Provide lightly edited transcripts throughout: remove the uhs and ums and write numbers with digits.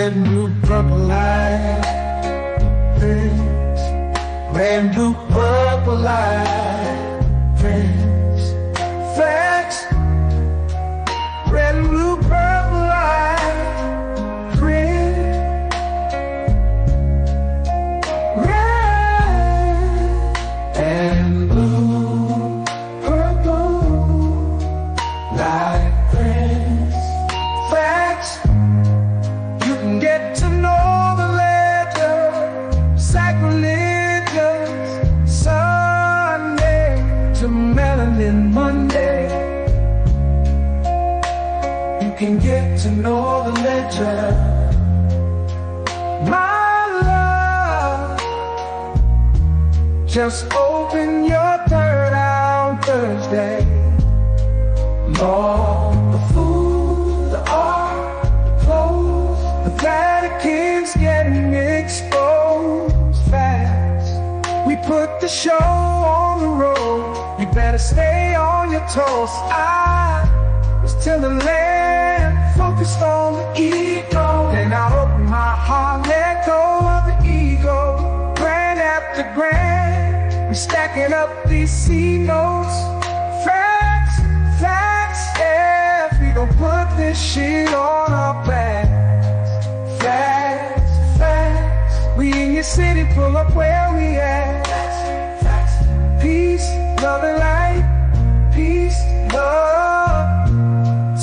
red, blue, purple light. Friends, red, blue, purple light. Friends, facts, red, blue, purple light. Friends, red and blue, purple light. Friends, facts. You can get to know the ledger, sacrilegious Sunday to melanin Monday. You can get to know the ledger, my love. Just open your third eye on Thursday. Lord, the food, the art, the clothes, the Vatican's getting exposed fast. We put the show on the road. You better stay on your toes. I was till the land, focused on the ego. Then I open my heart, let go of the ego. Grand after grand, we're stacking up these C notes. Facts, facts, yeah. We gon' put this shit on our backs. Facts, facts. We in your city, pull up where we at. Facts, facts. Peace, love and light. Peace, love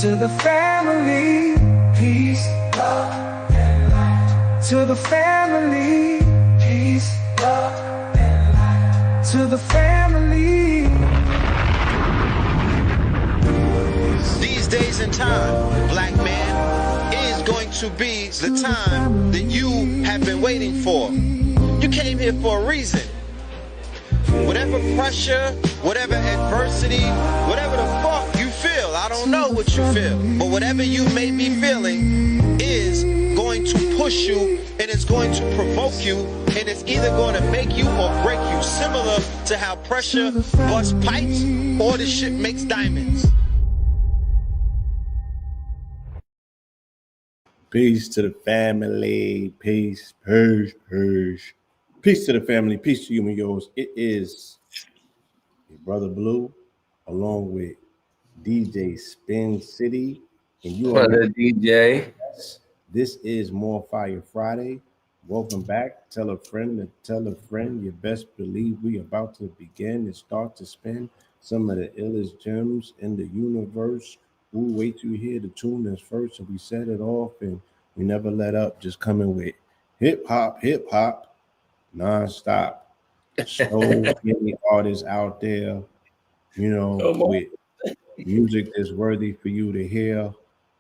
to the family. Peace, love and light to the family. Peace, love and light to the family. These days and time, black man, is going to be the time that you have been waiting for. You came here for a reason. Whatever pressure, whatever adversity, whatever the fuck you feel, I don't know what you feel, but whatever you may be feeling is going to push you, and it's going to provoke you, and it's either going to make you or break you, similar to how pressure busts pipes or the shit makes diamonds. Peace to the family. Peace, peace, peace. Peace to the family. Peace to you and yours. It is your brother Blue, along with DJ Spin City, and you are the DJ. This is Moor Fiyah Friday. Welcome back. Tell a friend to tell a friend. You best believe we about to begin and start to spin some of the illest gems in the universe. We'll wait till you hear the tune that's first, and we set it off, and we never let up. Just coming with hip hop, nonstop. So many artists out there, you know, with music that's worthy for you to hear.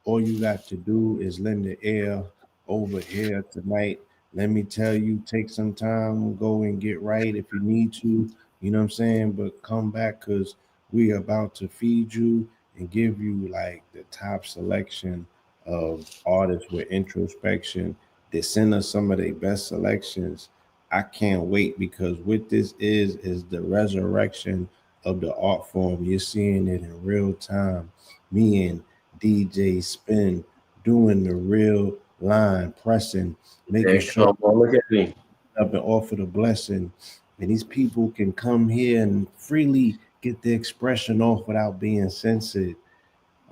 All you got to do is lend the ear over here tonight. Let me tell you, take some time, go and get right if you need to, you know what I'm saying? But come back, because we are about to feed you and give you like the top selection of artists with introspection. They send us some of their best selections. I can't wait, because what this is the resurrection of the art form. You're seeing it in real time. Me and DJ Spin doing the real line pressing, making sure look at me up and offer the blessing. And these people can come here and freely get the expression off without being censored.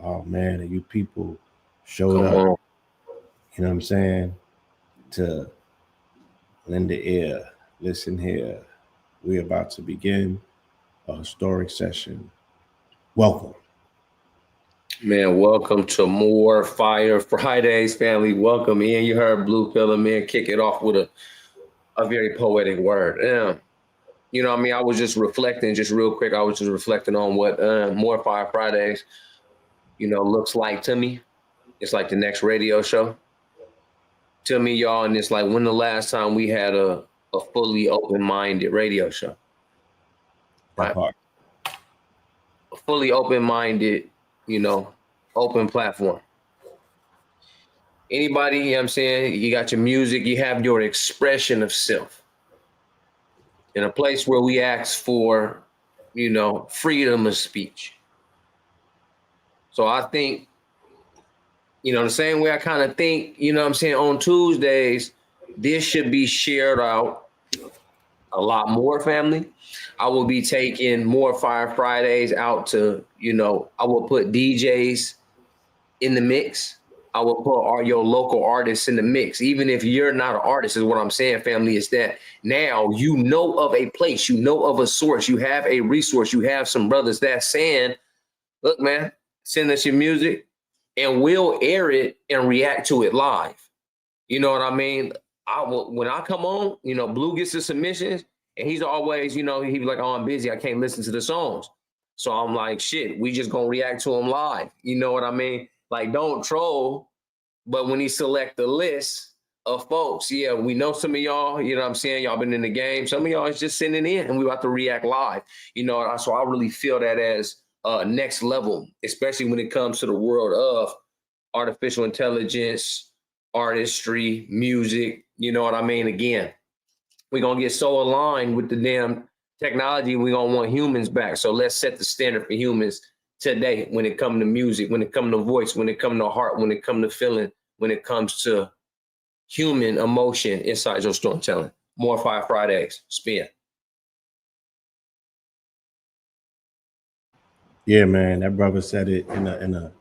Oh man, and you people showed up, you know what I'm saying, to lend the ear. Listen here, we're about to begin a historic session. Welcome. Man, welcome to Moor Fiyah Fridays, family. Welcome in. You heard Bluepill, man, kick it off with a very poetic word. You know what I mean? I was just reflecting, just real quick, I was just reflecting on what Moor Fiyah Fridays, you know, looks like to me. It's like the next radio show to me, y'all. And it's like, when the last time we had a fully open-minded radio show? Right? A fully open-minded, you know, open platform. Anybody, you know what I'm saying? You got your music, you have your expression of self. In a place where we ask for, you know, freedom of speech. So I think You know, the same way I kind of think, you know what I'm saying, on Tuesdays, this should be shared out a lot more, family. I will be taking Moor Fiyah Fridays out to, you know, I will put DJs in the mix. I will put all your local artists in the mix. Even if you're not an artist, is what I'm saying, family, is that now you know of a place, you know of a source, you have a resource, you have some brothers that's saying, look, man, send us your music and we'll air it and react to it live. You know what I mean? I will, when I come on, you know, Blue gets the submissions and he's always, you know, he be like, oh, I'm busy, I can't listen to the songs. So I'm like, shit, we just gonna react to them live. You know what I mean? Like, don't troll, but when he select the list of folks, yeah, we know some of y'all, you know what I'm saying? Y'all been in the game. Some of y'all is just sending in and we about to react live. You know, so I really feel that as next level, especially when it comes to the world of artificial intelligence, artistry, music, you know what I mean? Again, we're going to get so aligned with the damn technology, we're going to want humans back. So let's set the standard for humans today when it comes to music, when it comes to voice, when it comes to heart, when it comes to feeling, when it comes to human emotion inside your storytelling. Moor Fiyah Fridays, spin. Yeah, man, that brother said it in a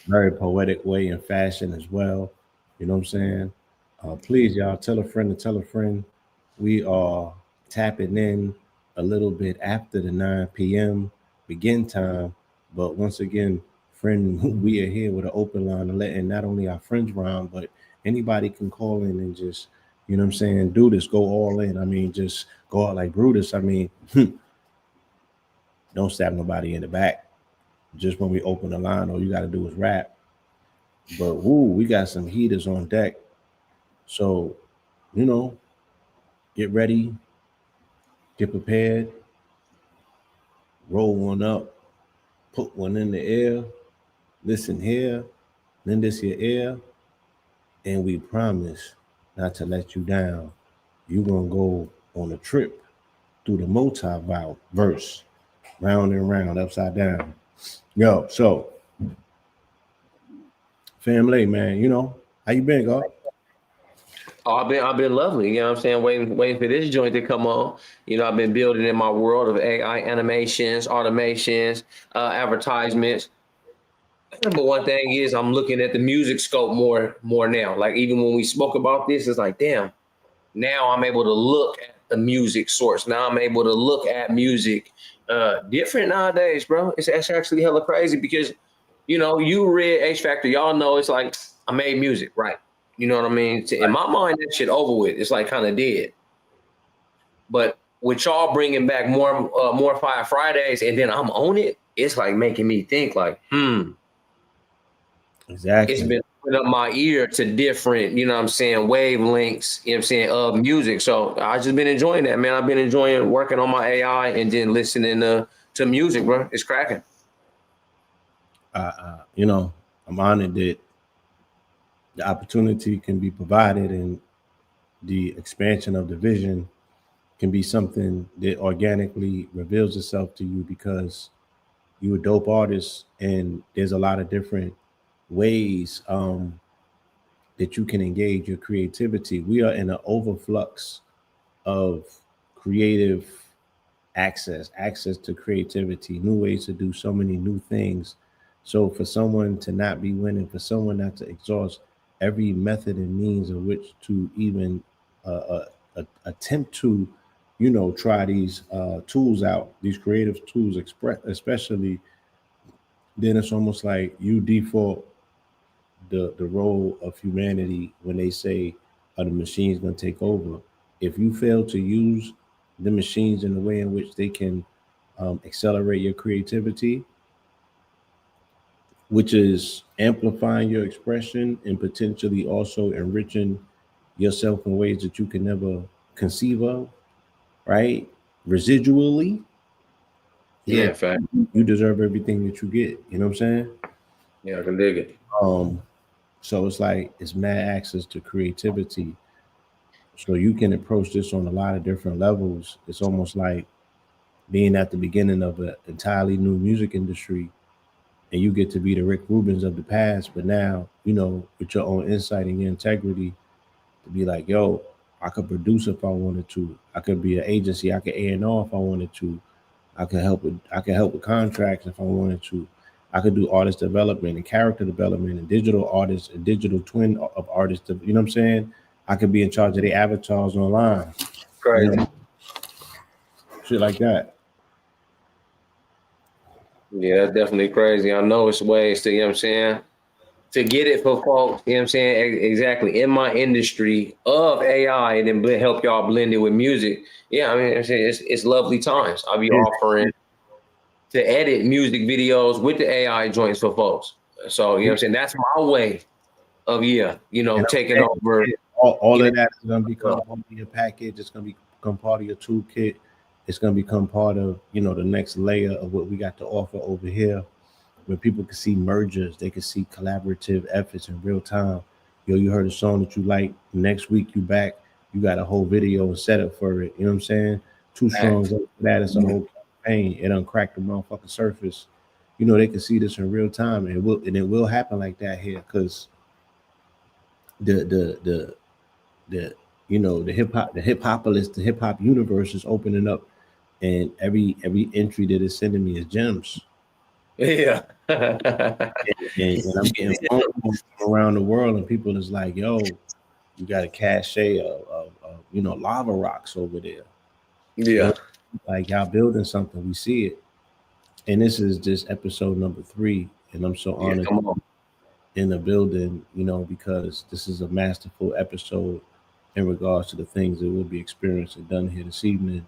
very poetic way and fashion as well. You know what I'm saying? Please, y'all, tell a friend to tell a friend. We are tapping in a little bit after the 9 p.m. begin time. But once again, friend, we are here with an open line and letting not only our friends round, but anybody can call in and just, you know what I'm saying, do this, go all in. I mean, just go out like Brutus. I mean, don't stab nobody in the back. Just when we open the line, all you got to do is rap. But woo, we got some heaters on deck. So, you know, get ready, get prepared, roll one up, put one in the air, listen here, lend us your ear, and we promise not to let you down. You're going to go on a trip through the multiverse, round and round, upside down. Yo, so family, man, you know, how you been, God? Oh, I've been lovely. You know what I'm saying? Waiting for this joint to come on. You know, I've been building in my world of AI animations, automations, advertisements. But one thing is I'm looking at the music scope more now. Like even when we spoke about this, it's like, damn, now I'm able to look at the music source. Now I'm able to look at music different nowadays, bro. It's actually hella crazy because, you know, you read H Factor, y'all know it's like I made music, right? You know what I mean? In my mind, that shit over with. It's like kind of dead. But with y'all bringing back more Fiyah Fridays, and then I'm on it, it's like making me think like, Exactly. It's been opening up my ear to different, you know what I'm saying, wavelengths, you know what I'm saying, of music. So I just been enjoying that, man. I've been enjoying working on my AI and then listening to music, bro. It's cracking. You know, I'm honored that the opportunity can be provided and the expansion of the vision can be something that organically reveals itself to you because you're a dope artist and there's a lot of different ways that you can engage your creativity. We are in an overflux of creative access to creativity, new ways to do so many new things. So for someone to not be winning, for someone not to exhaust every method and means of which to even attempt to, you know, try these tools out, these creative tools, especially, then it's almost like you default the role of humanity when they say, "Are the machines going to take over?" If you fail to use the machines in the way in which they can accelerate your creativity, which is amplifying your expression and potentially also enriching yourself in ways that you can never conceive of, right? Residually, Yeah, fact. You deserve everything that you get. You know what I'm saying? Yeah, I can dig it. So it's like it's mad access to creativity. So you can approach this on a lot of different levels. It's almost like being at the beginning of an entirely new music industry and you get to be the Rick Rubens of the past. But now, with your own insight and your integrity, to be like, yo, I could produce if I wanted to. I could be an agency. I could A&R if I wanted to. I could help with contracts if I wanted to. I could do artist development and character development and digital artists and digital twin of artists. You know what I'm saying? I could be in charge of the avatars online. Crazy. Shit like that. Yeah, that's definitely crazy. I know it's ways to, what I'm saying, to get it for folks, what I'm saying, exactly, in my industry of AI, and then help y'all blend it with music. Yeah, I mean, it's lovely times. I'll be offering to edit music videos with the AI joints for folks. So, what I'm saying, that's my way of, taking over. All of that is going to become part of your package. It's going to become part of your toolkit. It's going to become part of, the next layer of what we got to offer over here, where people can see mergers. They can see collaborative efforts in real time. You heard a song that you like. Next week, you back. You got a whole video and setup for it. You know what I'm saying? 2 songs after that, it's a whole campaign. It uncracked the motherfucking surface. They can see this in real time, and it will happen like that here, because the hip hop universe is opening up, and every entry that is sending me is gems. Yeah. and I'm getting phone calls from around the world, and people is like, yo, you got a cachet of lava rocks over there. Yeah. Like, y'all building something. We see it. And this is just episode number 3. And I'm so honored in the building, because this is a masterful episode in regards to the things that will be experienced and done here this evening.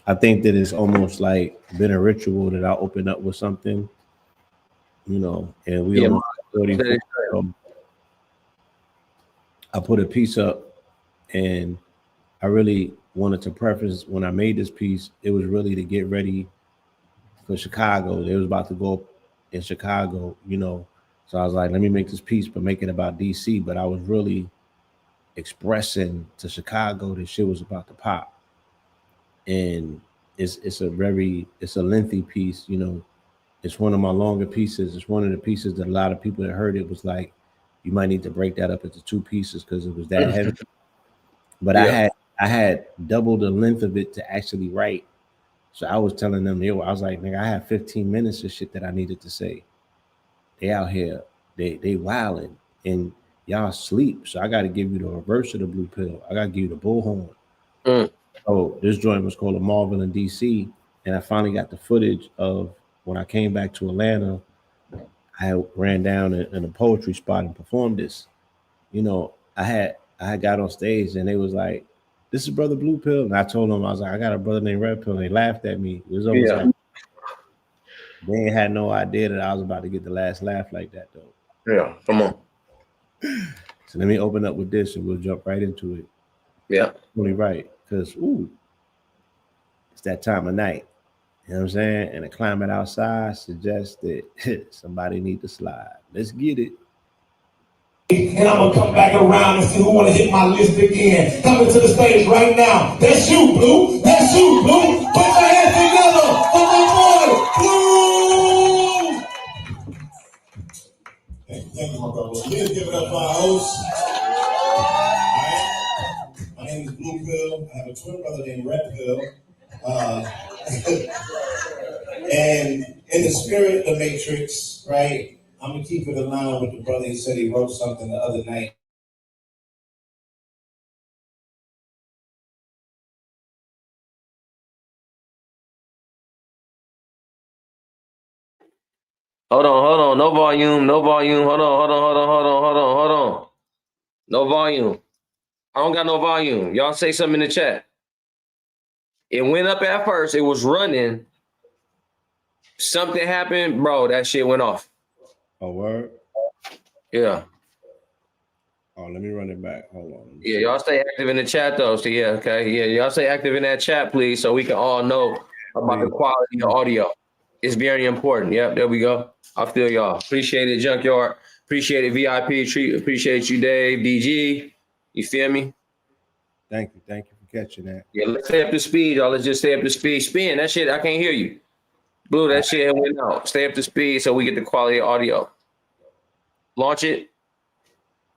I think that it's almost like been a ritual that I open up with something, and we almost 40. I put a piece up, and I really wanted to preface, when I made this piece, it was really to get ready for Chicago. They was about to go in Chicago, so I was like, let me make this piece, but make it about DC. But I was really expressing to Chicago that shit was about to pop. And it's a lengthy piece, it's one of my longer pieces. It's one of the pieces that a lot of people that heard it was like, you might need to break that up into 2 pieces because it was that heavy. But I had double the length of it to actually write. So I was telling them, I was like, nigga, I have 15 minutes of shit that I needed to say. They out here, they wilding, and y'all sleep. So I got to give you the reverse of the blue pill. I got to give you the bullhorn. So this joint was called A Marvel in DC, and I finally got the footage of when I came back to Atlanta. I ran down in a poetry spot and performed this. I had got on stage, and they was like, "This is Brother Bluepill," and I told them, I was like, "I got a brother named Red Pill," and they laughed at me. It was almost like they ain't had no idea that I was about to get the last laugh like that, though. Yeah, come on. So let me open up with this, and we'll jump right into it. Yeah, only right, because it's that time of night. You know what I'm saying? And the climate outside suggests that somebody need to slide. Let's get it. And I'm gonna come back around and see who wanna hit my list again. Coming to the stage right now. That's you, Blue. That's you, Blue. Put your hands together for my boy, Blue. Thank you, my brother. Let's give it up for our host. All right. My name is Bluepill. I have a twin brother named Red Pill. And in the spirit of the Matrix, right? I'm gonna keep it in line with the brother. He said he wrote something the other night. Hold on. No volume. Hold on. No volume. I don't got no volume. Y'all say something in the chat. It went up at first. It was running. Something happened, bro. That shit went off. Oh, word? Yeah. Oh, let me run it back. Hold on. Yeah, y'all stay active in the chat, though. So, yeah, okay. Yeah, y'all stay active in that chat, please, so we can all know about the quality of audio. It's very important. Yep, there we go. I feel y'all. Appreciate it, Junkyard. Appreciate it, VIP. Appreciate you, Dave, DG. You feel me? Thank you for catching that. Yeah, let's stay up to speed, y'all. Let's just stay up to speed. Spin that shit. I can't hear you. Blue, that shit went out. Stay up to speed so we get the quality of audio. Launch it.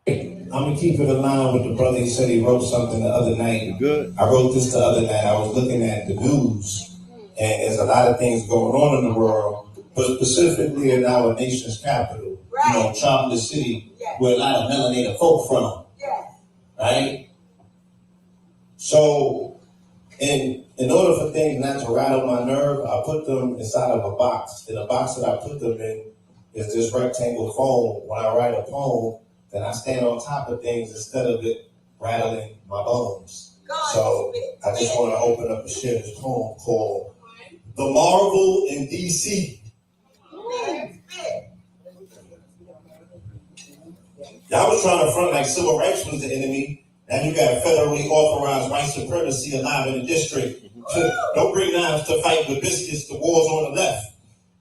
I'm gonna keep it aligned with the brother. He said he wrote something the other night. Good. I wrote this the other night. I was looking at the news, and there's a lot of things going on in the world, but specifically in our nation's capital, you know, Charlotte City, where a lot of melanated folk from, right? So, in order for things not to rattle my nerve, I put them inside of a box. And the box that I put them in is this rectangle foam. When I write a poem, then I stand on top of things instead of it rattling my bones. So I just want to open up and share this poem called The Marvel in DC. Y'all was trying to front like civil rights was the enemy. Now you got federally authorized white supremacy alive in the district. Don't bring knives to fight with biscuits. The war's on the left.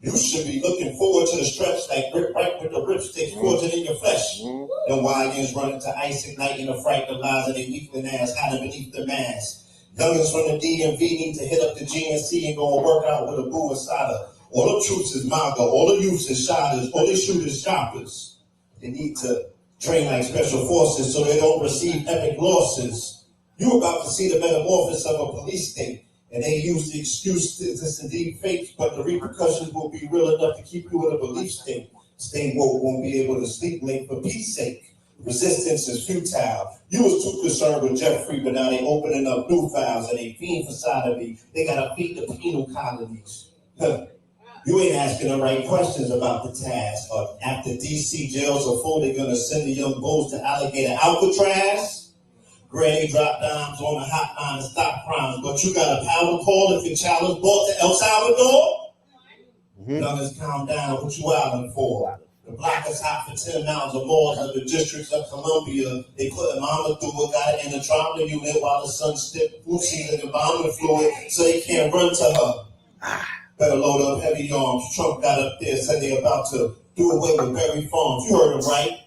You should be looking forward to the stretch like grip right with the ripstick forging in your flesh. The wagons running to ice, igniting the fright, the lies of their weakling ass hiding beneath the mask. Youngins from the DMV need to hit up the GNC and go and work out with a boo inside her. All the troops is MAGA, all the youths is shotters, all they shoot is choppers. They need to train like special forces so they don't receive epic losses. You about to see the metamorphosis of a police state. And they use the excuse that this indeed fake, but the repercussions will be real enough to keep you in a belief state. Stay woke, won't be able to sleep late for peace sake. Resistance is futile. You was too concerned with Jeffrey, but now they opening up new files and they fiend for sodomy. They gotta feed the penal colonies. You ain't asking the right questions about the task. Or after DC jails are full, they're gonna send the young bulls to alligator Alcatraz. Granny drop dimes on the hotline and stop crimes, but you got a power call if your child is brought to El Salvador? Youngins calm down, what you wildin' for? The block is hot for 10 miles or more of the districts of Columbia. They put a mama through a guy in a trauma unit while the sun stick food season and bombing fluid so they can't run to her. Better load up heavy arms. Trump got up there, said they about to do away with Berry Farms. You heard him right.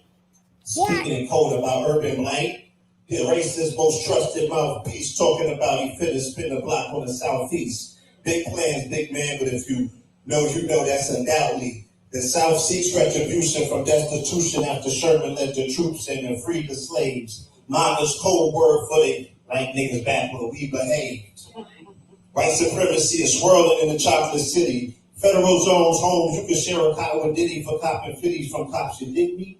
Speaking in code about urban blight. The racist, most trusted mouthpiece talking about he finna spin the block on the southeast. Big plans, big man, but if you know that's undoubtedly. The South seeks retribution from destitution after Sherman led the troops in and freed the slaves. MAGA's cold word for they like niggas back when we behaved. White supremacy is swirling in the chocolate city. Federal zones, homes, you can share a cot with Diddy for copping fitties from cops. You dig me?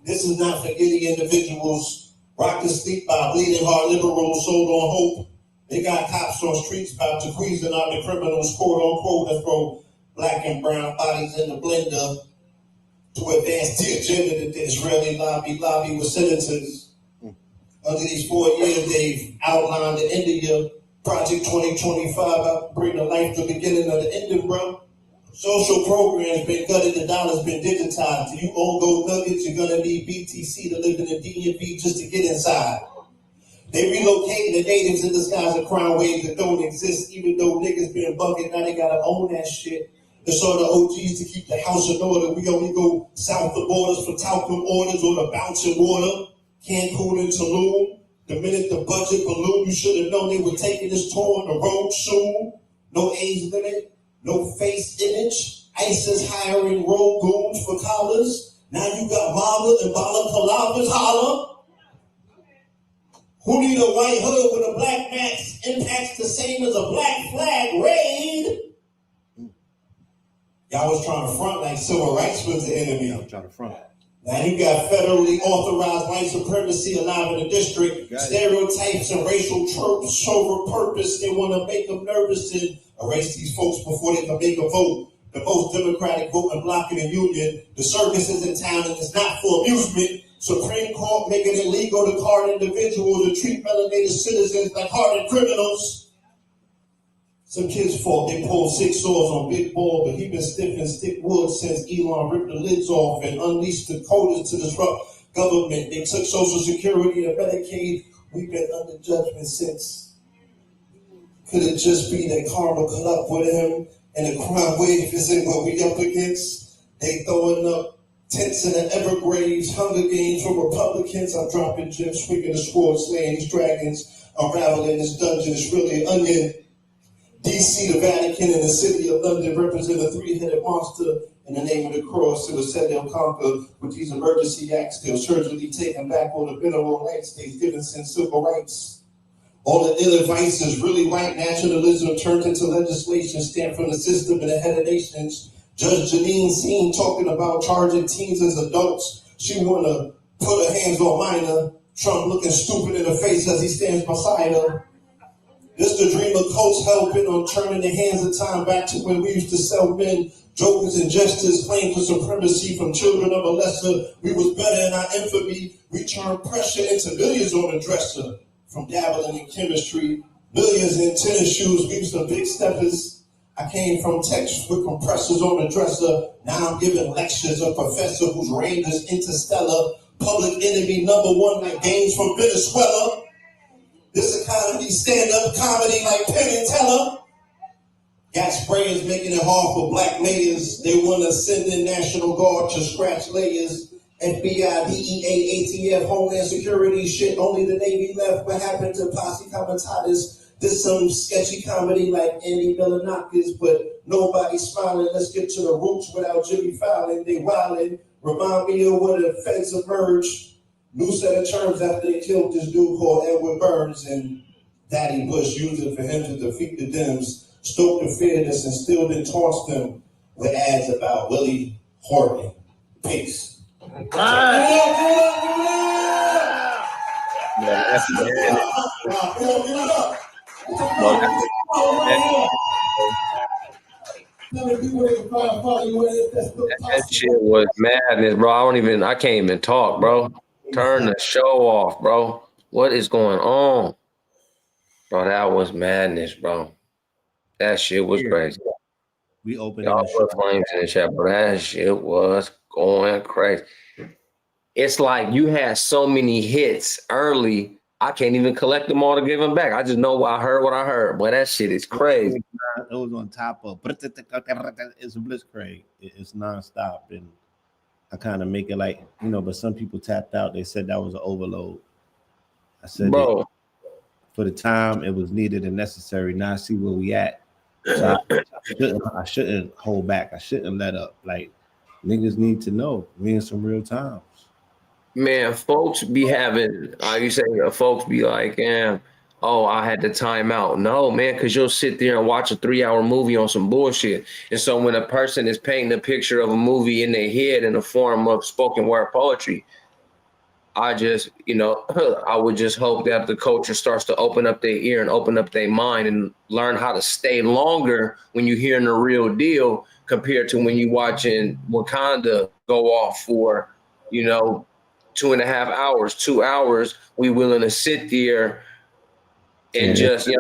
This is not for giddy individuals. Rocked to sleep by bleeding heart liberals sold on hope. They got cops on streets about to squeeze out the criminals, quote unquote, and throw black and brown bodies in the blender to advance the agenda that the Israeli lobby with senators. Under these 4 years, they've outlined the India Project 2025 out to bring to life the beginning of the ending, bro. Social programs been gutted, the dollar's been digitized. If you own gold nuggets, you're gonna need BTC to live in the DMV just to get inside. They relocating the natives in disguise of crime waves that don't exist, even though niggas been bugging, now they gotta own that shit. It's all the OGs to keep the house in order. We only go south of borders for talcum orders or the bouncing water. Cancun and Tulum. The minute the budget ballooned, you should have known they were taking this tour on the road soon. No age limit. No face image. ISIS hiring road goons for collars. Now you got MAGA and balaclavas, holla. Who need a white hood with a black max? Impacts the same as a black flag raid. Y'all was trying to front like civil rights was the enemy. I'm trying to front. Now you got federally authorized white supremacy alive in the district. Stereotypes and racial tropes serve a purpose. They want to make them nervous and erase these folks before they can make a vote. The most democratic voting bloc in the union. The circus is in town and it's not for amusement. Supreme Court making it legal to card individuals and treat melanated citizens like hardened criminals. Some kids fought, they pulled 6 swords on Big Ball, but he been stiffing stick wood since Elon ripped the lids off and unleashed the coders to disrupt government. They took Social Security and Medicaid. We've been under judgment since. Could it just be that karma caught up with him and the crime wave isn't what we up against? They throwing up tents in the Evergraves, Hunger Games for Republicans. I'm dropping gems, swinging the sword, slaying these dragons, unraveling this dungeon. It's really an onion. DC, the Vatican, and the city of London represent a three-headed monster in the name of the cross. It was said they'll conquer with these emergency acts. They'll surgically taken back all the mineral rights they've given since civil rights. All the ill advice is really white nationalism turned into legislation stamped from the system and the head of nations. Judge Janine seen talking about charging teens as adults. She wanna put her hands on minor. Trump looking stupid in the face as he stands beside her. This the dream of cults helping on turning the hands of time back to when we used to sell men, jokers and jesters, claim for supremacy from children of a lesser. We was better in our infamy. We turned pressure into billions on the dresser. From dabbling in chemistry, billions in tennis shoes, we some big steppers. I came from Texas with compressors on the dresser. Now I'm giving lectures, a professor whose range is interstellar. Public enemy #1 like games from Venezuela. This economy stand-up comedy like Penn and Teller. Gas sprayers making it hard for black mayors. They want to send in National Guard to scratch layers. FBI, DEA, ATF, Homeland Security shit. Only the Navy left. What happened to Posse Comitatus? This some sketchy comedy like Andy Milonakis, but nobody's smiling. Let's get to the roots without Jimmy Fallon. They wildin'. Remind me of when the feds emerged. New set of terms after they killed this dude called Edward Burns, and Daddy Bush used it for him to defeat the Dems, stoke the fear that's instilled and tossed them with ads about Willie Horton. Peace. That shit was madness, bro. I can't even talk, bro. Turn the show off, bro. What is going on? Bro, that was madness, bro. That shit was crazy. We opened y'all put flames in the chat, bro. That shit was going crazy. It's like you had so many hits early, I can't even collect them all to give them back. I just know I heard what I heard. Boy, that shit is crazy. It was on top of it's a blitzkrieg. It's nonstop, and I kind of make it like, but some people tapped out. They said that was an overload. I said, bro, for the time it was needed and necessary. Now I see where we at. So I shouldn't hold back. I shouldn't let up. Like, niggas need to know we in some real times. Man, folks be having, you say, folks be like, I had to time out. No, man, because you'll sit there and watch a 3-hour movie on some bullshit. And so when a person is painting a picture of a movie in their head in the form of spoken word poetry, I just, I would just hope that the culture starts to open up their ear and open up their mind and learn how to stay longer when you're hearing the real deal compared to when you're watching Wakanda go off for, 2.5 hours, 2 hours. We willing to sit there and just, kind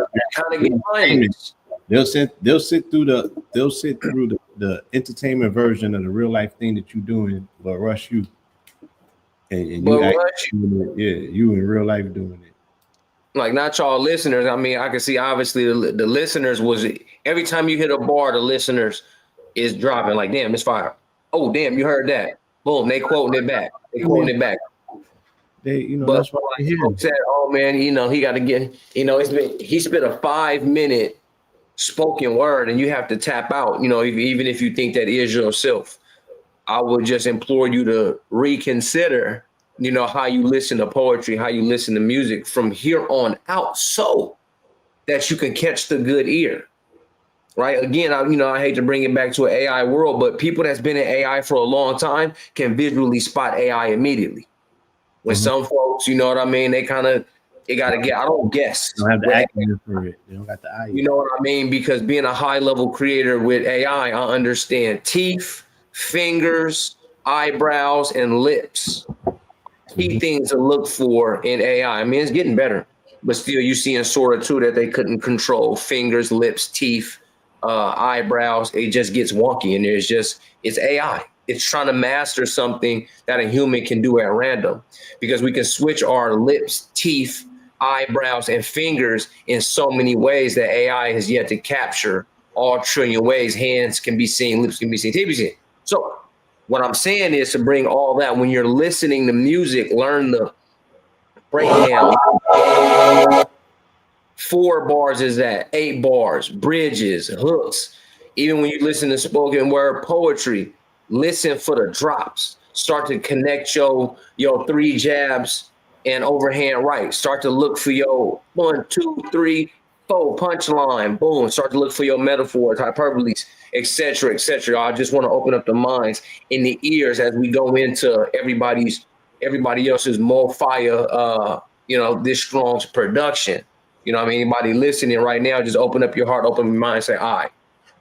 of get behind it. They'll sit through the entertainment version of the real life thing that you're doing, but rush you. And you in real life doing it. Like, not y'all listeners. I mean, I can see obviously the listeners was every time you hit a bar, the listeners is dropping like, damn, it's fire. Oh, damn, you heard that. Boom, they quoting it back. But that's what I said, oh man, he got to get, he spit a 5-minute spoken word and you have to tap out, even if you think that is yourself. I would just implore you to reconsider, how you listen to poetry, how you listen to music from here on out so that you can catch the good ear. Right. Again, I hate to bring it back to an AI world, but people that's been in AI for a long time can visually spot AI immediately. When some folks, you know what I mean, they got to get, I don't guess. They don't have the acumen for it. They don't got the eye. You know what I mean? Because being a high level creator with AI, I understand teeth, fingers, eyebrows, and lips. Key things to look for in AI. I mean, it's getting better, but still you see in Sora 2 that they couldn't control fingers, lips, teeth, eyebrows. It just gets wonky, and it's AI. It's trying to master something that a human can do at random, because we can switch our lips, teeth, eyebrows, and fingers in so many ways that AI has yet to capture all trillion ways. Hands can be seen, lips can be seen, teeth can be seen. So what I'm saying is to bring all that when you're listening to music, learn the breakdown. 4 bars is that, 8 bars, bridges, hooks. Even when you listen to spoken word poetry, listen for the drops. Start to connect your 3 jabs and overhand right. Start to look for your 1, 2, 3, 4 punchline. Boom. Start to look for your metaphors, hyperboles, etc., etc. I just want to open up the minds and the ears as we go into everybody else's Moor Fiyah, this strong production. You know what I mean? Anybody listening right now, just open up your heart, open your mind, and say, all right,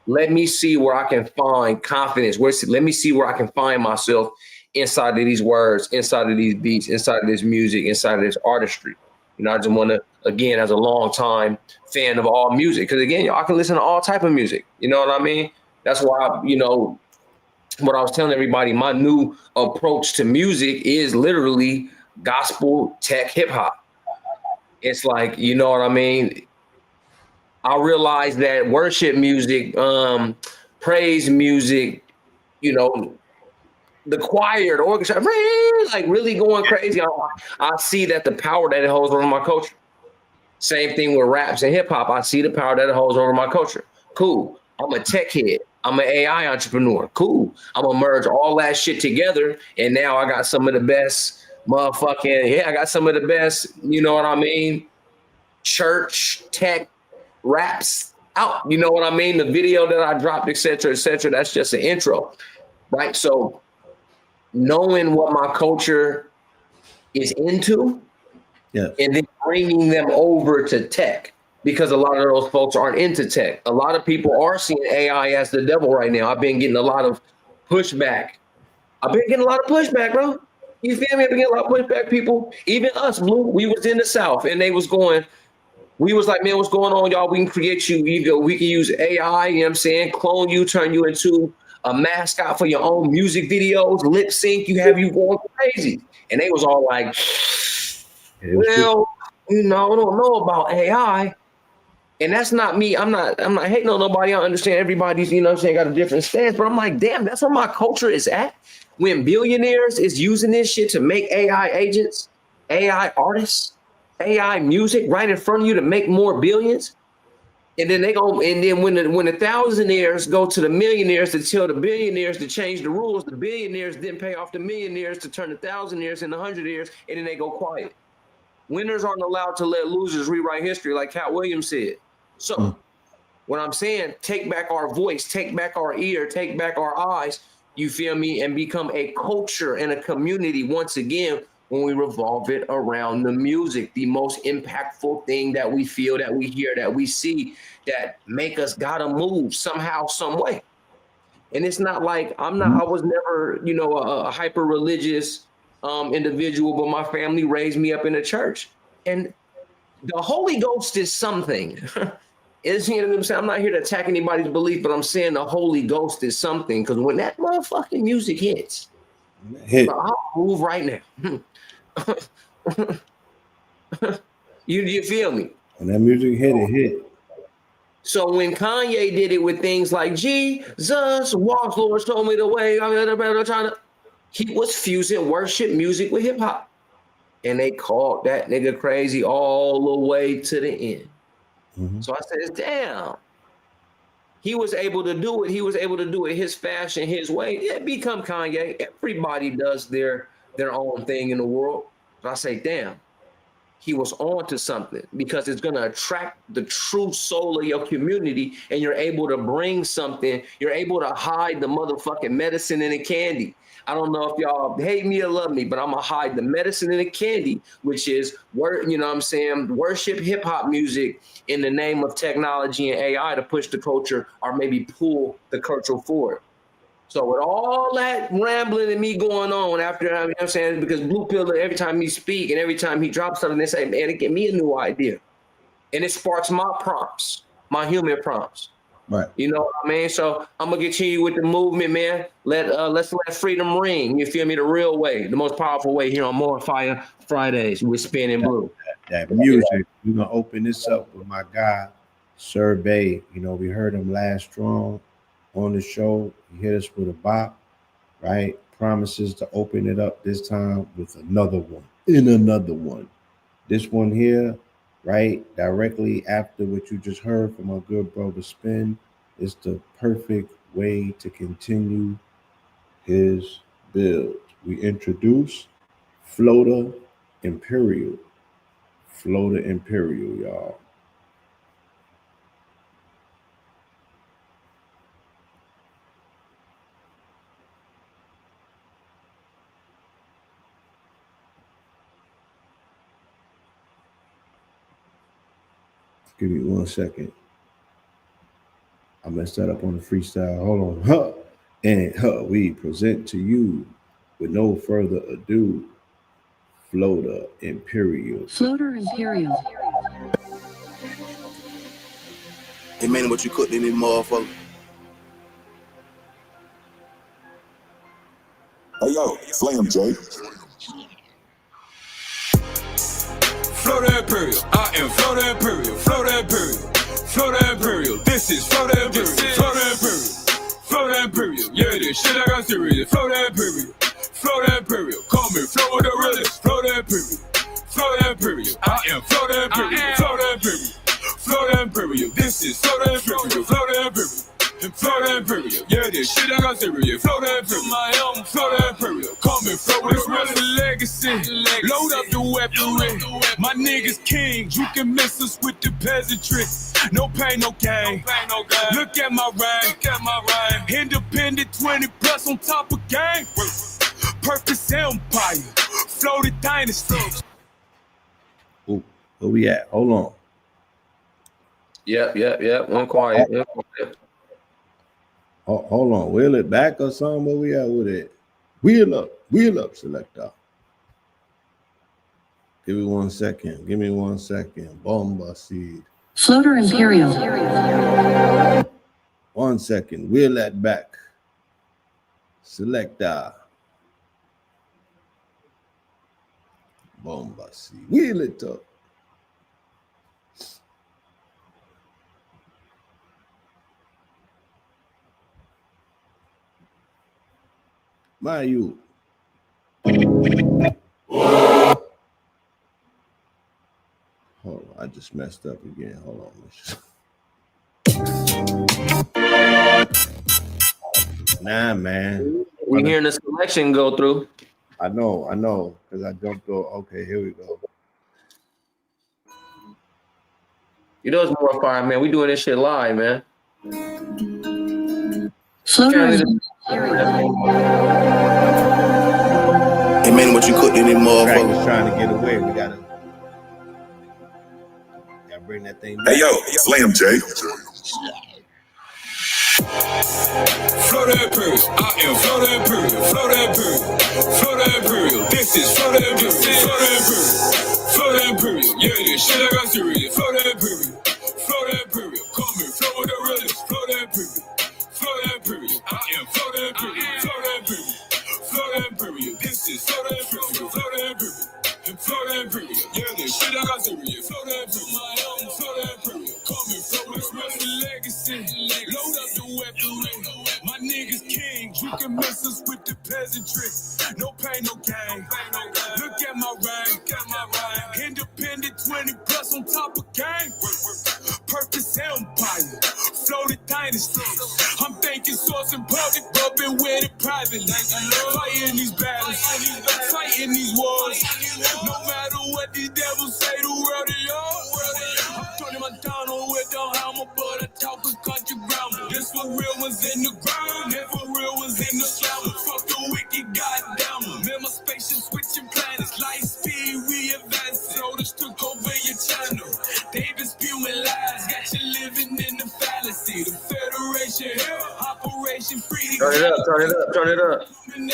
let me see where I can find confidence. Let me see where I can find myself inside of these words, inside of these beats, inside of this music, inside of this artistry. I just want to, again, as a long time fan of all music, because again, I can listen to all type of music. You know what I mean? That's why, what I was telling everybody, my new approach to music is literally gospel, tech, hip hop. It's like, you know what I mean? I realized that worship music, praise music, the choir, the orchestra, like really going crazy. I see that the power that it holds over my culture. Same thing with raps and hip hop. I see the power that it holds over my culture. Cool. I'm a tech head. I'm an AI entrepreneur. Cool. I'm gonna merge all that shit together, and now I got some of the best I got some of the best, you know what I mean? Church tech raps out. You know what I mean? The video that I dropped, etc., that's just an intro, right? So knowing what my culture is into, and then bringing them over to tech, because a lot of those folks aren't into tech. A lot of people are seeing AI as the devil right now. I've been getting a lot of pushback. Bro. You feel me? I've been getting a lot of pushback. People, even us, Blue, we was in the South, and they was going, we was like, man, what's going on, y'all? We can create you. We can use AI, you know what I'm saying? Clone you, turn you into a mascot for your own music videos, lip sync, have you going crazy. And they was all like, well, I don't know about AI. And that's not me. I'm not hating on nobody. I understand everybody's, got a different stance. But I'm like, damn, that's where my culture is at. When billionaires is using this shit to make AI agents, AI artists, AI music right in front of you to make more billions. And then when the thousandaires go to the millionaires to tell the billionaires to change the rules, the billionaires then pay off the millionaires to turn the thousandaires into hundredaires, and then they go quiet. Winners aren't allowed to let losers rewrite history, like Cat Williams said. So what I'm saying, take back our voice, take back our ear, take back our eyes, you feel me, and become a culture and a community once again when we revolve it around the music, the most impactful thing that we feel, that we hear, that we see, that make us gotta move somehow, some way. And it's not like I was never, a hyper religious individual, but my family raised me up in the church. And the Holy Ghost is something. I'm not here to attack anybody's belief, but I'm saying the Holy Ghost is something, because when that motherfucking music hits, I'll move right now. You feel me? When that music hit, it hit. So when Kanye did it with things like Jesus walks, Lord, show me the way, he was fusing worship music with hip hop. And they called that nigga crazy all the way to the end. So I said, damn. He was able to do it. He was able to do it his fashion, his way. Yeah, become Kanye. Everybody does their own thing in the world. But I say, damn, he was on to something, because it's going to attract the true soul of your community, and you're able to bring something. You're able to hide the motherfucking medicine in the candy. I don't know if y'all hate me or love me, but I'm going to hide the medicine in the candy, which is, worship hip hop music in the name of technology and AI to push the culture, or maybe pull the culture forward. So with all that rambling and me going on after, because Bluepill, every time he speak and every time he drops something, they say, man, it give me a new idea. And it sparks my prompts, my human prompts. Right. You know what I mean? So I'm going to continue with the movement, man. Let's let freedom ring. You feel me? The real way, the most powerful way here on Moor Fiyah Fridays with Spin and Blue. That music. We're going to open this up with my guy, Sir Bay. We heard him last strong on the show. He hit us with a bop, right? Promises to open it up this time with another one. This one here right? Directly after what you just heard from our good brother Spin is the perfect way to continue his build. We introduce Floater Imperial. Floater Imperial, y'all. Give me 1 second. I messed that up on the freestyle. Hold on. Huh. And we present to you, with no further ado, Floater Imperial. Floater Imperial. It mean what you cooked in this motherfucker. Hey yo, Slam J. Floater Imperial, I am Floater Imperial, Floater Imperial, Floater Imperial. This is Floater Imperial, Floater Imperial, Floater Imperial. Yeah, this shit I got serious. Floater Imperial, Floater Imperial. Call me Flow with the realest. Floater Imperial, Floater Imperial. I am Floater Imperial, Floater Imperial, Floater Imperial. This is Floater Imperial, Floater Imperial. Floater Imperial, yeah, this shit I got serious. Floater Imperial, my own Floater Imperial. Call me Flow with the legacy. Load up the weaponry. My niggas kings, you can miss us with the peasantry. No pain, no gain. Look at my rank, independent 20 plus on top of gang. Purpose empire, floated dynasty. Ooh, where we at? Hold on. Yep. One quiet. Hold on. Wheel it back or something? Where we at with it? Wheel up, selector. Give me 1 second. Give me 1 second. Bomba seed. Floater Imperial. 1 second. Wheel that back. Selector. Bomba seed. Wheel it up. My you. Hold on, I just messed up again. Hold on. Nah, man. We hearing the selection go through. I know, because I jumped over. Okay, here we go. You know it's Moor Fiyah, man. We doing this shit live, man. Floater It mean what you cooked in this motherfucker. Practice trying to get away. We gotta bring that thing back. Hey yo, Slam J. Floater Imperial, I am Floater Imperial, Floater Imperial, Floater Imperial. This is Floater Imperial, Floater Imperial, Floater Imperial. Yeah, this shit I got serious. Floater Imperial, Floater Imperial. Call me Flow with the realest. Floater Imperial, Floater Imperial. I am Floater Imperial, Floater Imperial, Floater Imperial. This is Floater Imperial, Floater Imperial. Floater Imperial, yeah, this shit I got serious. Floater Imperial, my own Floater Imperial. Call me Flow with the legacy. Load up the weaponry. My niggas kings, you can miss us with the peasantry. No pain, no gain. Look at my rank, independent 20 plus on top of gang. Purpose empire, floated dynasty. I'm thinking source in public, but been with it privately. Fighting these battles, fighting these wars. No matter what these devils say, the world is yours. I'm turning my down on with the hammer, but I talk a country grammar. This for real ones in the ground, and for real ones in the slammer. Fuck the wicked goddamn. Man, my spaceship switching planets, light speed, we advance. Soldiers took over your channel. They been spewing lies, got you living in the fallacy. The Federation here, Operation Freedom. Turn it up.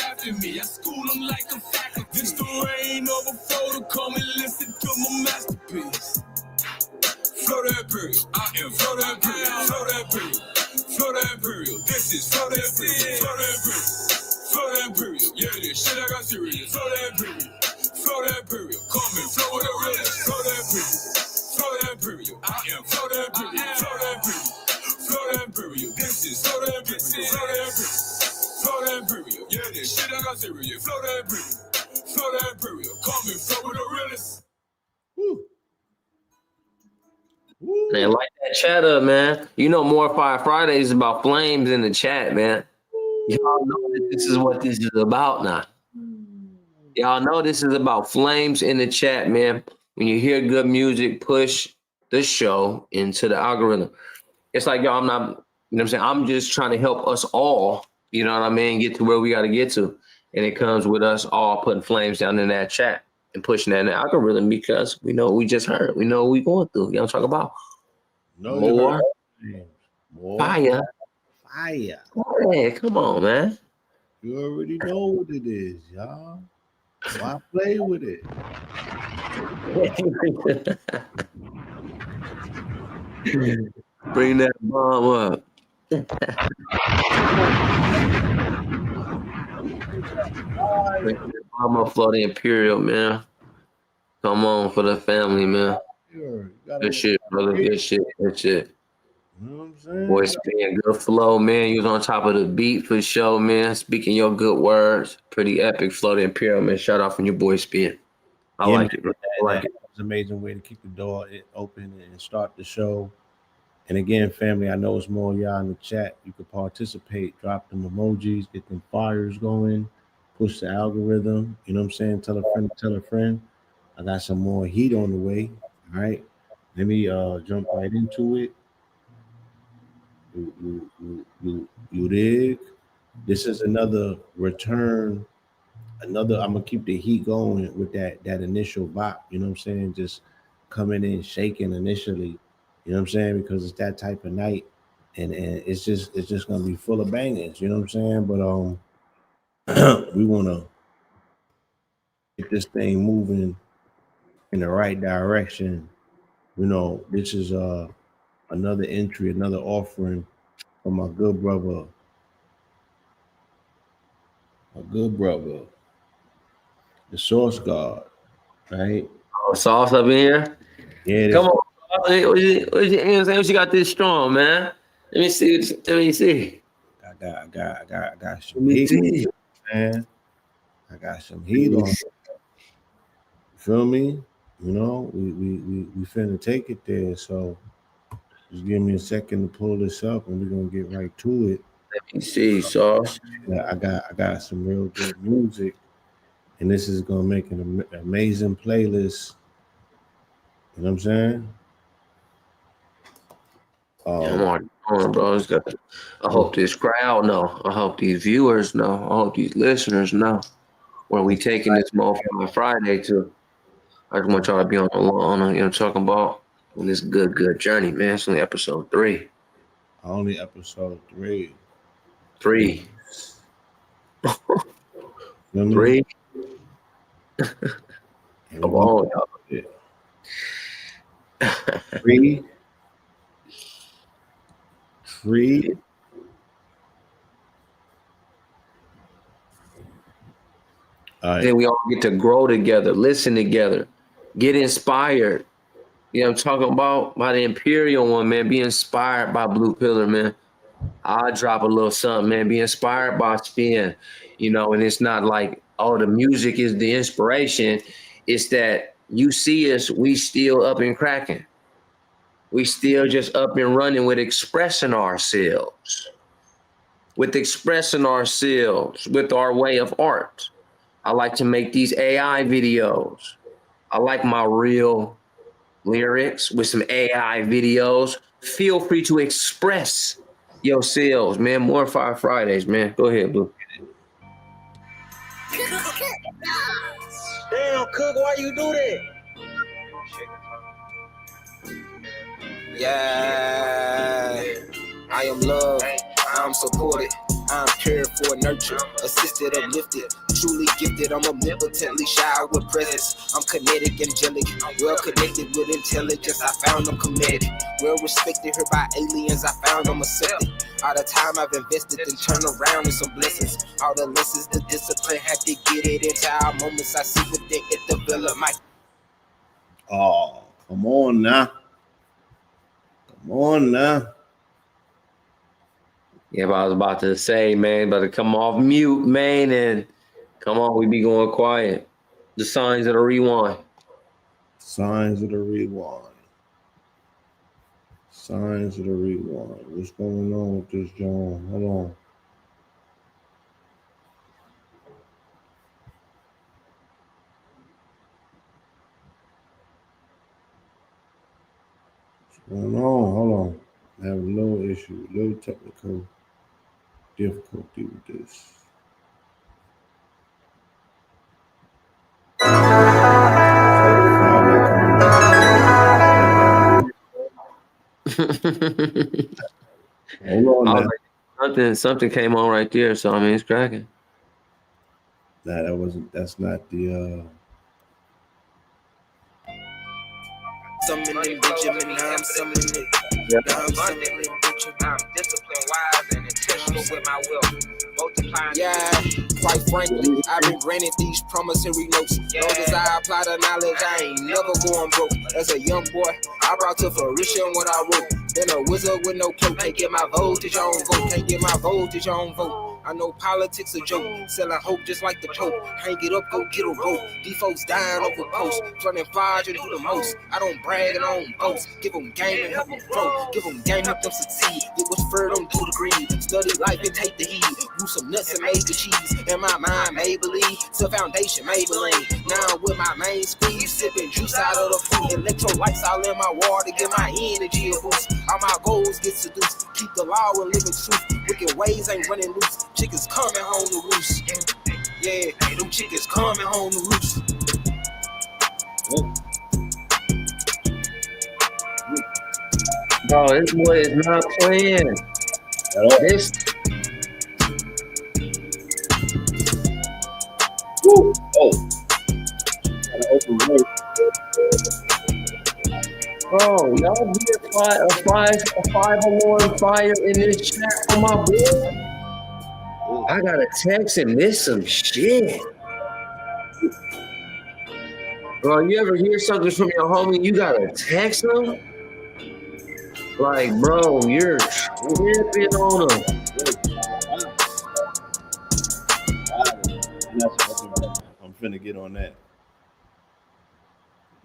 After me, I school them like a faculty. This the rain over photo, come and listen to my masterpiece. Floater Imperial, I am Floater Imperial, Floater Imperial, Floater Imperial. This is Floater Imperial, Floater Imperial, Floater Imperial. Yeah, this shit I got serious. Floater Imperial, Floater Imperial. Call me Flow with the realest. Floater Imperial, Floater Imperial. I am Floater Imperial, Floater Imperial, Floater Imperial. This is Floater Imperial, Floater Imperial, Floater Imperial. Yeah, this shit I got serious. Floater Imperial, Floater Imperial. Call me Flow with the realest. Woo. Man, like that chat up, man. You know, Moor Fiyah Fridays is about flames in the chat, man. Y'all know that this is what this is about now. Y'all know this is about flames in the chat, man. When you hear good music, push the show into the algorithm. It's like, y'all, I'm not, you know what I'm saying? I'm just trying to help us all, you know what I mean, get to where we got to get to. And it comes with us all putting flames down in that chat and pushing that in the algorithm because we know what we just heard. We know what we going through. You know what I'm talking about? Moor Fiyah. Fire. Hey, come on, man. You already know what it is, y'all. Why play with it? Bring that bomb up. Bring that bomb up, flow the Imperial, man. Come on for the family, man. Good shit, brother. Good shit. Good shit. You know what I'm saying? Boy, Spin, good flow, man. You was on top of the beat for sure, man. Speaking your good words. Pretty epic flow the Imperial, man. Shout out from your boy Spin. I like it, bro. I like it. It's an amazing way to keep the door open and start the show. And again, family, I know it's more y'all in the chat. You could participate, drop them emojis, get them fires going, push the algorithm. You know what I'm saying? Tell a friend, tell a friend. I got some more heat on the way. All right. Let me jump right into it. You dig? This is another return. I'm gonna keep the heat going with that initial bop. You know what I'm saying? Just coming in shaking initially. You know what I'm saying? Because it's that type of night, and it's just gonna be full of bangers. You know what I'm saying? But we wanna get this thing moving in the right direction. You know, this is another entry, another offering from my good brother, the Source God, right? Oh, sauce up in here? Yeah, Come on. What you got this strong, man? Let me see. Let me see. I got some Let me heat, see. man. I got some heat on. You feel me? You know, we finna take it there. So just give me a second to pull this up, and we're gonna get right to it. Let me see, sauce. I got some real good music, and this is gonna make an amazing playlist. You know what I'm saying? Come on, bro. I hope this crowd know. I hope these viewers know. I hope these listeners know where we taking this motherfucking Friday to. I just want y'all to be on the you know what I'm talking about, on this good journey, man. It's only episode 3. Only episode 3. 3. You know 3. Come on, y'all. 3. Then we all get to grow together, listen together, get inspired. You know what I'm talking about? By the Imperial one, man. Be inspired by Bluepill, man. I'll drop a little something, man. Be inspired by Spin. You know, and it's not like, oh, the music is the inspiration. It's that you see us, we still up and cracking. We still just up and running with expressing ourselves. With our way of art. I like to make these AI videos. I like my real lyrics with some AI videos. Feel free to express yourselves, man. Moor Fiyah Fridays, man. Go ahead, Blue. Damn, Cook, why you do that? Yeah, I am loved, I'm supported, I'm cared for, nurtured, assisted, uplifted, truly gifted. I'm omnipotently showered with presence. I'm kinetic, angelic, well connected with intelligence. I found I'm committed, well respected here by aliens. I found I'm accepted. All the time I've invested and turned around with some blessings. All the lessons, the discipline, had to get it into our moments. I see what they get develop my. Oh, come on now. Come on now. Yeah, but I was about to say, man, but to come off mute, man, and come on, we be going quiet. The signs of the rewind. Signs of the rewind. Signs of the rewind. What's going on with this, John? Hold on. What's going on? Hold on. I have a little issue, a little technical difficulty with this. Hold on now. Something came on right there, so I mean it's cracking. Nah, that's not the Summoning Benjamin, I'm summoning it. I'm summoning Benjamin. I'm disciplined, wise, and intentional with my will. Yeah, quite frankly, I've been granted these promissory notes. Long as I apply the knowledge, I ain't never going broke. As a young boy, I brought to fruition what I wrote. Been a wizard with no cloak. Can't get my voltage on vote. Can't get my voltage on vote. I know politics a joke, selling hope just like the Pope. Hang it up, go get a rope. These folks dying over posts, running fires and do the most. I don't brag and I don't boast. Give them game and help them grow. Give them game, help them succeed. Get what's furred on do the greed. Study life and take the heat. Use some nuts and make the cheese. And my mind may believe, to foundation Maybelline. Now with my main squeeze, sipping juice out of the fruit. Electrolytes all in my water, give my energy a boost. All my goals get seduced. Keep the law and living truth. Wicked ways ain't running loose. Chickens coming home to roost. Yeah, them chickens coming home to roost. Bro, this boy is not playing. This. Woo. Oh. Open Bro, y'all be a five alarm fire in this chat for my boy. I got a text and miss some shit. Bro, you ever hear something from your homie, you gotta text them? Like, bro, you're tripping on him. I'm finna get on that.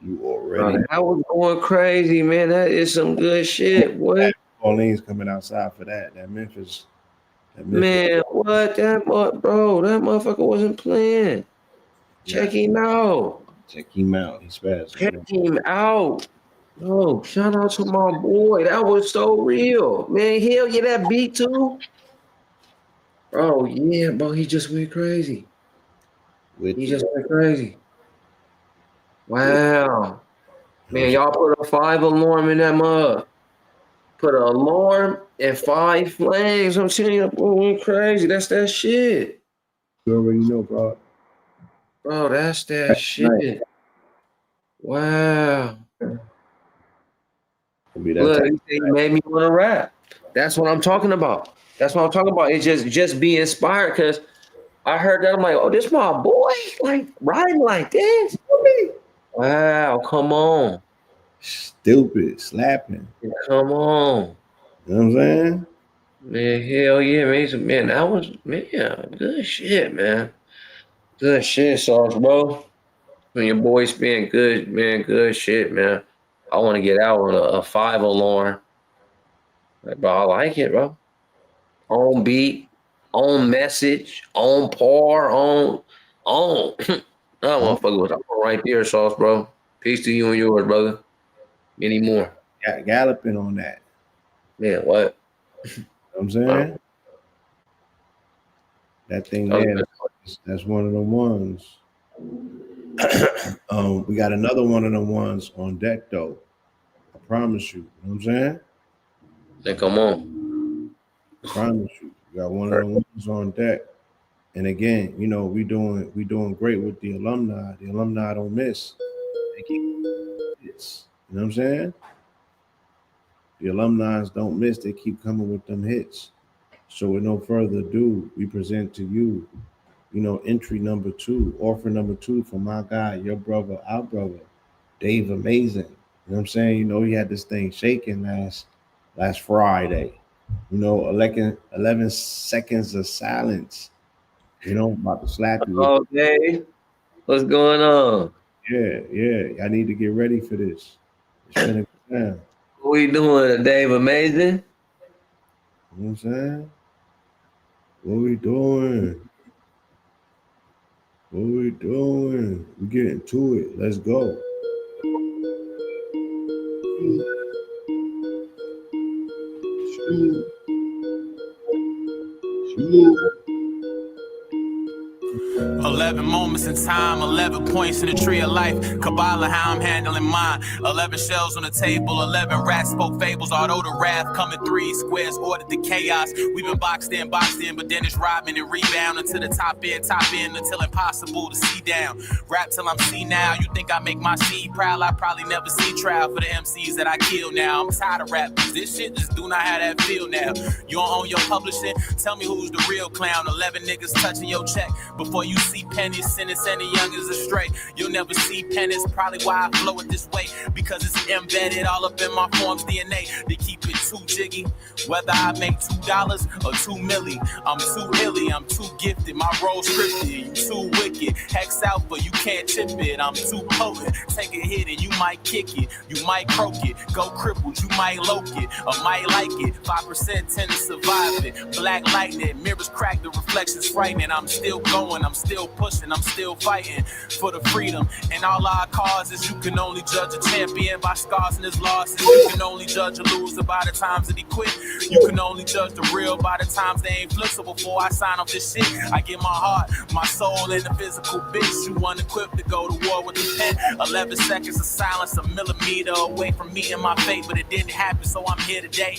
You already. Bro, that was going crazy, man. That is some good shit, boy. Pauline's coming outside for that. That Memphis. Man, what? That motherfucker wasn't playing. Check him out. Check him out. He's fast. Check him out. Oh, shout out to my boy. That was so real. Man, hell yeah, that beat too. Oh, yeah, bro. He just went crazy. He just went crazy. Wow. Man, y'all put a 5 alarm in that mug. Put an alarm and 5 flames. I'm telling you, boy, went crazy. That's that shit. You already know, bro. Bro, that's that shit. Nice. Wow. Look, he made me want to rap. That's what I'm talking about. It's just be inspired because I heard that. I'm like, oh, this my boy, like riding like this. Wow, come on. Stupid, slapping. Come on. You know what I'm saying? Man, hell yeah, man. That was, man, good shit, man. Good shit, Sauce, bro. When your boy spin good, man, good shit, man. I want to get out on a 5 alarm. Like, bro, I like it, bro. On beat, on message, on par, on. I don't want to fuck with that right there, Sauce, bro. Peace to you and yours, brother. Many more. Galloping on that. Man, what? You know what I'm saying? That thing there, that's one of the ones. We got another one of the ones on deck, though. I promise you. You know what I'm saying? Then come on. I promise you. We got one of the ones on deck. And again, you know, we doing great with the alumni. The alumni don't miss. They keep hits. You know what I'm saying? The alumni don't miss. They keep coming with them hits. So with no further ado, we present to you, you know, entry number 2, offer number 2 for my guy, your brother, our brother, Dave Amazing. You know what I'm saying? You know, he had this thing shaking last Friday. You know, 11 seconds of silence. You know, I'm about to slap you. Okay. What's going on? Yeah. I need to get ready for this. It's been a good time. we doing, Dave? Amazing. You know what I'm saying? What we doing? What we doing? We getting to it. Let's go. Shoot. 11 moments in time, 11 points in the tree of life. Kabbalah, how I'm handling mine. 11 shells on the table, 11 rats spoke fables. Although the wrath coming 3 squares ordered the chaos. We've been boxed in, but then it's robbing and rebound until the top end, until impossible to see down. Rap till I'm senile. You think I make my seed proud? I probably never see trial for the MCs that I kill now. I'm tired of rap. This shit just do not have that feel now. You don't own your publishing? Tell me who's the real clown. 11 niggas touching your check before you see pennies, sending youngins astray. You'll never see pennies, probably why I flow it this way, because it's embedded all up in my form's DNA. They keep it too jiggy, whether I make $2 or $2 million. I'm too illy, I'm too gifted, my role's scripted. You too wicked, hex out but you can't chip it. I'm too potent, take a hit and you might kick it, you might croak it, go crippled, you might loke it, or might like it. 5% tend to survive it. Black lightning, mirrors crack, the reflections frightening. I'm still going, I'm still pushing, I'm still fighting for the freedom. And all our causes, you can only judge a champion by scars and his losses. You can only judge a loser by the times that he quit. You can only judge the real by the times they ain't flip. So before I sign off this shit, I get my heart, my soul, and the physical bitch. You unequipped to go to war with the pen. 11 seconds of silence, a millimeter away from meeting my fate, but it didn't happen, so I'm here today.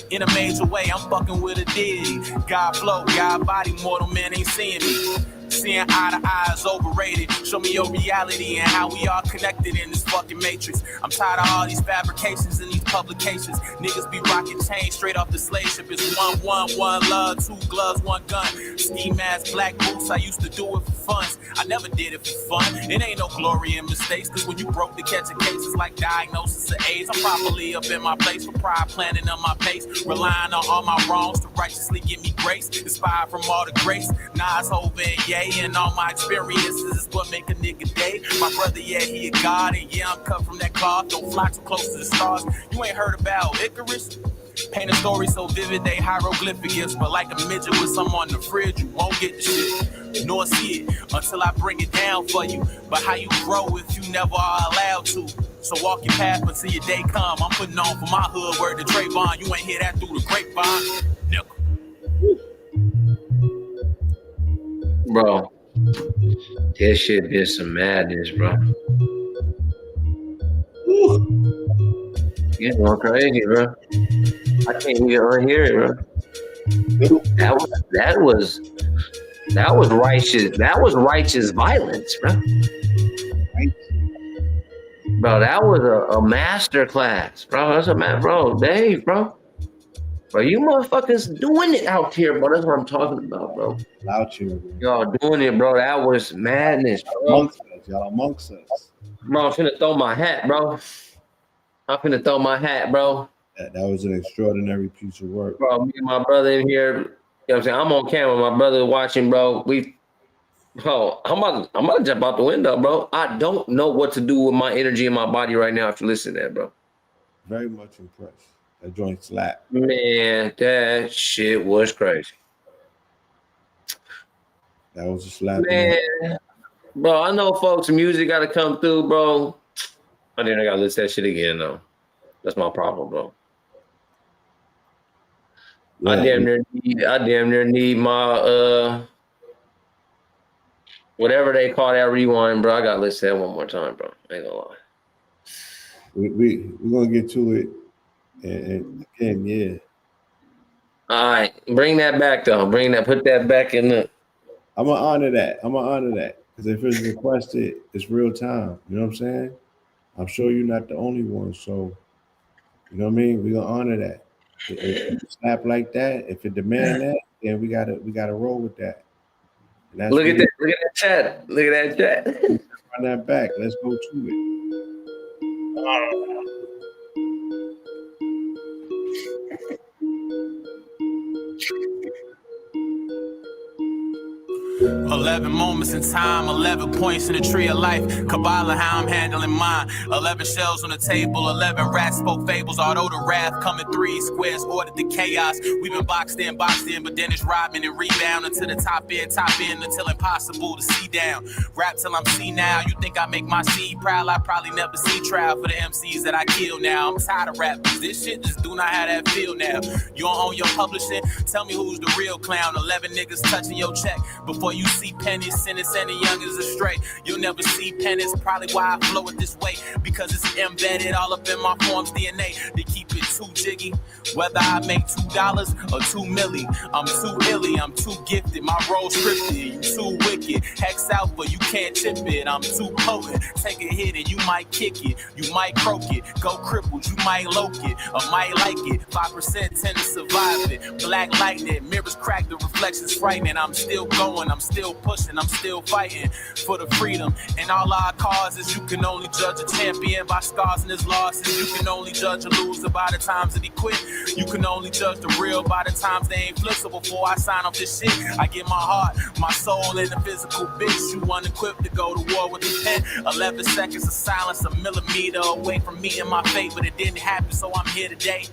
In a major way, I'm fucking with a deity. God flow, God body, mortal man ain't seeing me. Seeing eye to eye is overrated. Show me your reality and how we all connected in this fucking matrix. I'm tired of all these fabrications and these publications. Niggas be rocking chains straight off the slave ship. It's 1, 1, 1 love, 2 gloves, 1 gun. Ski mask, black boots, I used to do it for fun. I never did it for fun. It ain't no glory in mistakes, cause when you broke to catch a case, it's like diagnosis of AIDS. I'm properly up in my place for pride, planning on my pace. Relying on all my wrongs to righteously give me grace. Inspired from all the grace. Nas, Hov, and Ye. And all my experiences is what make a nigga day. My brother, yeah, he a god, and yeah, I'm cut from that cloth. Don't fly too close to the stars. You ain't heard about Icarus? Paint a story so vivid they hieroglyphics, but like a midget with some on the fridge, you won't get the shit, nor see it until I bring it down for you. But how you grow if you never are allowed to? So walk your path until your day come. I'm putting on for my hood, word to Trayvon. You ain't hear that through the grapevine, nigga. Bro, this shit been some madness, bro. You're going crazy, bro. I can't even unhear it, bro. That was righteous. That was righteous violence, bro. Bro, that was a master class, bro. That's a man, bro. Dave, bro. Bro, you motherfuckers doing it out here, bro. That's what I'm talking about, bro. Out here, bro. Y'all doing it, bro. That was madness, bro. Y'all amongst us. Bro, I'm finna throw my hat, bro. I'm finna throw my hat, bro. That was an extraordinary piece of work. Bro, me and my brother in here, you know what I'm saying? I'm on camera, my brother watching, bro. I'm about to jump out the window, bro. I don't know what to do with my energy in my body right now after listening to that, bro. Very much impressed. That joint slap. Man, that shit was crazy. That was a slap. Man, bro, I know folks' music got to come through, bro. I think I got to listen to that shit again, though. That's my problem, bro. Yeah, I damn near need my whatever they call that rewind, bro. I got to listen to that one more time, bro. I ain't gonna lie. We're gonna get to it. And again, yeah. All right, bring that back though. Put that back in the. I'm gonna honor that. Because if it's requested, it's real time. You know what I'm saying? I'm sure you're not the only one. So, you know what I mean? We're gonna honor that. If it snap like that, if it demand that, then we gotta roll with that. Look at that chat. Run that back. Let's go to it. 11 moments in time, 11 points in the tree of life. Kabbalah, how I'm handling mine. 11 shells on the table, 11 rats spoke fables. Although the wrath coming 3 squares, ordered the chaos. We've been boxed in, but then it's Rodman and rebound until the top end, until impossible to see down. Rap till I'm senile. You think I make my seed proud? I probably never see trial for the MCs that I kill now. I'm tired of rap. This shit just do not have that feel now. You don't own your publishing? Tell me who's the real clown. 11 niggas touching your check before you see pennies, sentence and the youngins astray. You'll never see pennies, probably why I flow it this way, because it's embedded all up in my form's DNA. They keep it too jiggy, whether I make $2 or 2 milli. I'm too illy, I'm too gifted, my role's scripted. You too wicked, hex out but you can't chip it. I'm too potent, take a hit and you might kick it, you might croak it, go crippled, you might loke it, or might like it. 5% tend to survive it. Black lightning, mirrors crack, the reflections frightening. I'm still going, I'm still pushing, I'm still fighting for the freedom. And all our causes, you can only judge a champion by scars and his losses. You can only judge a loser by the times that he quit. You can only judge the real by the times they ain't flip. So before I sign off this shit, I get my heart, my soul in the physical bitch. You unequipped to go to war with the pen. 11 seconds of silence, a millimeter away from me and my fate, but it didn't happen, so I'm here today.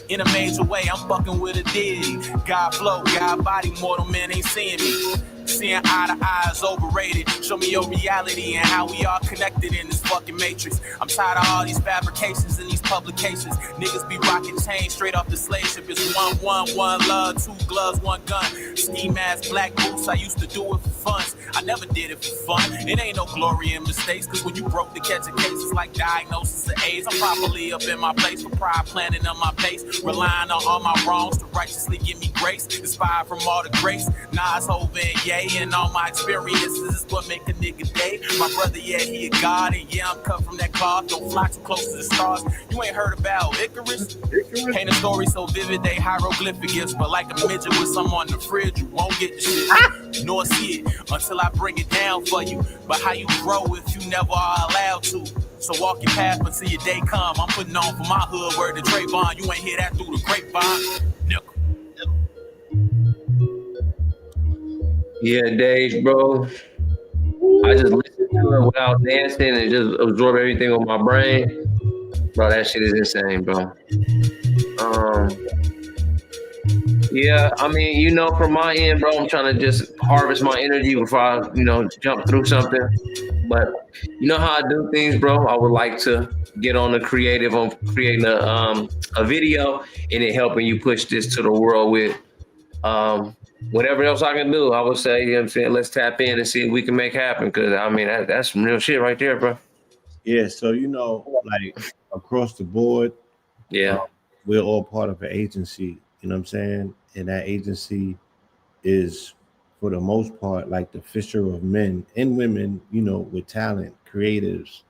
In a major way, I'm fucking with a deity. God flow, God body, mortal men ain't seeing me. Seeing eye to eye is overrated. Show me your reality and how we are connected in this fucking matrix. I'm tired of all these fabrications and these publications. Niggas be rocking chains straight off the slave ship. It's 1 love, 2 gloves, 1 gun. Ski mask, black boots, I used to do it for fun. I never did it for fun. It ain't no glory in mistakes, cause when you broke to catch a case, it's like diagnosis of AIDS. I'm properly up in my place, for pride planting on my base. Relying on all my wrongs to righteously give me grace. Inspired from all the grace, Nas, Hov, and Ye. And all my experiences is what make a nigga day. My brother, yeah, he a god, and yeah, I'm cut from that cloth. Don't fly too close to the stars. You ain't heard about Icarus? Paint a story so vivid, they hieroglyphics. But like a midget with some on the fridge, you won't get the shit, nor see it until I break it down for you. But how you grow if you never are allowed to? So walk your path until your day come. I'm putting on for my hood, word to Trayvon. You ain't hear that through the grapevine. Yeah, Dave, bro. I just listened to it without dancing and just absorb everything on my brain. Bro, that shit is insane, bro. Yeah, I mean, you know, from my end, bro, I'm trying to just harvest my energy before I, jump through something. But you know how I do things, bro? I would like to get on the creative on creating a video and then helping you push this to the world with whatever else I can do. I would say, you know what I'm saying, let's tap in and see if we can make happen. Cause I mean, that's some real shit right there, bro. Yeah. So, like across the board, yeah, we're all part of an agency, you know what I'm saying? And that agency is, for the most part, like the fisher of men and women, with talent, creatives.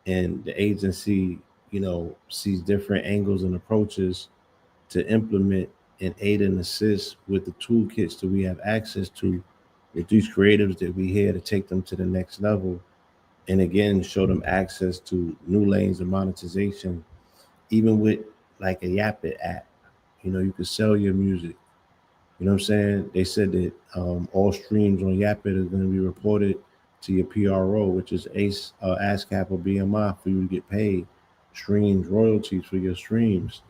And the agency, sees different angles and approaches to implement and aid and assist with the toolkits that we have access to with these creatives that we here to take them to the next level. And again, show them access to new lanes of monetization, even with like a Yapit app. You can sell your music. You know what I'm saying? They said that all streams on Yapit are going to be reported to your PRO, which is ASCAP or BMI, for you to get paid streams, royalties for your streams.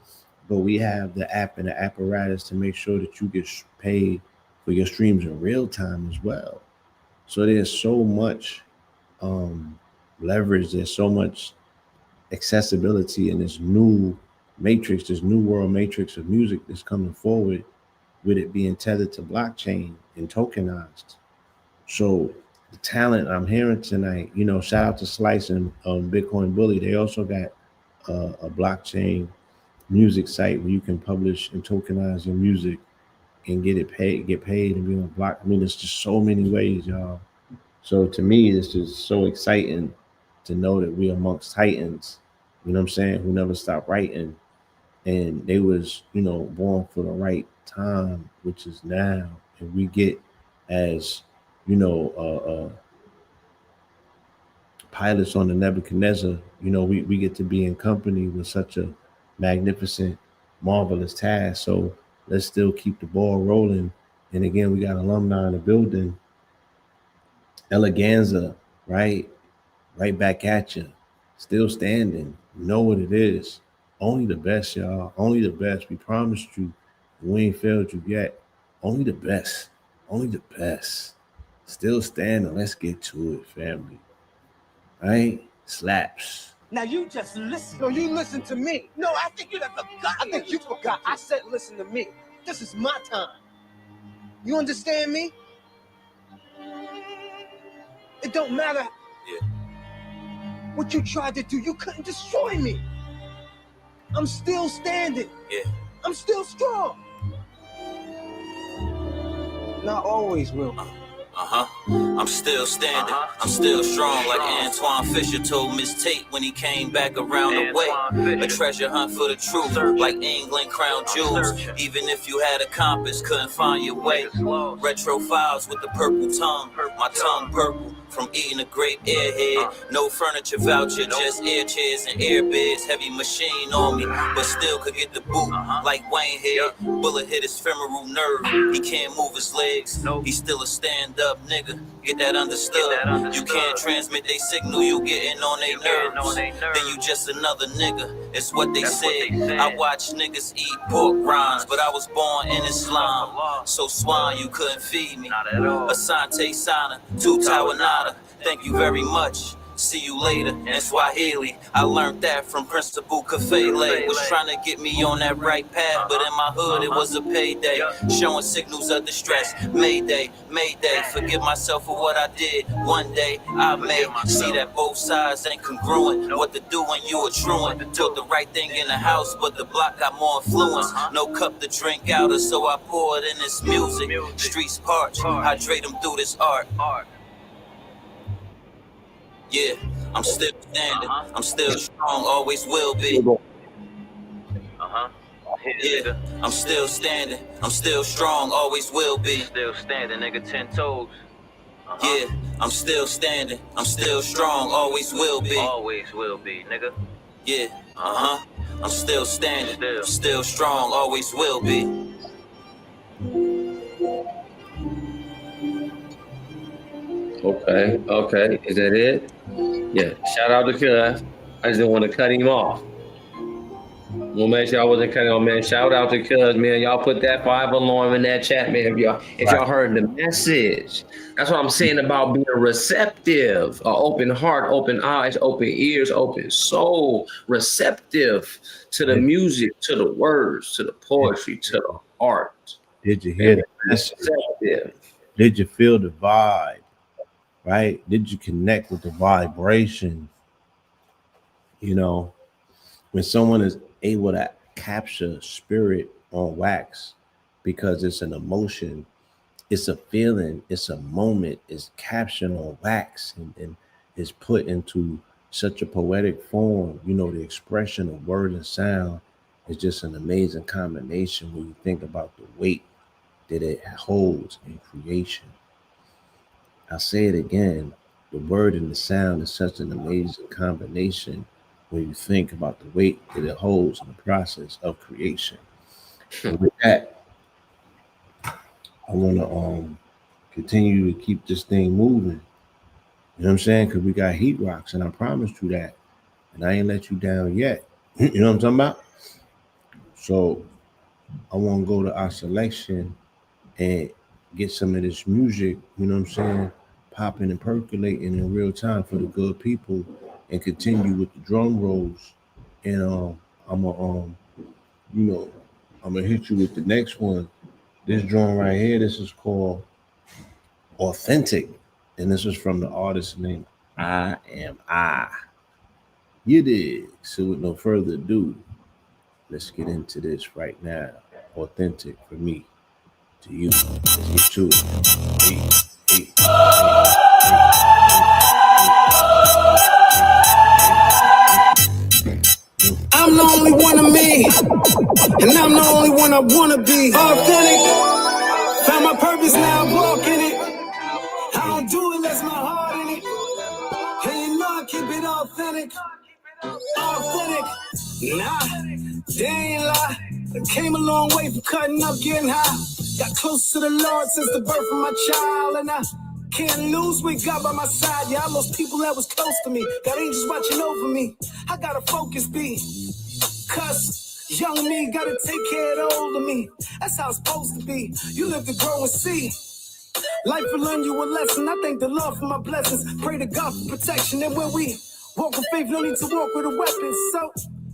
But we have the app and the apparatus to make sure that you get paid for your streams in real time as well. So there's so much leverage, there's so much accessibility in this new matrix, this new world matrix of music that's coming forward, with it being tethered to blockchain and tokenized. So the talent I'm hearing tonight, shout out to Slice and Bitcoin Bully. They also got a blockchain music site where you can publish and tokenize your music and get paid and be on block. I mean, there's just so many ways, y'all. So to me, it's just so exciting to know that we're amongst titans, you know what I'm saying, who never stop writing. And they was, born for the right time, which is now. And we get as, pilots on the Nebuchadnezzar, we get to be in company with such a magnificent, marvelous task. So let's still keep the ball rolling. And again, we got alumni in the building. Eleganza, right? Right back at you. Still standing. You know what it is. Only the best, y'all. Only the best. We promised you. We ain't failed you yet. Only the best. Only the best. Still standing. Let's get to it, family. Right? Slaps. Now you just listen. No, you listen to me. No, I think you forgot. I think you forgot. I said listen to me. This is my time. You understand me? It don't matter. Yeah. What you tried to do, you couldn't destroy me. I'm still standing. Yeah. I'm still strong. Not always will. I'm still standing. I'm still strong, like Antoine Fisher told Miss Tate when he came back around the way. A treasure hunt for the truth, like England crown jewels. Even if you had a compass, couldn't find your way. Retro files with the purple tongue, my tongue purple from eating a grape airhead. No furniture voucher, just air chairs and air beds. Heavy machine on me, but still could get the boot like Wayne Head. Bullet hit his femoral nerve. He can't move his legs. He's still a stand-up nigga, get that understood. You can't transmit they signal, you getting on they nerves. Then you just another nigga, it's what they said. I watch niggas eat pork rinds, but I was born in Islam. So swine, you couldn't feed me. Asante Sana, Tuta Nada, thank you very much. See you later, in Swahili. I learned that from Principal Kafele. Was trying to get me on that right path, but in my hood it was a payday. Showing signals of distress. Mayday, Mayday. Forgive myself for what I did. One day I may see that both sides ain't congruent. What to do when you a truant. Took the right thing in the house, but the block got more influence. No cup to drink out of, so I poured in this music. Streets parch, hydrate them through this art. Yeah, I'm still standing, I'm still strong, always will be. Yeah, I'm still standing, I'm still strong, always will be. Still standing, nigga, 10 toes. Yeah, I'm still standing, I'm still strong, always will be. Always will be, nigga. Yeah, I'm still standing, still strong, always will be. Okay, is that it? Yeah, shout out to Cuz. I just didn't want to cut him off. Well, make sure I wasn't cutting off, man. Shout out to Cuz, man. Y'all put that 5 alarm in that chat, man. If y'all heard the message. That's what I'm saying about being receptive. Open heart, open eyes, open ears, open soul. Receptive to the music, to the words, to the poetry, to the art. Did you hear the message? Did you feel the vibe? Right? Did you connect with the vibration? You know, when someone is able to capture spirit on wax because it's an emotion, it's a feeling, it's a moment, it's captured on wax and is put into such a poetic form. You know, the expression of word and sound is just an amazing combination when you think about the weight that it holds in creation. I'll say it again, the word and the sound is such an amazing combination when you think about the weight that it holds in the process of creation. And with that, I want to continue to keep this thing moving. You know what I'm saying? Because we got heat rocks, and I promised you that. And I ain't let you down yet. You know what I'm talking about? So I want to go to our selection and get some of this music, you know what I'm saying, popping and percolating in real time for the good people, and continue with the drum rolls. And I'm gonna hit you with the next one. This drum right here, this is called Authentic, and this is from the artist named I Am I. You dig? So with no further ado, let's get into this right now. Authentic for me. To you. Let's get to it. I'm the only one of me, and I'm the only one I wanna be. Authentic. Found my purpose, now I walk in it. I don't do it unless my heart in it. And you know I keep it authentic. Authentic. Nah, they ain't lie. I came a long way from cutting up, getting high. Got close to the Lord since the birth of my child, and I Can't lose with God by my side. Yeah, I lost people that was close to me. Got angels watching over me. I gotta focus, B. Cause young me gotta take care of the older me. That's how it's supposed to be. You live to grow and see. Life will learn you a lesson. I thank the Lord for my blessings. Pray to God for protection. And when we walk with faith, no need to walk with a weapon. So,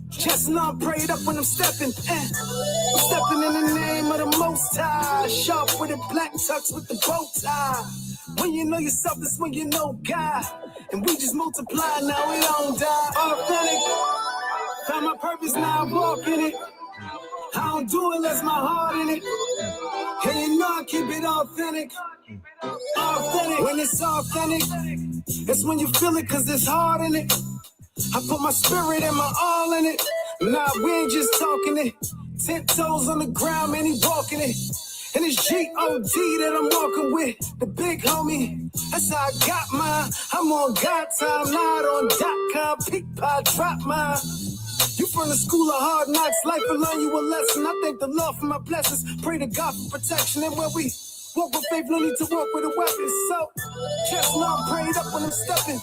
chest on prayed up when I'm stepping. I'm stepping in the name of the Most High. Sharp with it, black tux with the bow tie. When you know yourself, that's when you know God. And we just multiply, now we don't die. Authentic. Found my purpose, now I walk in it. I don't do it unless my heart in it. And you know I keep it authentic. Authentic. When it's authentic, it's when you feel it, cause it's hard in it. I put my spirit and my all in it. Nah, we ain't just talking it. 10 toes on the ground, man, he walking it. And it's G-O-D that I'm walking with. The big homie, that's how I got mine. I'm on God time, not on .com. Peak pie, drop mine. You from the school of hard knocks, life will learn you a lesson. I thank the Lord for my blessings. Pray to God for protection. And when we walk with faith, no need to walk with a weapon. So, chest not prayed up when I'm stepping.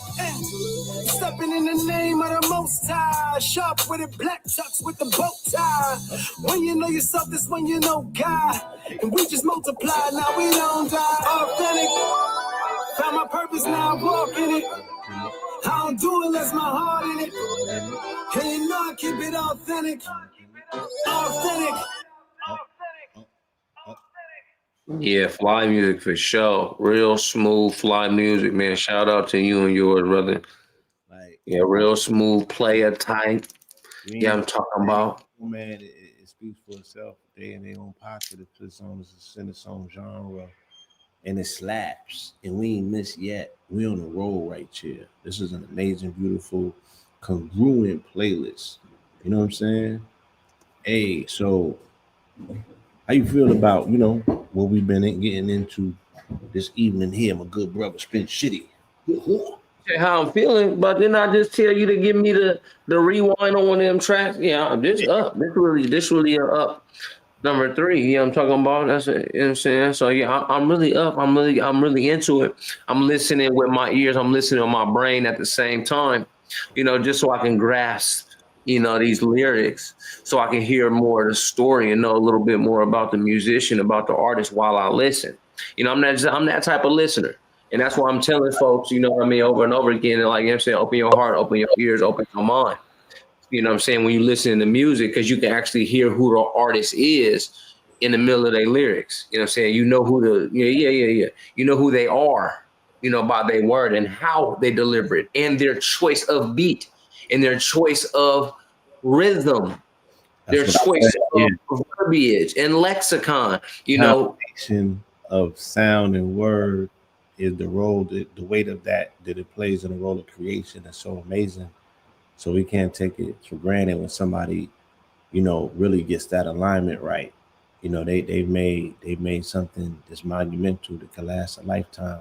Stepping in the name of the Most High. Sharp with it, black tux with the bow tie. When you know yourself, that's when you know God. And we just multiply, now we don't die. Authentic. Found my purpose, now I walk in it. I don't do it unless my heart in it. And you know I keep it authentic. Authentic. Yeah, fly music for sure. Real smooth fly music, man. Shout out to you and yours, brother. Yeah, real smooth player type. Yeah, I'm talking about. Man, it speaks for itself. They in their own pocket. It puts on in its own genre, and it slaps. And we ain't missed yet. We on the roll right here. This is an amazing, beautiful, congruent playlist. You know what I'm saying? Hey, so how you feel about what we've been getting into this evening here? My good brother, Spin Shitty. How I'm feeling, but then I just tell you to give me the rewind on one of them tracks. Yeah, this up. This really up. Number 3. Yeah, I'm talking about. That's it. You know what I'm saying. So yeah, I'm really up. I'm really into it. I'm listening with my ears. I'm listening on my brain at the same time. Just so I can grasp these lyrics, so I can hear more of the story and know a little bit more about the musician, about the artist while I listen. I'm that type of listener. And that's why I'm telling folks, over and over again, like I'm saying, open your heart, open your ears, open your mind. You know what I'm saying? When you listen to music, because you can actually hear who the artist is in the middle of their lyrics. You know what I'm saying? You know who You know who they are, by their word and how they deliver it and their choice of beat and their choice of rhythm, their choice of verbiage and lexicon, Combination of sound and word is the role, the weight of that it plays in the role of creation is so amazing. So we can't take it for granted when somebody, really gets that alignment right. They've made something that's monumental that can last a lifetime.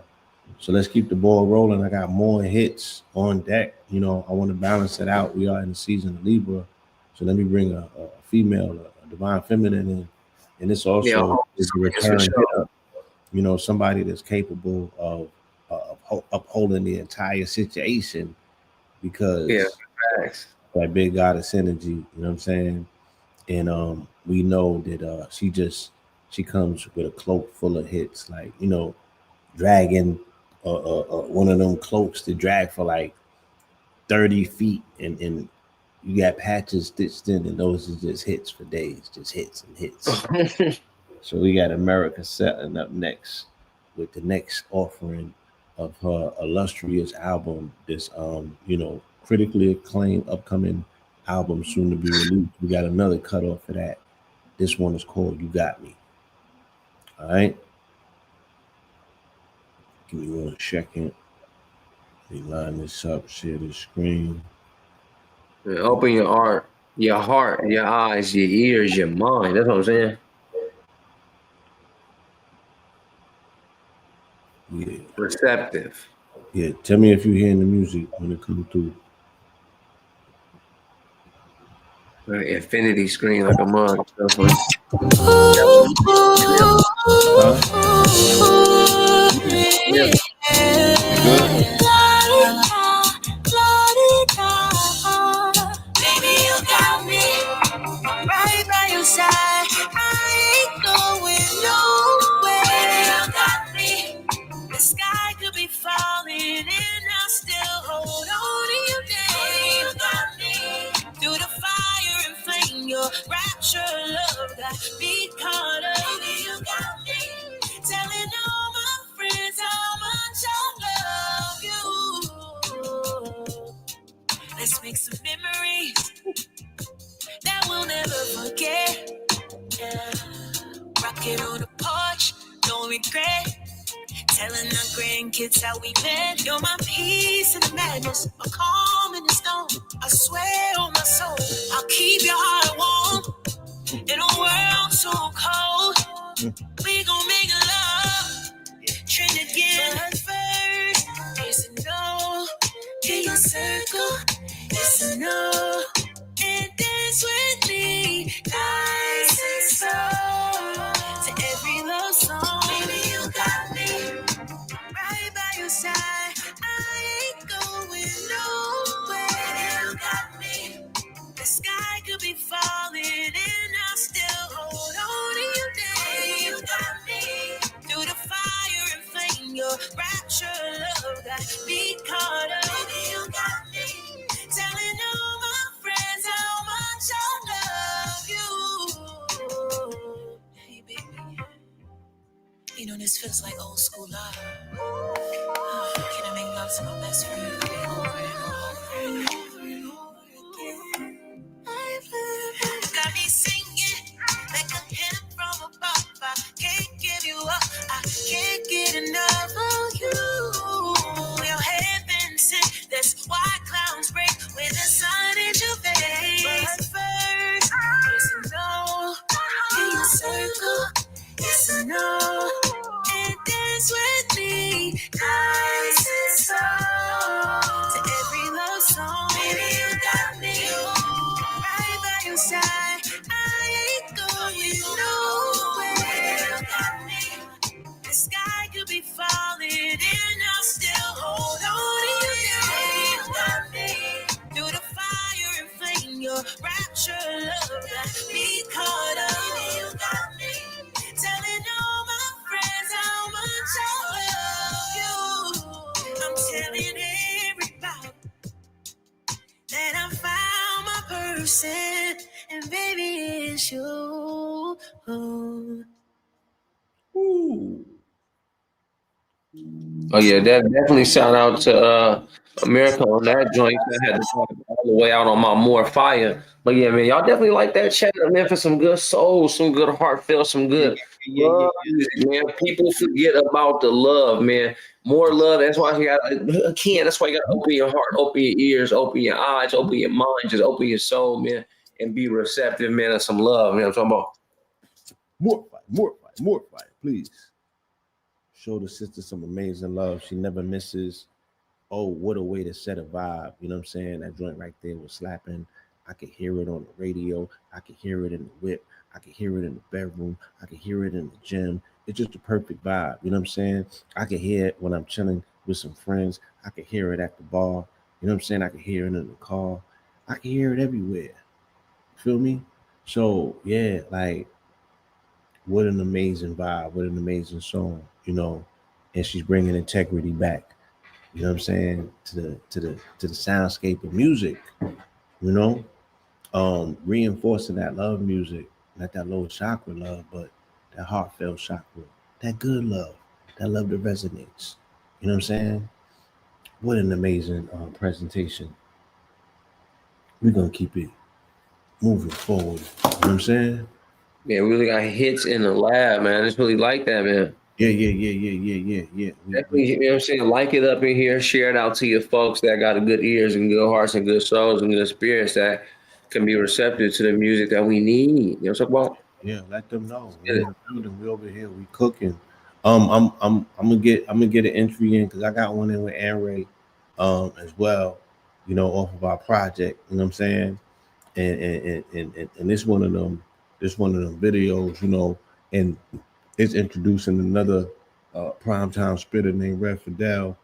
So let's keep the ball rolling. I got more hits on deck. I want to balance it out. We are in the season of Libra. So let me bring a female, a divine feminine in. And this also is a return hitter. Somebody that's capable of upholding the entire situation because that big goddess energy, you know what I'm saying? And we know that she comes with a cloak full of hits, like, dragging one of them cloaks to drag for like 30 feet and you got patches stitched in, and those are just hits for days, just hits and hits. So we got America setting up next with the next offering of her illustrious album, this critically acclaimed upcoming album soon to be released. We got another cutoff for that. This one is called You Got Me. All right. Give me 1 second. Let me line this up, share the screen. Open your heart, your eyes, your ears, your mind. That's what I'm saying. Yeah. Receptive. Yeah. Tell me if you're hearing the music when it comes through. Infinity screen like a mug. your rapture love got me caught up. Baby, you got me telling all my friends how much I love you. Let's make some memories that we'll never forget. Yeah. Rocking on the porch, no regret. Telling our grandkids how we met. You're my peace in the madness, my calm in the storm. I swear on my soul, I'll keep your heart warm. In a world so cold, we gon' make love. Trend again. But first, it's a no. In your circle, it's a no. And dance with me, nice and slow. To every love song, baby, you got me right by your side. I ain't going nowhere. Baby, you got me. The sky could be falling and I'll still hold on to you, baby. You got me through the fire and flame. Your rapture love got me caught up. Baby, you got me telling all my friends how much I love you. Hey, baby, you know this feels like old school love. Can I make love to my best friend over and over and over and over again? Got me singing like a hymn from above. I can't give you up. I can't get enough of you. Your heaven sent. That's why clouds break when the sun hits your face. But first, it's a no. In your circle, it's a no. And dance with me, nice and slow. To every love song, baby, you got me right by your side. I ain't going nowhere. You got me. The sky could be falling and I'll still hold on to you. You got me through the fire and flame. Your rapture love got me caught up. You got me telling all my friends how much I love you. I'm telling everybody that I found my person, and baby, it's you. Ooh. Oh yeah, that definitely shout out to America on that joint. I had to talk all the way out on my Moor Fiyah. But yeah, man, y'all definitely like that chat, man, for some good soul, some good heartfelt, some good love music, man. People forget about the love, man. More love. That's why you got that's why you gotta open your heart, open your ears, open your eyes, open your mind, just open your soul, man, and be receptive, man, of some love. You know what I'm talking about? More fire, please. Show the sister some amazing love. She never misses. Oh, what a way to set a vibe. You know what I'm saying? That joint right there was slapping. I could hear it on the radio. I could hear it in the whip. I could hear it in the bedroom. I could hear it in the gym. It's just a perfect vibe. You know what I'm saying? I could hear it when I'm chilling with some friends. I could hear it at the bar. You know what I'm saying? I could hear it in the car. I could hear it everywhere. Feel me? So, yeah, like, what an amazing vibe. What an amazing song, you know? And she's bringing integrity back. You know what I'm saying? To the soundscape of music, you know? Reinforcing that love music, not that low chakra love, but that heartfelt chakra, that good love, that love that resonates. You know what I'm saying? What an amazing presentation. We're gonna keep it moving forward. You know what I'm saying? Yeah, we really got hits in the lab, man. I just really like that, man. Yeah. Definitely, you know what I'm saying? Like it up in here, share it out to your folks that got good ears and good hearts and good souls and good spirits that can be receptive to the music that we need. You know what I'm talking about? Yeah, let them know. We over here, we cooking. I'm gonna get an entry in because I got one in with Ann Ray, as well. You know, off of our project. You know what I'm saying? And this one of them videos. You know, and it's introducing another primetime spitter named Red Fidel.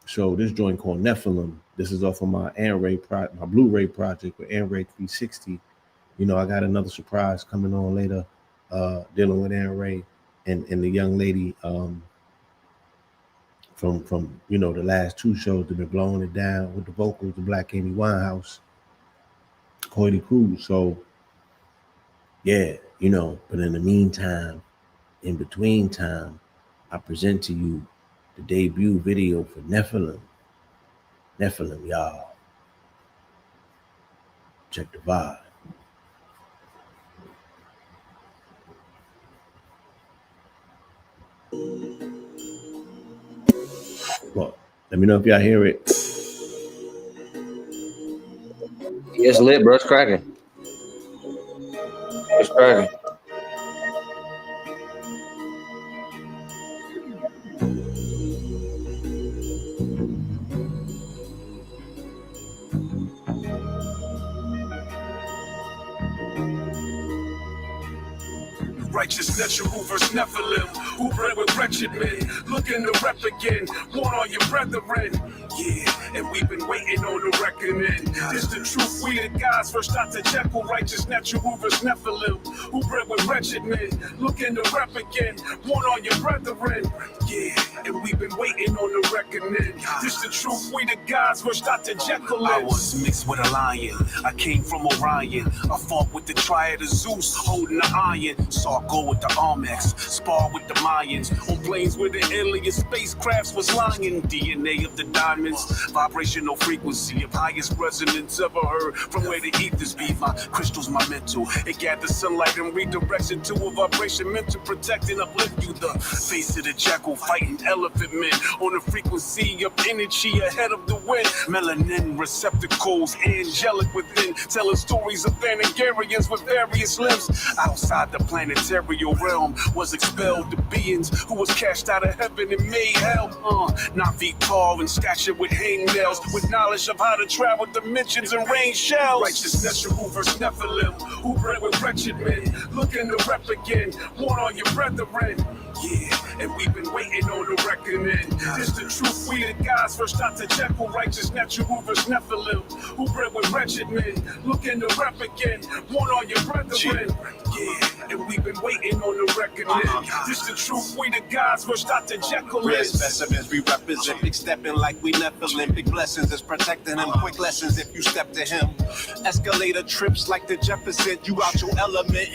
So this joint called Nephilim. This is off of my my Blu-ray project with Ann Ray 360. You know, I got another surprise coming on later, dealing with Ann Ray and the young lady from you know the last two shows that been blowing it down with the vocals, the Black Amy Winehouse, Coity Cruz. So yeah, you know, but in the meantime, in between time, I present to you the debut video for Nephilim. Nephilim, y'all. Check the vibe. Well, let me know if y'all hear it. Yeah, it's lit, bro. It's cracking. It's cracking. Righteous natural versus Nephilim, who bred with wretched men, looking to rep again, want all your brethren. Yeah, and we've been waiting on the reckoning. This the truth, we the guys first Dr. Jekyll, righteous natural versus Nephilim, who bred with wretched men, looking to rep again, want all your brethren. Yeah, and we've been waiting on the reckoning. This the truth, we the guys first Dr. Jekyll. I was mixed with a lion, I came from Orion, I fought with the triad of Zeus, holding the iron, saw go with the Armex, spar with the Mayans, on planes where the alien spacecrafts was lying. DNA of the diamonds, vibrational frequency of highest resonance ever heard. From where the ethos be, my crystals, my mental. It gathers sunlight and redirects it to a vibration meant to protect and uplift you. The face of the jackal fighting elephant men on the frequency of energy ahead of the wind. Melanin receptacles, angelic within, telling stories of Thanagarians with various limbs. Outside the planetary realm was expelled the beings who was cast out of heaven and made hell. Not feet tall and stature with hangnails, with knowledge of how to travel dimensions and rain shells. Righteous natural versus Nephilim, who bred with wretched men, looking to rep again, want all your brethren. Yeah, and we've been waiting on the reckoning. This the truth, we the guys first Dr. Jekyll, righteous natural versus Nephilim, who bred with wretched men, looking to rep again, want all your brethren. Yeah, and we've been waiting on the reckoning. This the truth, we the guys first Dr. Jekyll. Rare specimens we represent, big stepping like we Nephilim. Big blessings is protecting him, quick lessons if you step to him. Escalator trips like the Jefferson, you out your element.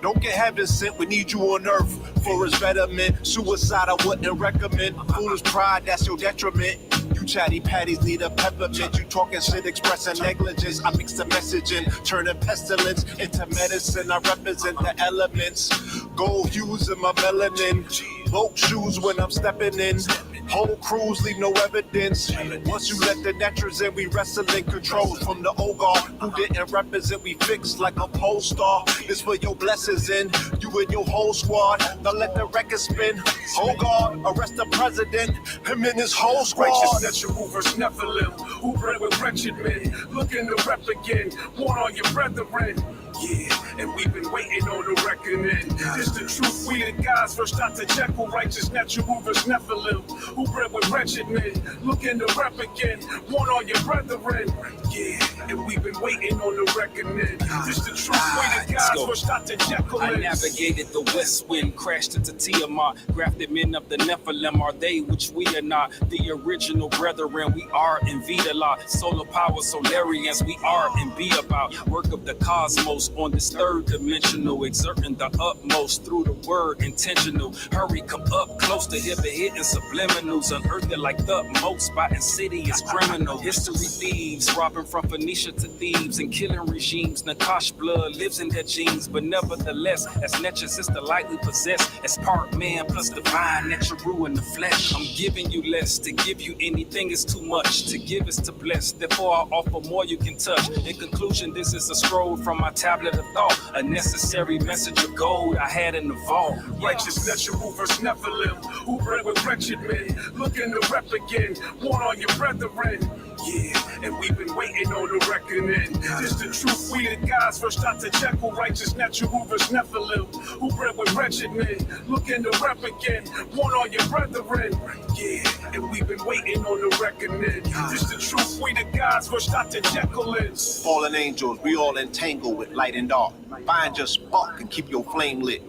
Don't get heaven sent, we need you on earth for his betterment. Suicide I wouldn't recommend. Foolish pride, that's your detriment. You chatty patties need a peppermint. You talking shit, expressing negligence. I mix the message in, turning pestilence into medicine. I represent the elements. Gold hues in my melanin. Boat shoes when I'm stepping in. Whole crews leave no evidence. Once you let the naturals in, we wrestling controls from the old guard who didn't represent. We fixed like a pole star. This for your blessings in you and your whole squad. Now let the record spin. Oh God, arrest the president, him and his whole squad. Righteous natural versus Nephilim, who bred with wretched men, looking to rep again, want all your brethren. Yeah, and we've been waiting on the reckoning. This the truth, we the guys first Dr. Jekyll, righteous natural versus Nephilim, who bred with wretched men, looking to rep again, want all your brethren. Yeah, and we've been waiting on the reckoning. This the truth, we the guys first Dr. Jekyll. I navigated the west wind, crashed into Tiamat, grafted men of the Nephilim, are they which we are not? The original brethren, we are in Vidala, solar power, Solarians, we are and be about, work of the cosmos on this third dimensional, exerting the utmost through the word intentional. Hurry, come up close to heavy hitting subliminals, unearthed like the most spot in city is criminal. History thieves, robbing from Phoenicia to Thebes and killing regimes. Nakash blood lives in their genes, but nevertheless, as natures is the light we possess, as part man plus divine natural in the flesh. I'm giving you less, to give you anything is too much, to give is to bless, therefore I offer more you can touch. In conclusion, this is a scroll from my tablet of thought, a necessary message of gold I had in the vault. Righteous natural versus Nephilim, who bred with wretched men, looking to rep again, want all your brethren. Yeah, and we've been waiting on the reckoning. This the truth, we the guys first Dr. Jekyll, righteous natural versus Nephilim, who bred with wretched men, looking to rep again, want all your brethren. Yeah, and we've been waiting on the reckoning. This the truth, we the guys first Dr. Jekyll is. Fallen angels, we all entangled with light and dark. Find your spark and keep your flame lit.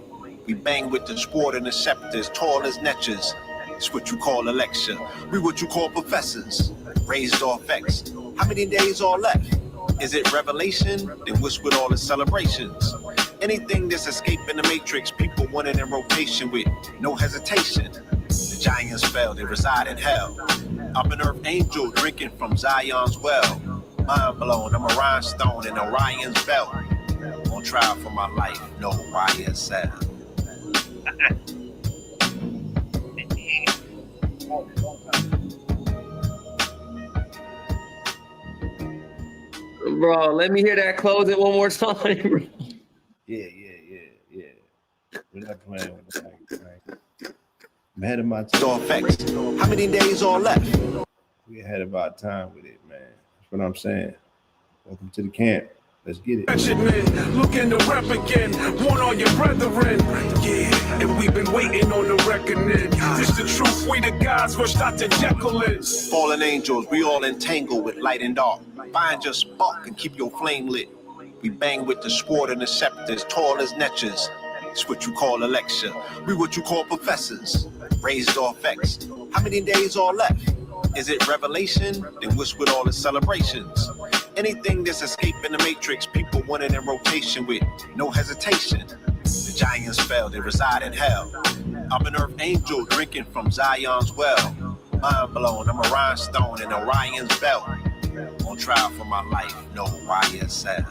We bang with the sword and the scepters, tall as netches. It's what you call a lecture. We what you call professors. Raised or effects. How many days are left? Is it revelation? Then what's with all the celebrations? Anything that's escaping the matrix, people want it in rotation with no hesitation. The giants fell, they reside in hell. I'm an earth angel drinking from Zion's well. Mind blown, I'm a rhinestone in Orion's belt. On trial for my life, no YSL. Bro, let me hear that closing one more time, bro. Yeah. We're not playing with the mic. I'm ahead of my time. How many days are left? We ahead of our time with it, man. That's what I'm saying. Welcome to the camp. Let's get it. Looking to rep again, want all your brethren. Yeah, and we've been waiting on the reckoning. This the truth, we the guys rushed out to Jekyll is. Fallen angels, we all entangled with light and dark. Find your spark and keep your flame lit. We bang with the sword and the scepters, tall as netches. It's what you call a lecture. We what you call professors. Raised or effects. How many days are left? Is it revelation? Then what's with all the celebrations? Anything that's escaping the matrix, people want it in rotation with no hesitation. The giants fell, they reside in hell. I'm an earth angel drinking from Zion's well. Mind blown, I'm a rhinestone in Orion's belt. On trial for my life, no YSL.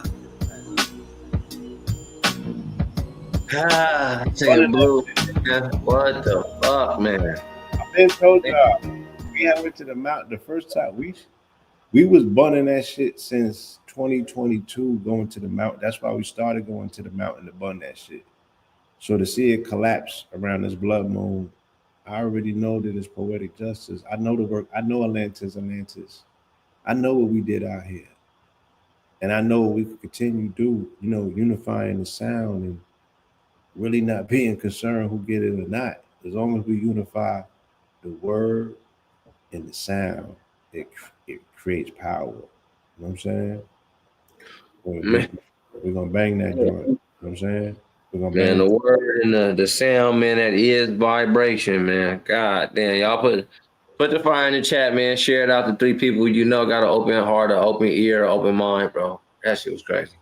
Take a blue. What the fuck, man? I've been told y'all. We had went to the mountain the first time. We was bunning that shit since 2022 going to the mountain. That's why we started going to the mountain to bun that shit. So to see it collapse around this blood moon, I already know that it's poetic justice. I know the work. I know Atlantis. I know what we did out here. And I know what we could continue to do, unifying the sound and really not being concerned who get it or not. As long as we unify the word and the sound, it creates power. You know what I'm saying? We're gonna bang that joint. You know what I'm saying? We're gonna bang the word and the sound, man, that is vibration, man. God damn, y'all put the fire in the chat, man. Share it out to 3 people you know got an open heart, an open ear, an open mind, bro. That shit was crazy.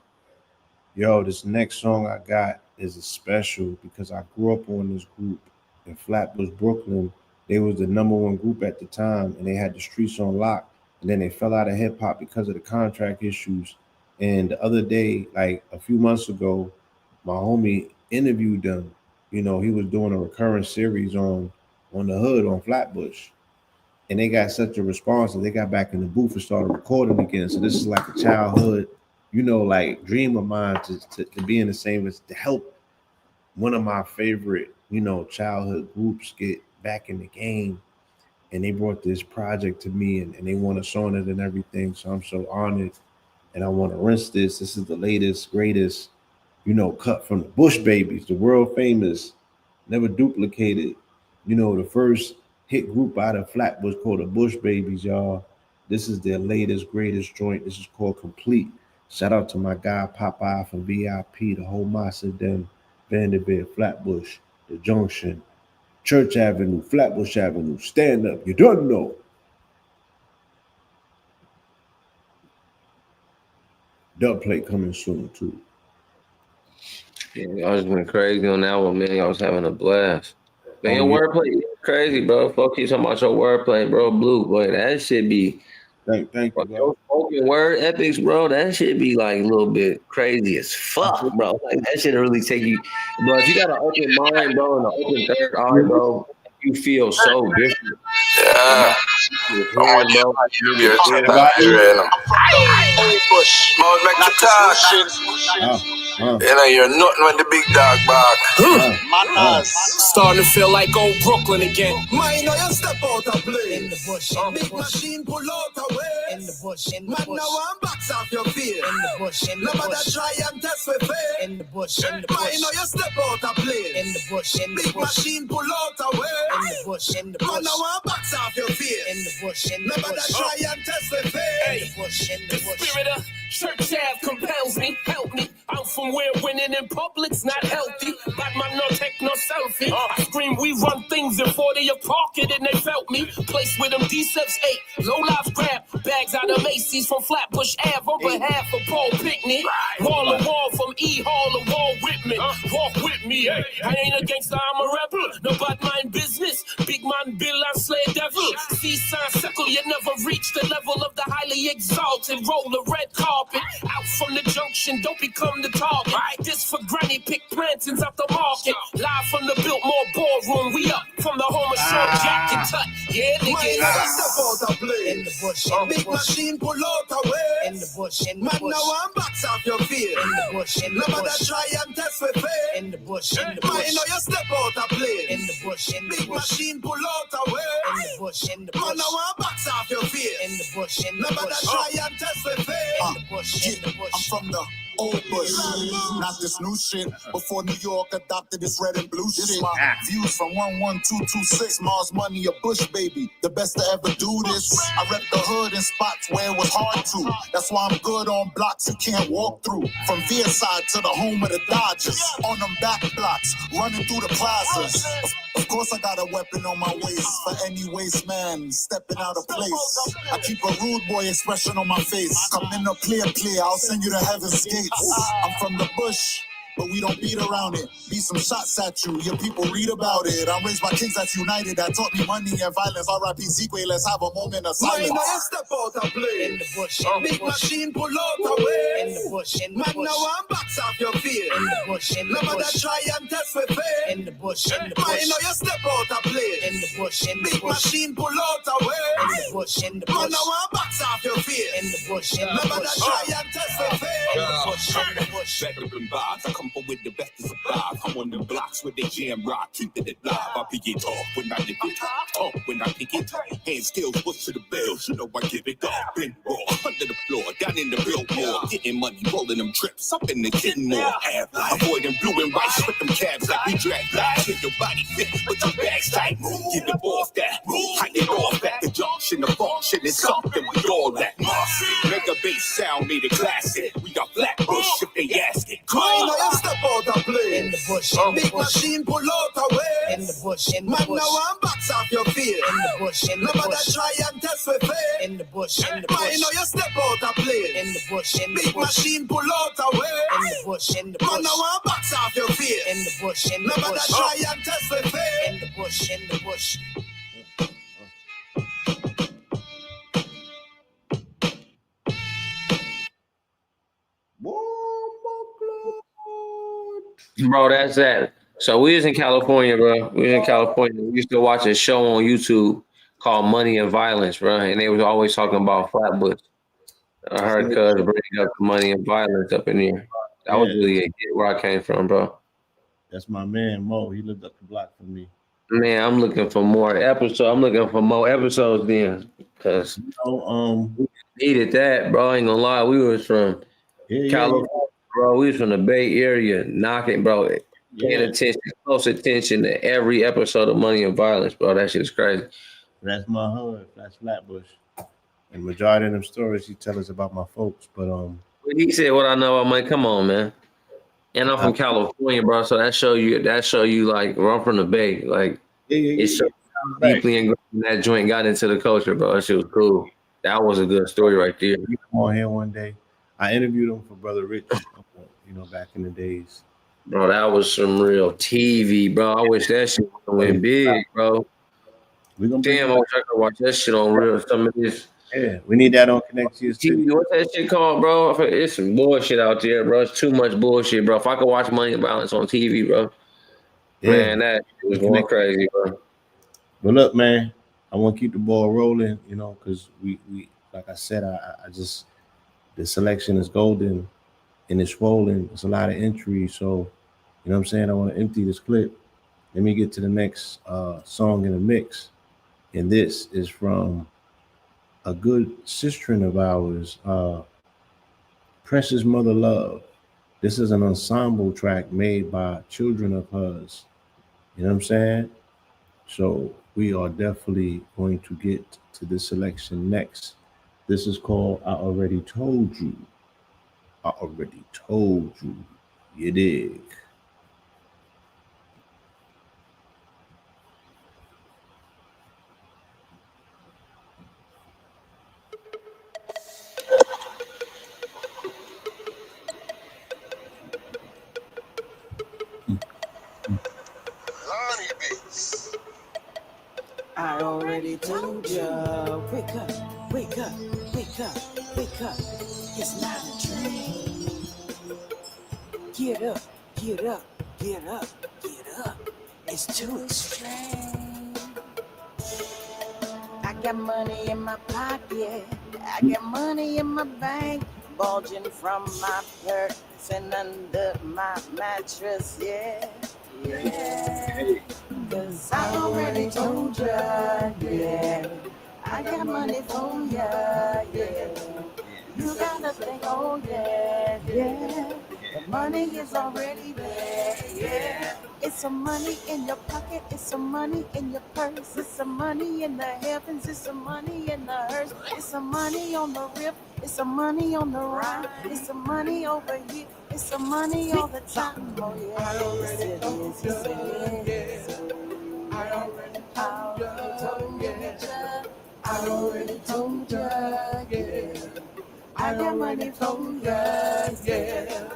Yo, this next song I got is a special because I grew up on this group in Flatbush, Brooklyn. They was the #1 group at the time, and they had the streets on lock. And then they fell out of hip hop because of the contract issues. And the other day, like a few months ago, my homie interviewed them. He was doing a recurrent series on the hood on Flatbush. And they got such a response that they got back in the booth and started recording again. So this is like a childhood, like dream of mine to be in the same as to help one of my favorite, childhood groups get back in the game. And they brought this project to me and they want us on it and everything. So I'm so honored. And I want to rinse this. This is the latest, greatest, cut from the Bush Babies, the world famous, never duplicated, the first hit group out of Flatbush called the Bush Babies, y'all. This is their latest, greatest joint. This is called Complete. Shout out to my guy Popeye from VIP, the whole Massa Den, Vanderbilt, Flatbush, the Junction, Church Avenue, Flatbush Avenue. Stand up. You don't know. Dub plate coming soon too. Yeah, y'all just went crazy on that one, man. Y'all was having a blast. Man, your wordplay is crazy, bro. Fuck you talking about your wordplay, bro. Blue, boy, that shit be. Thank you, bro. Your spoken word epics, bro. That shit be like a little bit crazy as fuck, bro. Like that shit really take you, bro. If you got an open mind, bro, and an open third eye, bro, you feel so different. Yeah. I'm you, you're nothing when the big dog bark. Starting to feel like old Brooklyn again. Mine, you step out and play. In the bush, big machine pull out away. In the bush, man, now I'm backs off your fear. In the bush, nobody try and test with fear. In the bush, mine, you step out and play. In the bush, big machine pull out away. In the bush, man, now I'm backs off your fear. In the bush, nobody try and test with fear. In the bush, the spirit of Church Ave compels me, help me. I'm from where winning in public's not healthy. Bad man, no take no selfie. I scream, we run things in 40 your pocket and they felt me. Place with them D-Steps 8, low lives grab. Bags out of Macy's from Flatbush Ave, over half of Paul Pickney. Wall to wall from E Hall to wall with me, hey. I ain't a gangster, I'm a rebel. No bad mind business. Big man Bill and Slay Devil. Seaside circle, you never reach the level of the highly exalted. Roll the red carpet. Out from the junction, don't become the target. This for granny, pick plantings at the market. Live from the Biltmore ballroom, we up from the home of Sean Jack and Tut. Yeah, niggas. Step out of place. In the bush. Big machine pull out away. In the bush. Man, now I'm backs off your fear. In the bush. Nobody try and test with faith. In the bush. Man, know you step out of place. In the bush. Big machine pull out away. In the bush. Man, now I'm backs off your fear. In the bush. Nobody try and test with faith. In the bush. I'm from the old bush, not this new shit. Before New York adopted this red and blue shit. My views from 11226, Mars Money, a Bush baby, the best to ever do this. I rep the hood in spots where it was hard to. That's why I'm good on blocks you can't walk through. From Side to the home of the Dodgers, on them back blocks, running through the plazas. Of course I got a weapon on my waist for any waste man stepping out of place. I keep a rude boy expression on my face. Come in a clear, I'll send you to heaven's gates. I'm from the bush, but we don't beat around it. Beat some shots at you, your people read about it. I'm raised by kings that's united, that taught me money and violence. R.I.P. Zeke, let's have a moment of silence. Man, now step out and play. In the bush. Big machine pull out away. In the bush. Man, now I'm backs off your fear. In the bush. Nobody try and test with faith. In the bush. Man, now you step out and play. In the bush. Big machine pull out away. In the bush. Man, now I'm backs off your fear. In the bush. Nobody try and test with faith. In the bush. Better than bars, I come with the best of supplies. I'm on the blocks with the jam rock, keeping it live. I pick it off when I dip it, talk when I pick it. Hand skills, push to the bells, you know I give it off. Been raw, under the floor, down in the Biltmore. Getting money, rolling them trips, up in the kitten more. Avoiding blue and white, split them cabs like we drag lights. Get your body fit, but your bags tight. Get it off that, hide it off at the junction. The function is something we all that. Mega bass sound made it classic. We got Flatbush if they ask it. Step out and play. In the bush. Big machine pull out away. In the bush. Man, now I'm backs off your fear. In the bush. Nobody try and test with faith. In the bush. Man, now you step out and play. In the bush. Big machine pull out away. In the bush. Man, now I'm backs off your fear. In the bush. Nobody try and test with faith. In the bush. In the bush. Bro, that's that. So we was in California, bro. We used to watch a show on YouTube called Money and Violence, bro. And they was always talking about Flatbush. I heard cuz bring up Money and Violence up in here. That was really where I came from, bro. That's my man, Mo. He lived up the block from me. Man, I'm looking for more episodes. I'm looking for more episodes then. Cause we needed that, bro. I ain't gonna lie. We was from California. Bro, we was from the Bay Area, knocking, bro, paying attention, close attention to every episode of Money and Violence, bro. That shit is crazy. That's my hood. That's Flatbush. And majority of them stories he tell us about my folks, but When he said what I know, I'm like, come on, man. And I'm from California, bro. So that show you like, bro, I'm from the Bay, like it's so deeply ingrained in that joint, got into the culture, bro. That shit was cool. That was a good story right there. You come on here one day. I interviewed him for Brother Rich, back in the days. Bro, that was some real TV, bro. I wish that shit went big, bro. Damn, I wish I could watch that shit on real. Some of this. Yeah, we need that on Connect TV. What's that shit called, bro? It's some bullshit out there, bro. It's too much bullshit, bro. If I could watch Money and Violence on TV, bro, man, that was going crazy, bro. But look, man, I want to keep the ball rolling, because we like I said, I just the selection is golden and it's swollen. It's a lot of entries, so you know what I'm saying. I want to empty this clip. Let me get to the next song in the mix, and this is from a good sister of ours, Precious Mother Love. This is an ensemble track made by children of hers. You know what I'm saying? So we are definitely going to get to this selection next. This is called I Already Told You. I Already Told You. You dig? I already told ya. Wake up, wake up, wake up, wake up. It's not a dream. Get up, get up, get up, get up. It's too extreme. I got money in my pocket. I got money in my bank. Bulging from my purse and under my mattress. Yeah, yeah. Cause I already told ya, yeah. I got money for ya, yeah. You gotta think, oh yeah, yeah. The money is already there, yeah. It's some money in your pocket, it's some money in your purse, it's some money in the heavens, it's some money in the earth, it's some money on the river, it's some money on the ride, it's some money over here, it's some money all the time. Oh yeah, yes it is, yes it is. I already told ya, I already told ya, yeah. I got money for ya, yeah.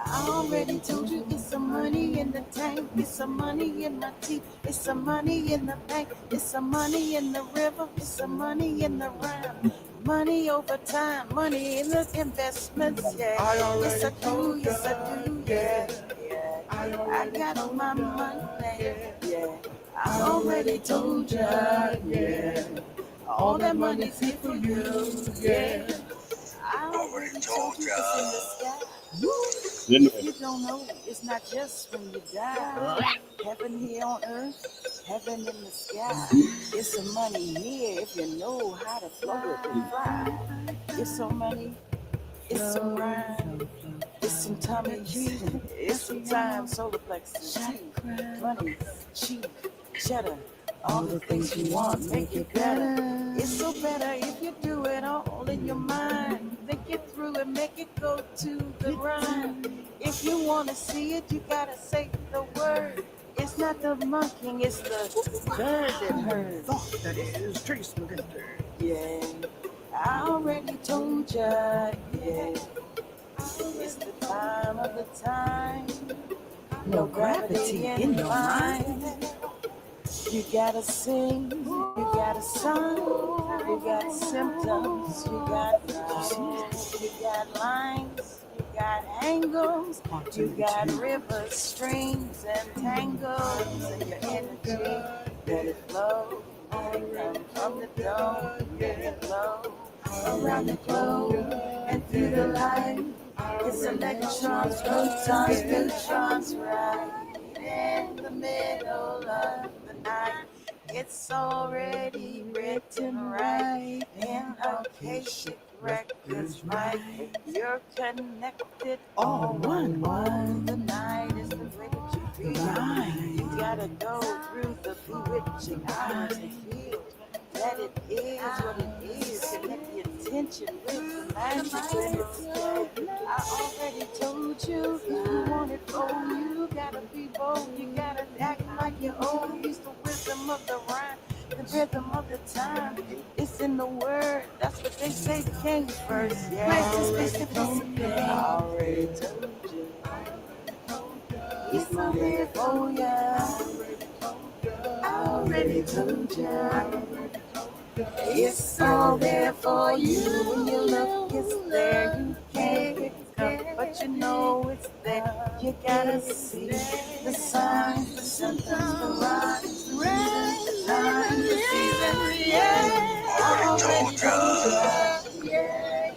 I already told you it's some money in the tank, it's some money in my teeth, it's some money in the bank, it's some money in the river, it's some money in the rhyme. Money over time, money in the investments, yeah. Yes I do, yes I do, yeah. I got my money, yeah. I already told ya, yeah. All that money's here for you, yeah. I already told you it's in the sky. If you don't know, it's not just when you die. Heaven here on earth, heaven in the sky. It's some money here if you know how to float it and fly. It's some money, it's some rhyme, it's some Tommy G, it's some time, solar plexus, money, cheap, cheddar. All the things you want make it better. It's so better if you do it all in your mind. Think it through and make it go to the rhyme. If you want to see it, you gotta say the word. It's not the monkey, it's the bird that heard. Thought that is Trace McGunder. Yeah, I already told ya, yeah. It's the time of the time. No gravity in your mind. You gotta sing, you gotta sing, you got symptoms, you got flows, you got lines, you got angles, you got rivers, streams, and tangles, and your energy, let it flow, come from the dome, let it flow, around the globe, and through the light, it's electrons, protons, neutrons, right in the middle of the night. It's already written right in Akashic Records, right? You're connected, all one. The night is the way that you feel. You gotta go through the bewitching eyes and feel that it is what it is. Connect the attention with the magic when it's dead. I already told you, you want it for you. Gotta be bold, you gotta act like you own. Use the wisdom of the rhyme, the rhythm of the time. It's in the word, that's what they say came first. Yeah, I already told you. It's not there for ya. I already told ya. It's all there for you. When you look, it's there. You can't pick it up, but you know it's there. You gotta see the signs, the symptoms, the rhymes, the times, the seasons. Yeah, I already told ya. Yeah,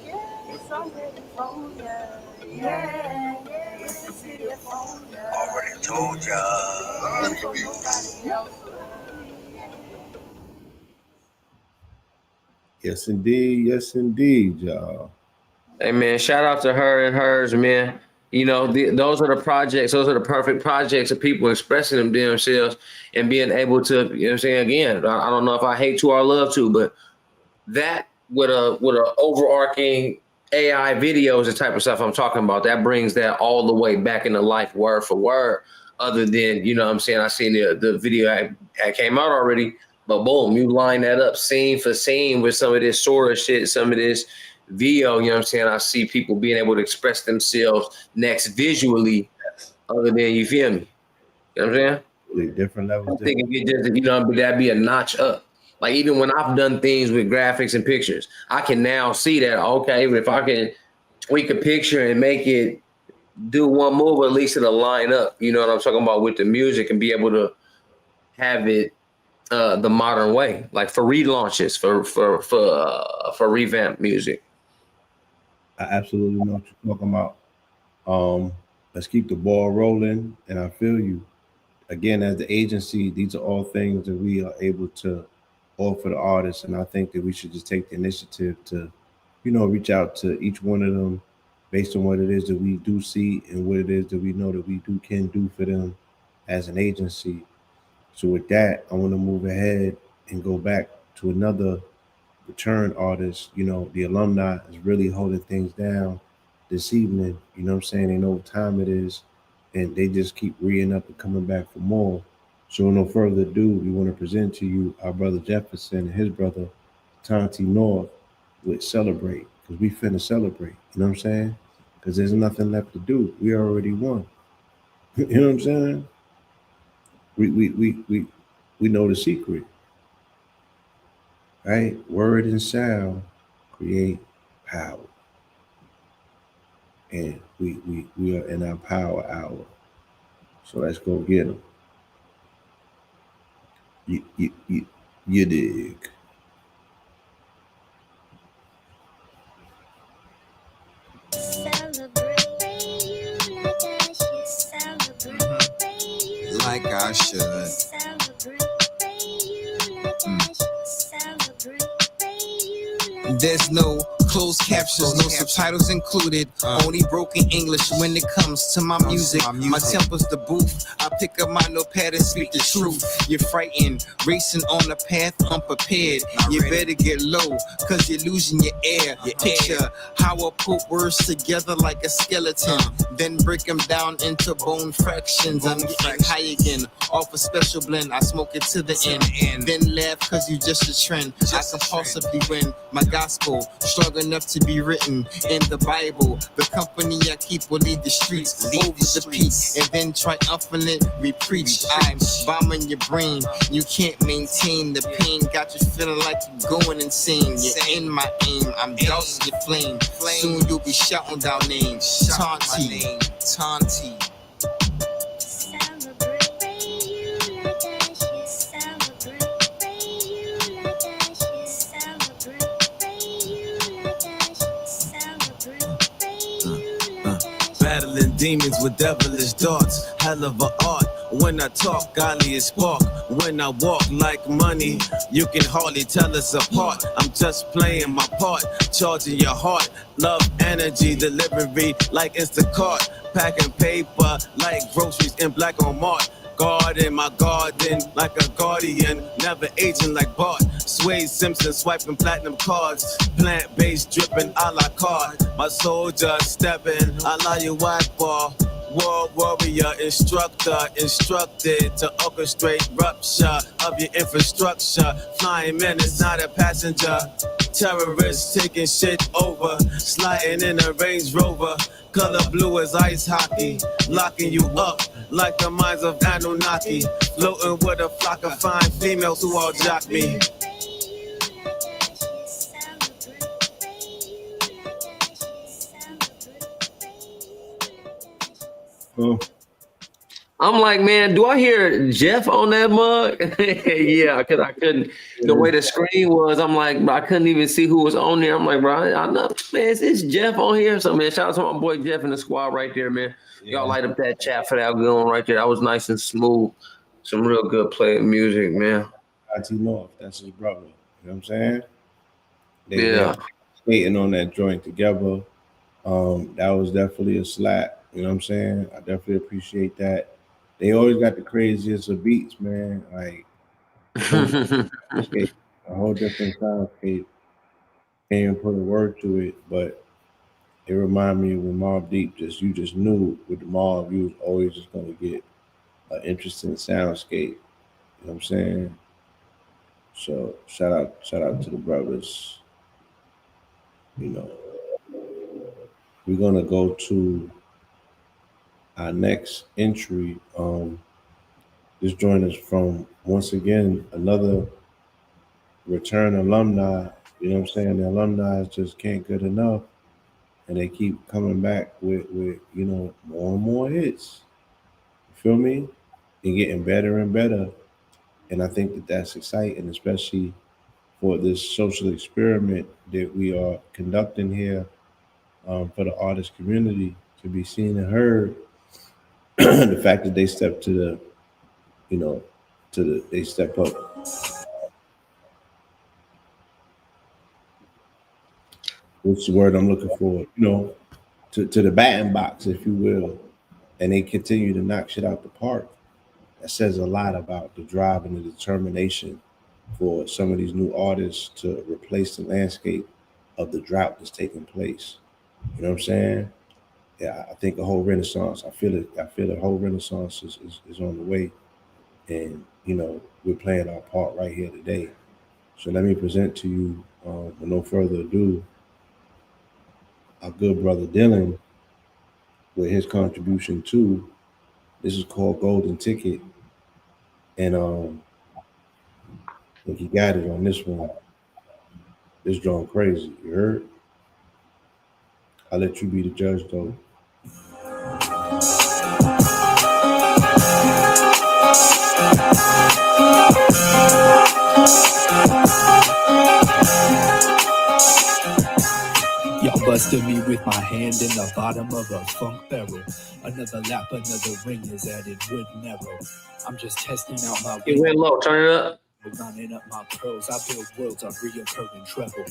it's already for ya. Yeah, it's here for ya. Already told ya. Yes, indeed, y'all. Hey man, shout out to her and hers, man. You know, those are the projects, those are the perfect projects of people expressing themselves and being able to, you know what I'm saying? Again, I don't know if I hate to or love to, but that with a overarching AI videos, the type of stuff I'm talking about, that brings that all the way back into life, word for word. Other than, you know what I'm saying, I seen the video I came out already, but boom, you line that up scene for scene with some of this sort of shit, some of this VO, you know what I'm saying? I see people being able to express themselves next visually, other than, you feel me? You know what I'm saying? Different levels. I think it just, that'd be a notch up. Like even when I've done things with graphics and pictures, I can now see that, okay, if I can tweak a picture and make it do one move, at least it'll line up. You know what I'm talking about with the music and be able to have it the modern way, like for relaunches, for revamped music. I absolutely know what you're talking about. Let's keep the ball rolling, and I feel you. Again, as the agency, these are all things that we are able to offer the artists, and I think that we should just take the initiative to, reach out to each one of them based on what it is that we do see and what it is that we know that we can do for them as an agency. So with that, I want to move ahead and go back to another return artist. The alumni is really holding things down this evening. You know what I'm saying? They know what time it is, and they just keep re-ing up and coming back for more. So no further ado, we want to present to you our brother Jefferson and his brother Tonti North with Celebrate, because we finna celebrate. You know what I'm saying? Because there's nothing left to do. We already won. You know what I'm saying? We know the secret. Right? Word and sound create power. And we are in our power hour. So let's go get them. You dig. Like I should. There's no closed captions, no subtitles included. Only broken English when it comes to my music. My temper's the booth. I pick up my notepad and speak the truth. You're frightened, racing on the path unprepared. You better get low, cause you're losing your air. Picture how I put words together like a skeleton, then break them down into bone fractions. I'm getting high again, off a special blend. I smoke it to the end, then laugh cause you just a trend. I can possibly win. My gospel, strong enough to be written in the Bible. The company I keep will lead the streets over the peak, and then triumphantly we preach. I'm bombing your brain, you can't maintain the pain. Got you feeling like you're going insane. You're in my aim, I'm dousing your flame. Soon you'll be shouting down names. Tonti. Battling demons with devilish darts, hell of a art. When I talk, godly is spark. When I walk like money, you can hardly tell us apart. I'm just playing my part, charging your heart. Love, energy, delivery like Instacart. Packing paper like groceries in black on Mart. God in my garden like a guardian, never aging like Bart. Sway Simpson swiping platinum cards, plant-based dripping a la carte. My soldier stepping, I lie you whack ball. War warrior instructor, instructed to orchestrate rupture of your infrastructure. Flying menace, not a passenger. Terrorists taking shit over, sliding in a Range Rover. Color blue as ice hockey, locking you up like the minds of Anunnaki. Floating with a flock of fine females who all jock me. I'm like, man, do I hear Jeff on that mug? Yeah, because I couldn't. The way the screen was, I'm like, I couldn't even see who was on there. I'm like, bro, I know, man, it's Jeff on here. So, man, shout out to my boy Jeff and the squad right there, man. Y'all light up that chat for that going right there. That was nice and smooth. Some real good playing music, man. Tonti North, that's his brother. You know what I'm saying? They skating on that joint together. That was definitely a slap. You know what I'm saying? I definitely appreciate that. They always got the craziest of beats, man. Like a whole different soundscape. Can't even put a word to it, but it reminded me of when Mobb Deep you just knew with the Mobb you was always just gonna get an interesting soundscape. You know what I'm saying? So shout out to the brothers. You know, we're gonna go to our next entry. This joint is from, once again, another return alumni. You know what I'm saying? The alumni just can't get enough, and they keep coming back with more and more hits. You feel me? And getting better and better. And I think that that's exciting, especially for this social experiment that we are conducting here, for the artist community to be seen and heard. The fact that they step to the, they step up. What's the word I'm looking for? To the batting box, if you will, and they continue to knock shit out the park. That says a lot about the drive and the determination for some of these new artists to replace the landscape of the drought that's taking place. You know what I'm saying? Yeah, I think a whole renaissance. I feel it. I feel a whole renaissance is on the way, and we're playing our part right here today. So let me present to you, with no further ado, our good brother Dylan with his contribution too. This is called Golden Ticket, and I think he got it on this one. This drawing crazy. You heard? I'll let you be the judge though. Y'all busted me with my hand in the bottom of a funk barrel. Another lap, another ring is added, wood narrow. I'm just testing out my It went low, turn it up. Running up my pearls, I build worlds of reoccurring trouble.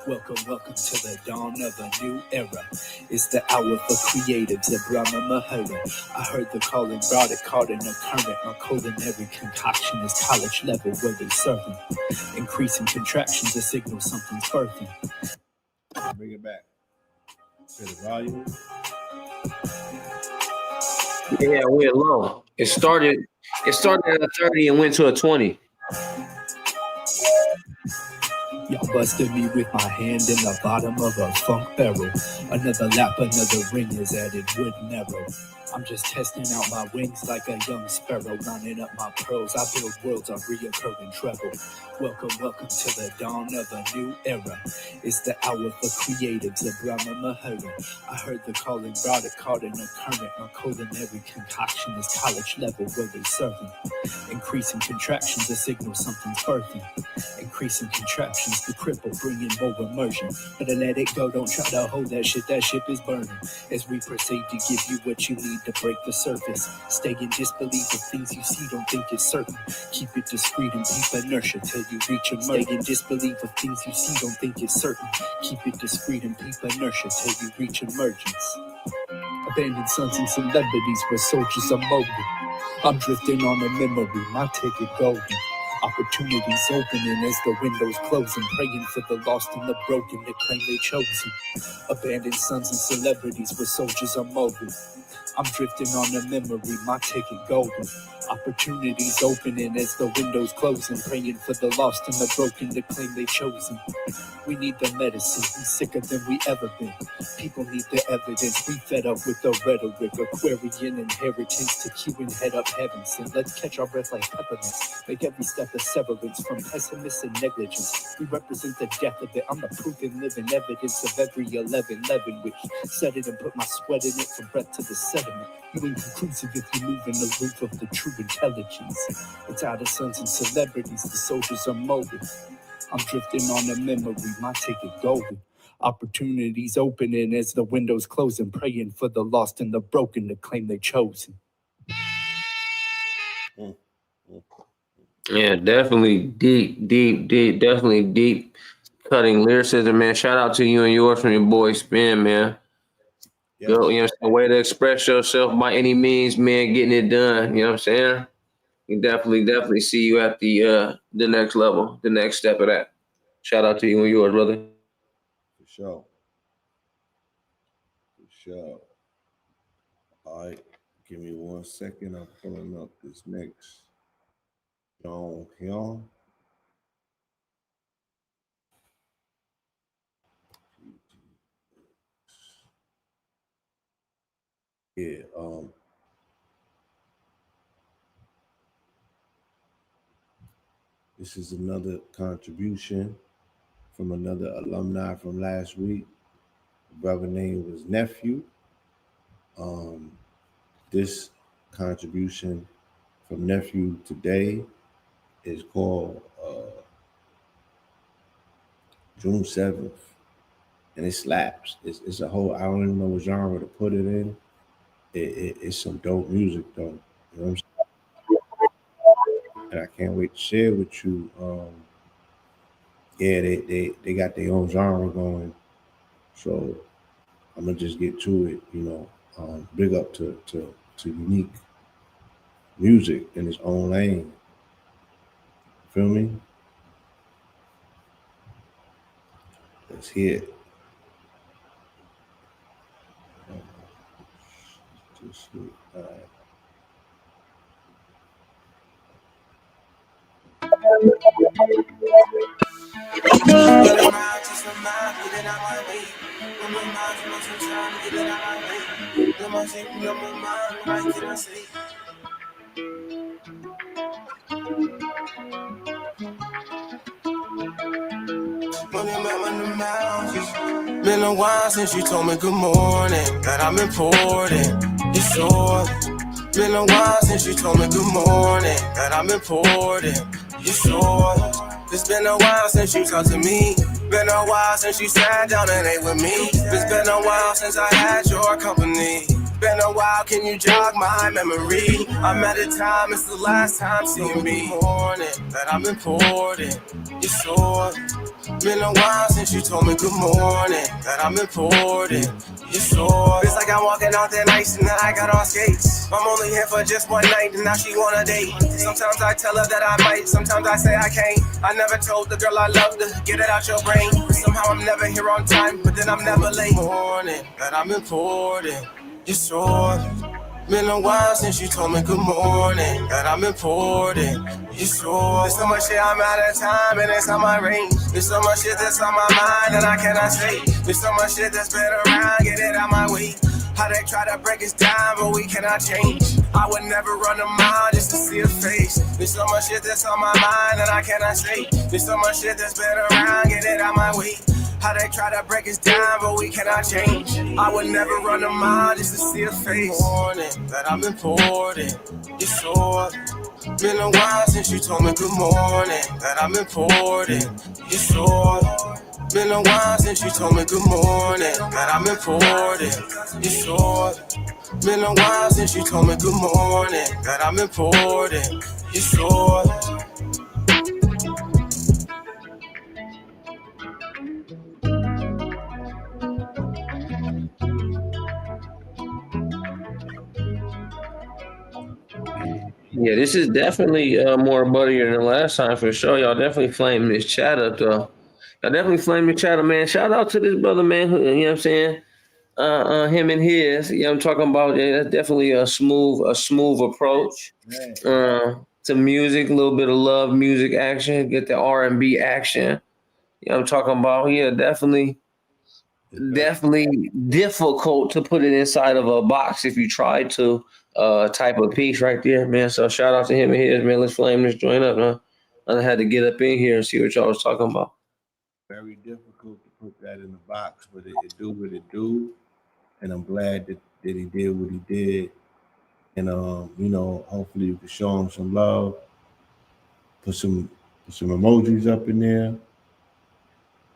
Welcome to the dawn of a new era. It's the hour for creatives at Brahma Mahara. I heard the calling, brought it, caught in a current. My culinary concoction is college level where they serving. Increasing contractions, a signal something's birthing. Bring it back to the volume. Yeah, it went low. It started at a 30 and went to a 20. Y'all busted me with my hand in the bottom of a funk barrel. Another lap, another ring is added, wood narrow. I'm just testing out my wings like a young sparrow. Running up my pearls, I build worlds of reoccurring trouble. Welcome to the dawn of a new era. It's the hour for creatives at Brahma Mahara. I heard the calling, brought it, caught in a current. My culinary concoction is college level where they serving. Increasing contractions, a signal something's birthing. Increasing contraptions, the cripple, bringing more immersion. Better let it go, don't try to hold that ship is burning. As we proceed to give you what you need to break the surface. Stay in disbelief of things you see, don't think it's certain. Keep it discreet and keep inertia till you reach emergence. Stay in disbelief of things you see, don't think it's certain. Keep it discreet and keep inertia till you reach emergence. Abandoned sons and celebrities where soldiers are molded. I'm drifting on a memory, my ticket golden. Opportunities opening as the windows closing, praying for the lost and the broken that claim they chosen. Abandoned sons and celebrities where soldiers are mobile. I'm drifting on a memory, my ticket golden. Opportunities opening as the windows closing, praying for the lost and the broken that claim they chosen. We need the medicine, we sicker than we ever been. People need the evidence, we fed up with the rhetoric. Aquarian inheritance to cue and head up heavens. And let's catch our breath like peppermints. Make every step a severance from pessimists and negligence. We represent the death of it, I'm the proof and living evidence of every 11-11. Which said it and put my sweat in it from breath to the sediment. You inconclusive if you move in the roof of the true intelligence. It's out of sons and celebrities, the soldiers are molded. I'm drifting on a memory, my ticket golden. Opportunities opening as the windows closing, praying for the lost and the broken to claim they chosen. Yeah, definitely deep, definitely deep cutting lyricism, man. Shout out to you and yours from your boy Spin, man. Yes. Yo, you know, a way to express yourself by any means, man, getting it done. You know what I'm saying? You definitely see you at the next level, the next step of that. Shout out to you and yours, brother. For sure. All right, give me 1 second. I'm pulling up this next song here. Yeah, This is another contribution from another alumni from last week. The brother name was Nephew. This contribution from Nephew today is called June 7th. And it slaps. It's a whole, I don't even know what genre to put it in. It's some dope music though. You know what I'm saying? And I can't wait to share with you. Yeah, they got their own genre going. So I'm gonna just get to it, you know. Big up to Unique music in its own lane. Feel me? Let's hear it. All right. Been a while since you told me good morning, that I'm important. You sure? Been a while since you told me good morning, that I'm important. You sure? It's been a while since you talked to me. Been a while since you sat down and ate with me. It's been a while since I had your company. Been a while, can you jog my memory? I'm at a time, it's the last time seeing me. Morning, that I'm important. You sure? Been a while since you told me good morning, that I'm important. You sure? It's like I'm walking out that night and then I got on skates. I'm only here for just one night and now she want a date. Sometimes I tell her that I might, sometimes I say I can't. I never told the girl I loved her, get it out your brain. Somehow I'm never here on time, but then I'm never late. Morning, that I'm important. You sure? Been a while since you told me good morning, that I'm important. You sure? There's so much shit I'm out of time and it's on my range. There's so much shit that's on my mind that I cannot say. There's so much shit that's been around, get it out my way. How they try to break us down, but we cannot change. I would never run a mile just to see a face. There's so much shit that's on my mind that I cannot say. There's so much shit that's been around, get it out my way. How they try to break us down, but we cannot change. I would never run a mile just to see a face. Morning, that I'm important. You sure? Been a while since you told me good morning, that I'm important. You sure? Been a while since you told me good morning, that I'm important. You sure? Been a while since you told me good morning, that I'm important. You sure? Yeah, this is definitely more buttier than last time for sure. Y'all definitely flaming this chat up though. Y'all definitely flaming the chat up, man. Shout out to this brother, man. Who, you know what I'm saying? Him and his. Yeah, I'm talking about. Yeah, that's definitely a smooth approach to music. A little bit of love, music action. Get the R&B action. You know what I'm talking about? Yeah, definitely difficult to put it inside of a box if you try to. Type of piece right there, man. So shout out to him and his, man. Let's flame this joint up, man. I had to get up in here and see what y'all was talking about. Very difficult to put that in the box, but it do what it do. And I'm glad that he did what he did. And you know, hopefully you can show him some love. Put some emojis up in there.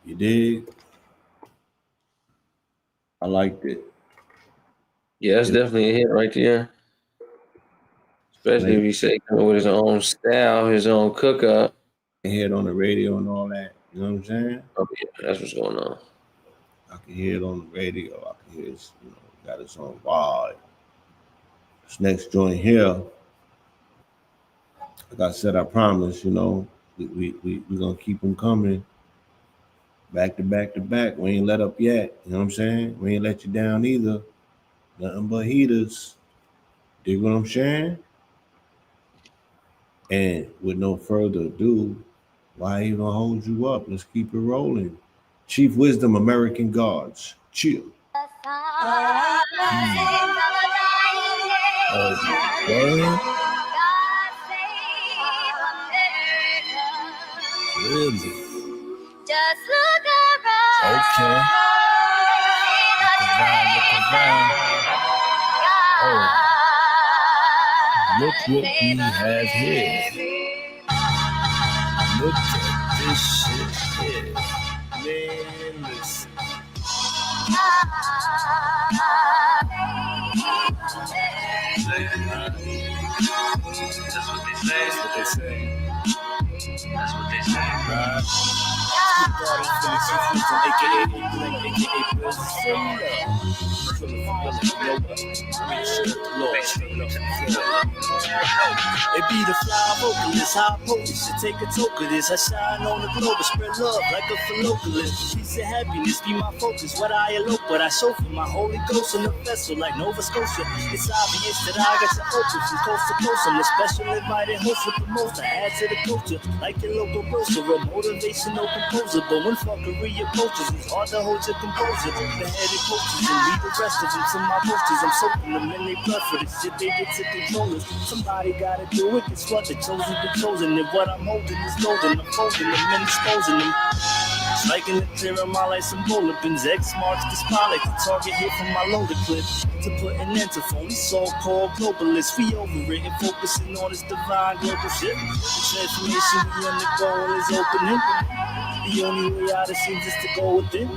You dig? I liked it. Yeah, that's definitely a hit right there. Especially if you say with his own style, his own cook up. Hear it on the radio and all that. You know what I'm saying? Oh yeah, that's what's going on. I can hear it on the radio. I can hear it, you know, got its own vibe. This next joint here, like I said, I promise, you know, we gonna keep them coming. Back to back to back. We ain't let up yet. You know what I'm saying? We ain't let you down either. Nothing but heaters. Dig what I'm saying? And with no further ado, why even hold you up? Let's keep it rolling. Chief Wisdom, American Gods. Chill. Look what we have here. Look at this shit here. Man, listen. That's what they say. That's what they say. Right. It be the fly vocalist, high potent, should take a toke of this. I shine on the globe and spread love like a philocalist. Peace and happiness be my focus. What I elope, what I show for my Holy Ghost in the vessel like Nova Scotia. It's obvious that I got you open from coast to coast. I'm a special invited host with the most. I add to the culture like your local grocer, a motivational composer. But when fuckery approaches, it's hard to hold your composure. The headed coaches and lead the rest of them to my posters. I'm soaking them in their blood for the shit they get to control us. Somebody gotta do it, it's what the chosen. And what I'm holding is golden. I'm folding them and exposing them. Striking the clear of my life, some bullet pins. X marks the spot like the target hit from my loaded clip. To put an end to phony so-called globalists. We over it and focusing on this divine global shit. The transformation we undergoing is opening. The only way out it seems is to go within.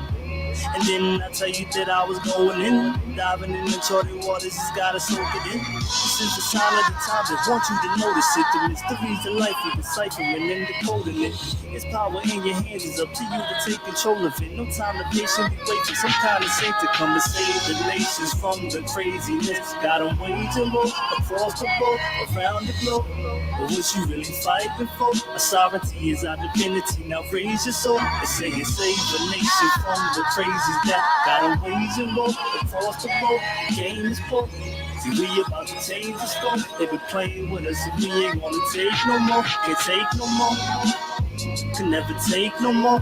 And then I tell you that I was going in, diving in uncharted waters, just gotta soak it in. This is the sign of the times that want you to notice it. The mysteries of life, we deciphering and decoding it. It's power in your hands, it's up to you to take control of it. No time to patiently wait for some kind of saint to come and save the nations from the craziness. Got them waging war across the board, around the globe. But what you really fighting for? Our sovereignty is our divinity. Now raise your soul and say you save the nation from the craziness. That got them waging war across the board. The game is broke. See, we about to change the scope. They been playing with us and we ain't gonna take no more. Can't take no more. Can never take no more.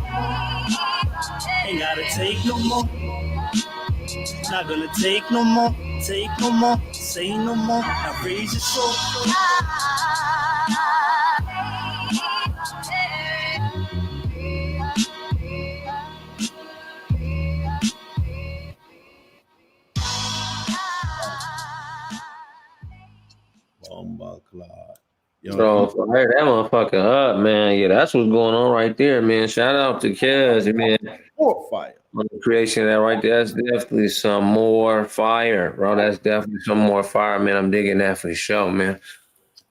Ain't gotta take no more. Not gonna take no more. Take no more. Say no more. Now raise your soul. So fire that motherfucker up, man. Yeah, that's what's going on right there, man. Shout out to Kez, man. Moor Fiyah. On the creation of that right there. That's definitely some more fire, bro. That's definitely some more fire, man. I'm digging that for sure, man.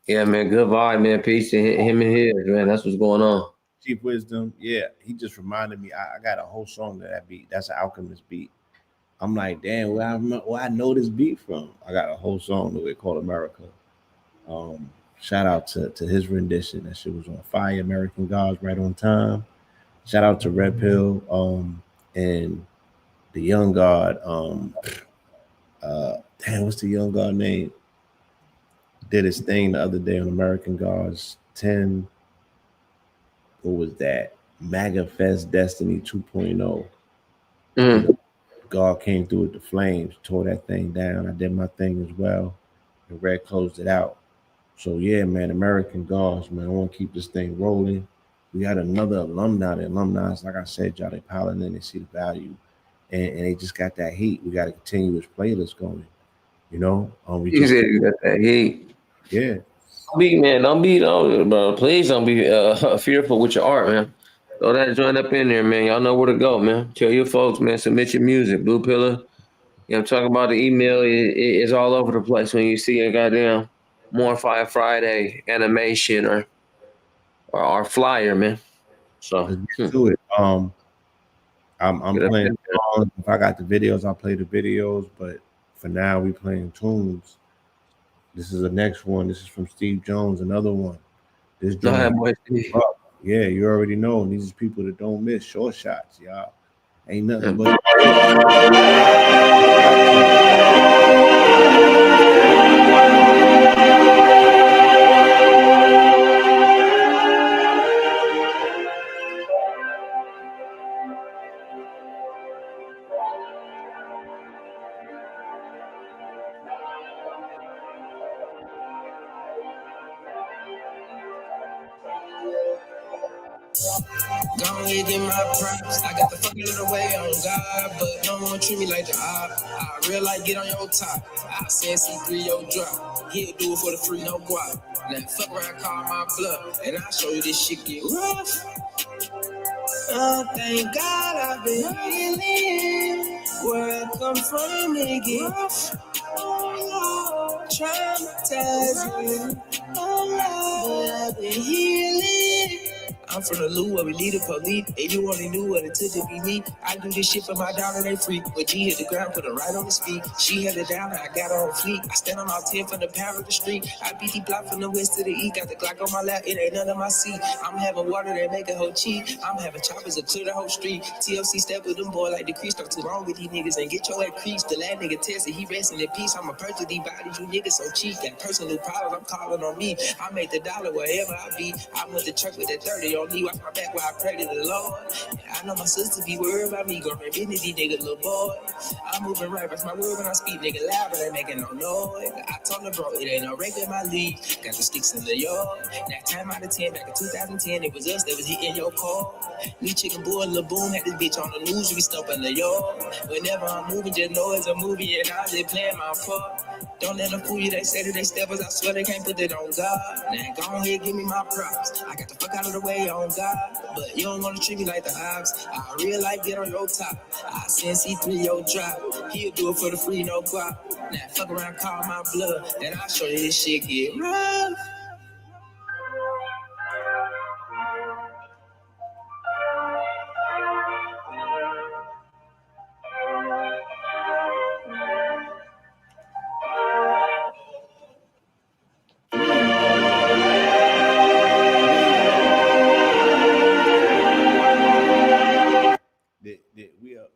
Yeah, man. Good vibe, man. Peace to him and his, man. That's what's going on. Chief Wisdom. Yeah, he just reminded me. I got a whole song that beat. That's an Alchemist beat. I'm like, damn, where I know this beat from? I got a whole song that we called America. Shout out to his rendition. That shit was on fire. American Gods, right on time. Shout out to Red Pill and the young god. Damn, what's the young god name? Did his thing the other day on American Gods 10. What was that? MAGA Fest Destiny 2.0. God came through with the flames, tore that thing down. I did my thing as well. And Red closed it out. So yeah, man, American Gods, man. I want to keep this thing rolling. We got another alumni. The alumni, like I said, y'all, they piling in, they see the value. And they just got that heat. We got to continue this playlist going. You know? You said you got that heat. Yeah. Don't be, bro. Please don't be fearful with your art, man. Throw that joint up in there, man. Y'all know where to go, man. Tell your folks, man, submit your music. Blue Pillar. You know, I'm talking about the email. It's all over the place when you see a goddamn Moor Fiyah Friday animation or our flyer, man. So let's do it. I'm playing songs. If I got the videos, I'll play the videos. But for now, we playing tunes. This is the next one. This is from Steve Jones, another one. This yeah, you already know. These are people that don't miss short shots, y'all. Ain't nothing but Gonna get my props. I got the fucking little way on God, but don't want to treat me like the op. I real life get on your top. I said C3 your drop. He'll do it for the free, no guap. Now fuck around, call my bluff, and I'll show you this shit get rough. Oh, thank God I've been healing. Where I come from, it get rough. Oh, traumatizing. Oh, I've been healing. I'm from the Lou where we need a police. And you only knew what it took to be me. I do this shit for my daughter, they free. When G hit the ground, put her right on his feet. She held it down, and I got her on fleek. I stand on all 10 from the pound of the street. I beat the block from the west to the east. Got the Glock on my lap, it ain't none of my seat. I'm having water that make a whole cheat. I'm having choppers that clear the whole street. TLC step with them boy like the crease. Talk too long with these niggas and get your head creased. The last nigga tested, he resting in peace. I'm a person, these bodies, you niggas so cheap. Got personal problems, I'm calling on me. I make the dollar wherever I be. I went to church with that 30 on me. Watch my back while I pray to the Lord. I know my sister be worried about me. Go run business, these niggas little boy. I'm moving right, that's my word when I speak. Nigga loud, but ain't making no noise. I told her, bro, it ain't no regular my league. Got the sticks in the yard. That time out of 10, back in 2010, it was us that was hitting your car. Me chicken boy, Lil Boom, had this bitch on the news, we stumping the yard. Whenever I'm moving, just know it's a movie and I'm just playing my part. Don't let them fool you, they say that they steppers, I swear they can't put that on God. Now go ahead, give me my props. I got the fuck out of the way on God. But you don't wanna treat me like the ops. I real life get on your top. I send C3 your drop. He'll do it for the free, no guap. Now fuck around, call my blood. Then I'll show you this shit get rough.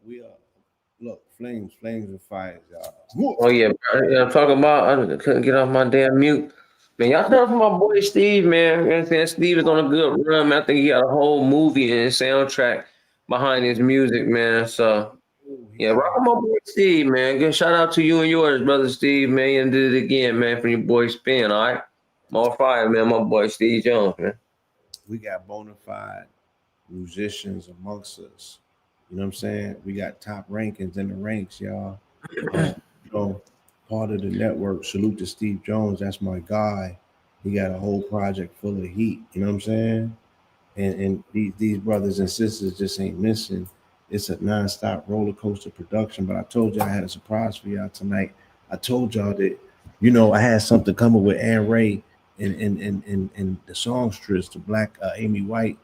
We are. Look, flames and fires, y'all. Oh yeah, I'm talking about. I couldn't get off my damn mute. Man, y'all heard from my boy Steve, man. You know what I'm saying? Steve is on a good run, man. I think he got a whole movie and soundtrack behind his music, man. So yeah, rock with my boy Steve, man. Good shout out to you and yours, brother Steve, man. You did it again, man, from your boy Spin, all right? Moor Fiyah, man, my boy Steve Jones, man. We got bona fide musicians amongst us. You know what I'm saying? We got top rankings in the ranks, y'all. Part of the network. Salute to Steve Jones. That's my guy. He got a whole project full of heat. You know what I'm saying? And these brothers and sisters just ain't missing. It's a nonstop roller coaster production. But I told y'all I had a surprise for y'all tonight. I told y'all that, I had something coming with Ann Ray and the songstress, the Black Amy White,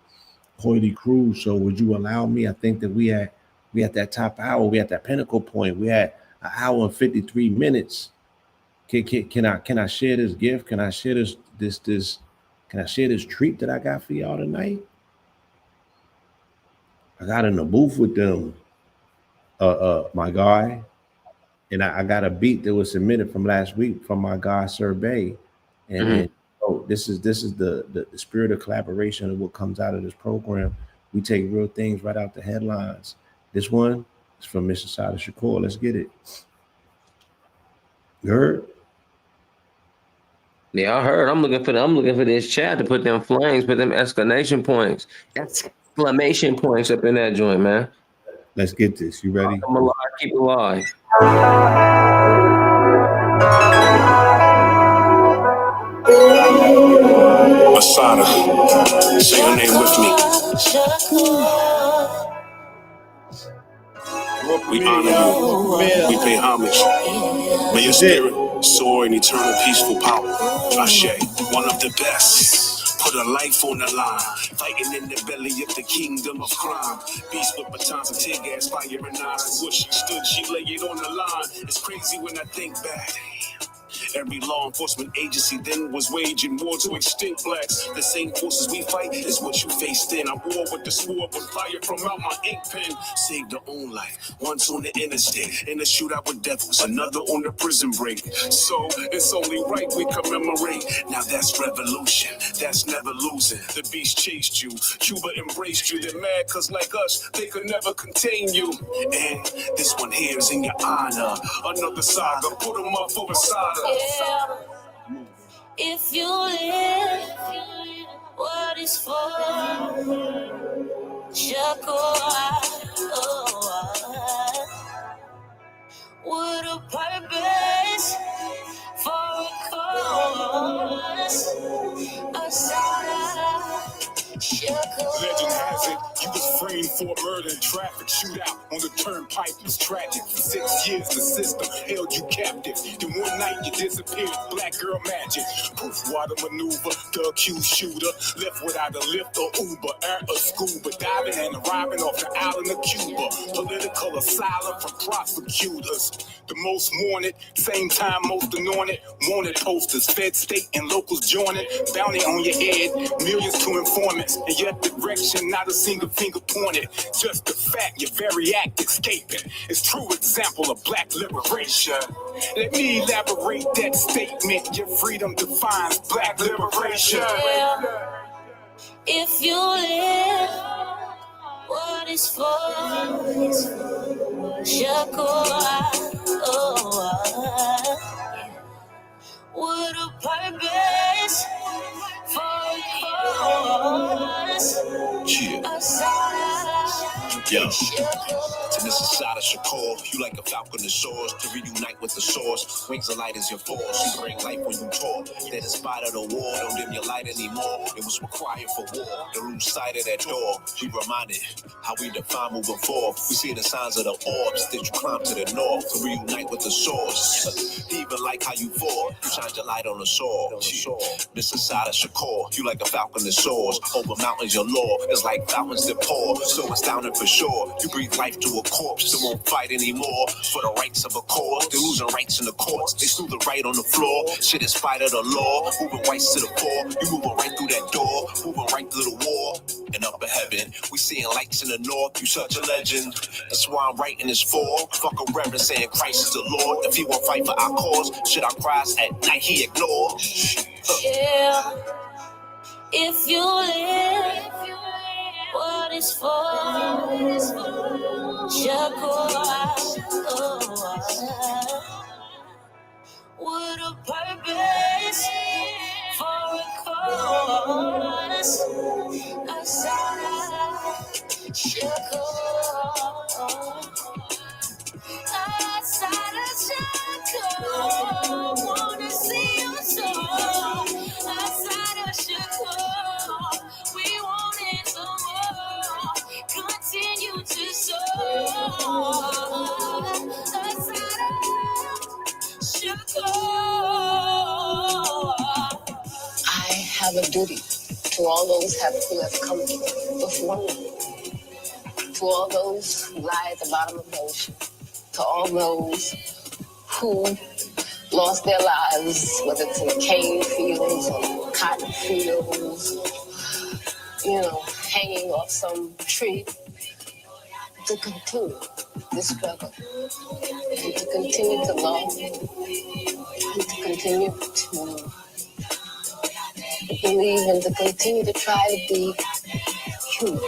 Coily Cruz. So would you allow me? I think that we at that top hour. We at that pinnacle point. We had an hour and 53 minutes. Can I share this gift? Can I share this? Can I share this treat that I got for y'all tonight? I got in the booth with them, my guy, and I got a beat that was submitted from last week from my guy Sir Bay, and this is the spirit of collaboration of what comes out of this program. We take real things right out the headlines. This one is from Mr. Sada Shakur. Let's get it. You heard? Yeah, I heard. I'm looking for this chat to put them flames, put them exclamation points up in that joint, man. Let's get this. You ready? I'm alive. Keep it alive. Asada, say your name with me. We honor you. We pay homage. May your spirit soar in eternal peaceful power. Ashe, one of the best. Put a life on the line, fighting in the belly of the kingdom of crime. Beast with batons and tear gas, fire and knives. Where she stood, she laid it on the line. It's crazy when I think back. Every law enforcement agency then was waging war to extinct blacks. The same forces we fight is what you faced in. I war with the sword, with fire from out my ink pen. Saved their own life, once on the interstate, in a shootout with devils, another on the prison break. So it's only right we commemorate. Now that's revolution, that's never losing. The beast chased you, Cuba embraced you. They're mad cause like us, they could never contain you. And this one here is in your honor. Another saga, put them up for a saga. Yeah. If you live, what is for? Shakur, with a purpose for a cause, a side Legend has it, you was framed for a murder and traffic shootout on the turnpike. It was tragic. For 6 years, the system held you captive. Then one night you disappeared. Black girl magic. Proof water maneuver. The accused shooter left without a lift or Uber, air or scuba diving and arriving off the island of Cuba. Political asylum from prosecutors. The most wanted, same time most anointed. Wanted posters, fed state and locals joining. Bounty on your head, millions to informants. And yet direction, not a single finger pointed. Just the fact your very act escaping is true example of black liberation. Let me elaborate that statement. Your freedom defines black liberation. Yeah. If you live, what is for? Shakur, with a purpose for a cause. Yo, to Mrs. Sada Shakur, you like a falcon that soars to reunite with the source. Wings of light is your force. You bring life when you talk. That in spite of the war, don't dim your light anymore. It was required for war. To lose sight of that door. We reminded how we define moving forth. We see the signs of the orbs that you climb to the north to reunite with the source. Even like how you fall, you shine your light on the soul. Mrs. Sada Shakur, you like a falcon that soars. Over mountains, your law is like fountains that pour. So astounding for sure. You breathe life to a corpse that won't fight anymore for the rights of a cause. They're losing rights in the courts. They slew the right on the floor. Shit in spite of the law. Moving whites to the poor. You moving right through that door. Moving right through the war. And up in heaven, we seeing lights in the north. You such a legend. That's why I'm writing this for. Fuck a reverend saying Christ is the Lord. If he won't fight for our cause, should our cries at night he ignore? Yeah. If you live, what is for? Shakur, with a purpose for a cause. Outside of Shakur, wanna see you soar. Outside of Shakur, we wanted some more. Continue to soar. Outside of Shakur. I have a duty to all those who have come before me, to all those who lie at the bottom of the ocean, to all those who lost their lives, whether it's in the cane fields or cotton fields, hanging off some tree, to continue this struggle and to continue to love and to continue to believe and to continue to try to be human.